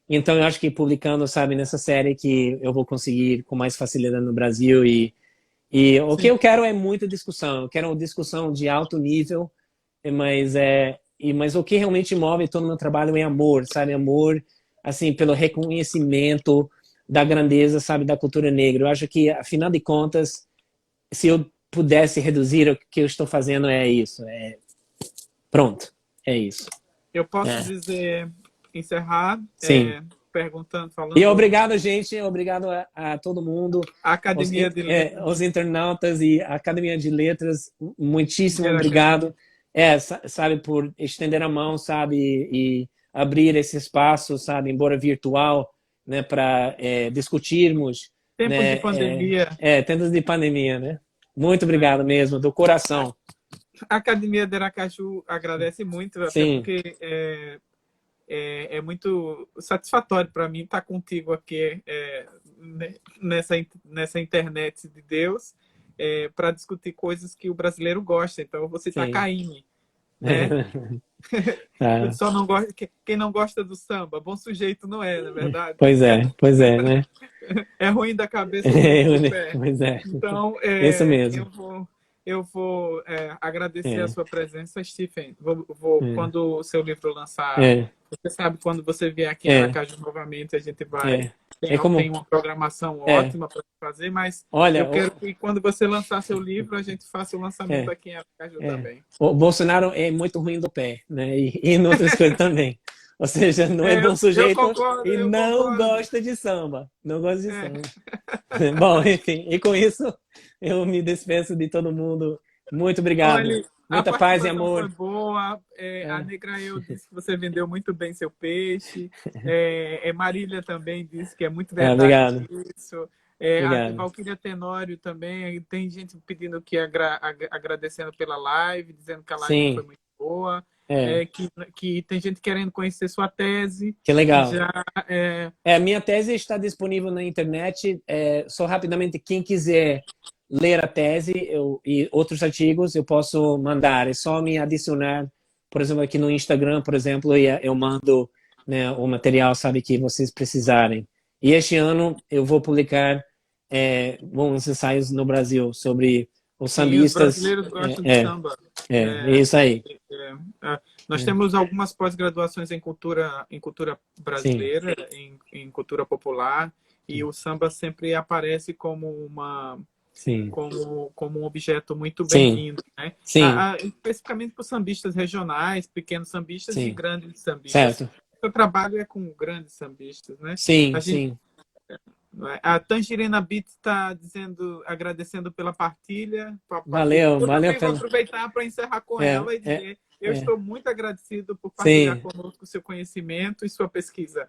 [SPEAKER 2] Então, eu acho que publicando, sabe, nessa série que eu vou conseguir com mais facilidade no Brasil. E o que eu quero é muita discussão. Eu quero uma discussão de alto nível, mas o que realmente move todo o meu trabalho é amor, sabe? Amor, assim, pelo reconhecimento da grandeza, sabe, da cultura negra. Eu acho que, afinal de contas, se eu pudesse reduzir, o que eu estou fazendo é isso. Pronto, é isso.
[SPEAKER 1] Eu posso dizer, encerrar, perguntando, falando...
[SPEAKER 2] E obrigado, gente, obrigado a todo mundo.
[SPEAKER 1] A Academia de Letras.
[SPEAKER 2] Os internautas e a Academia de Letras, muitíssimo obrigado. Sabe, por estender a mão, sabe, e abrir esse espaço, sabe, embora virtual, né, para discutirmos.
[SPEAKER 1] Tempos de pandemia.
[SPEAKER 2] Tempos de pandemia, né? Muito obrigado mesmo, do coração.
[SPEAKER 1] A Academia de Aracaju agradece muito, até
[SPEAKER 2] Sim.
[SPEAKER 1] porque é muito satisfatório para mim estar contigo aqui nessa internet de Deus para discutir coisas que o brasileiro gosta. Então, eu vou citar
[SPEAKER 2] Sim.
[SPEAKER 1] Caymmi, né?
[SPEAKER 2] Tá.
[SPEAKER 1] Só não gosta, quem não gosta do samba, bom sujeito não é, na verdade?
[SPEAKER 2] Pois é, né?
[SPEAKER 1] É ruim da cabeça, ruim do pé.
[SPEAKER 2] Pois é.
[SPEAKER 1] Então,
[SPEAKER 2] Isso mesmo.
[SPEAKER 1] eu vou agradecer a
[SPEAKER 2] É.
[SPEAKER 1] sua presença, Stephen.
[SPEAKER 2] É.
[SPEAKER 1] Quando o seu livro lançar,
[SPEAKER 2] É.
[SPEAKER 1] você sabe, quando você vier aqui em
[SPEAKER 2] É.
[SPEAKER 1] Aracaju novamente, a gente vai.
[SPEAKER 2] É. É como...
[SPEAKER 1] Tem uma programação
[SPEAKER 2] É.
[SPEAKER 1] ótima para fazer, mas
[SPEAKER 2] Olha,
[SPEAKER 1] eu quero que quando você lançar seu livro, a gente faça o lançamento aqui em Aracaju também.
[SPEAKER 2] O Bolsonaro é muito ruim do pé, né? E em outras coisas também. Ou seja, não é bom sujeito e não gosta de samba. Não gosta de samba. Bom, enfim, e com isso eu me despeço de todo mundo. Muito obrigado.
[SPEAKER 1] Olha,
[SPEAKER 2] muita paz e amor.
[SPEAKER 1] Foi boa. A Negra Eu disse que você vendeu muito bem seu peixe. Marília também disse que é muito verdade isso. A Valquíria Tenório também. Tem gente pedindo que agradecendo pela live, dizendo que a live foi muito boa. Que tem gente querendo conhecer sua tese.
[SPEAKER 2] Que legal. Minha tese está disponível na internet. Só rapidamente, quem quiser ler a tese e outros artigos, eu posso mandar. É só me adicionar, por exemplo, aqui no Instagram, por exemplo, e eu mando, né, o material, sabe, que vocês precisarem. E este ano eu vou publicar bons ensaios no Brasil sobre os sambistas.
[SPEAKER 1] Os brasileiros gostam de samba.
[SPEAKER 2] Isso aí.
[SPEAKER 1] Nós temos algumas pós-graduações em cultura brasileira, em cultura popular, e o samba sempre aparece como como um objeto muito bem-vindo, né? Especificamente para os sambistas regionais, pequenos sambistas e grandes sambistas.
[SPEAKER 2] Certo.
[SPEAKER 1] O trabalho é com grandes sambistas, né?
[SPEAKER 2] Sim.
[SPEAKER 1] A Tangerina Beat está agradecendo pela partilha.
[SPEAKER 2] Valeu.
[SPEAKER 1] Vou aproveitar para encerrar com ela e dizer: eu estou muito agradecido por partilhar conosco o seu conhecimento e sua pesquisa.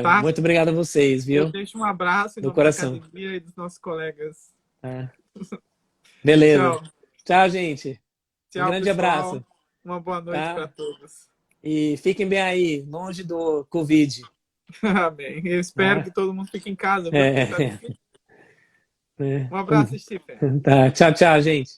[SPEAKER 1] Tá?
[SPEAKER 2] Muito obrigado a vocês, viu?
[SPEAKER 1] Eu deixo um abraço em
[SPEAKER 2] do
[SPEAKER 1] nome
[SPEAKER 2] coração.
[SPEAKER 1] da academia e dos nossos colegas.
[SPEAKER 2] Beleza. Tchau, gente.
[SPEAKER 1] Tchau,
[SPEAKER 2] um grande
[SPEAKER 1] pessoal.
[SPEAKER 2] abraço.
[SPEAKER 1] Uma boa noite para todos.
[SPEAKER 2] E fiquem bem aí, longe do Covid.
[SPEAKER 1] Amém. Eu espero que todo mundo fique em casa. Um abraço, Stephen.
[SPEAKER 2] Tchau, gente.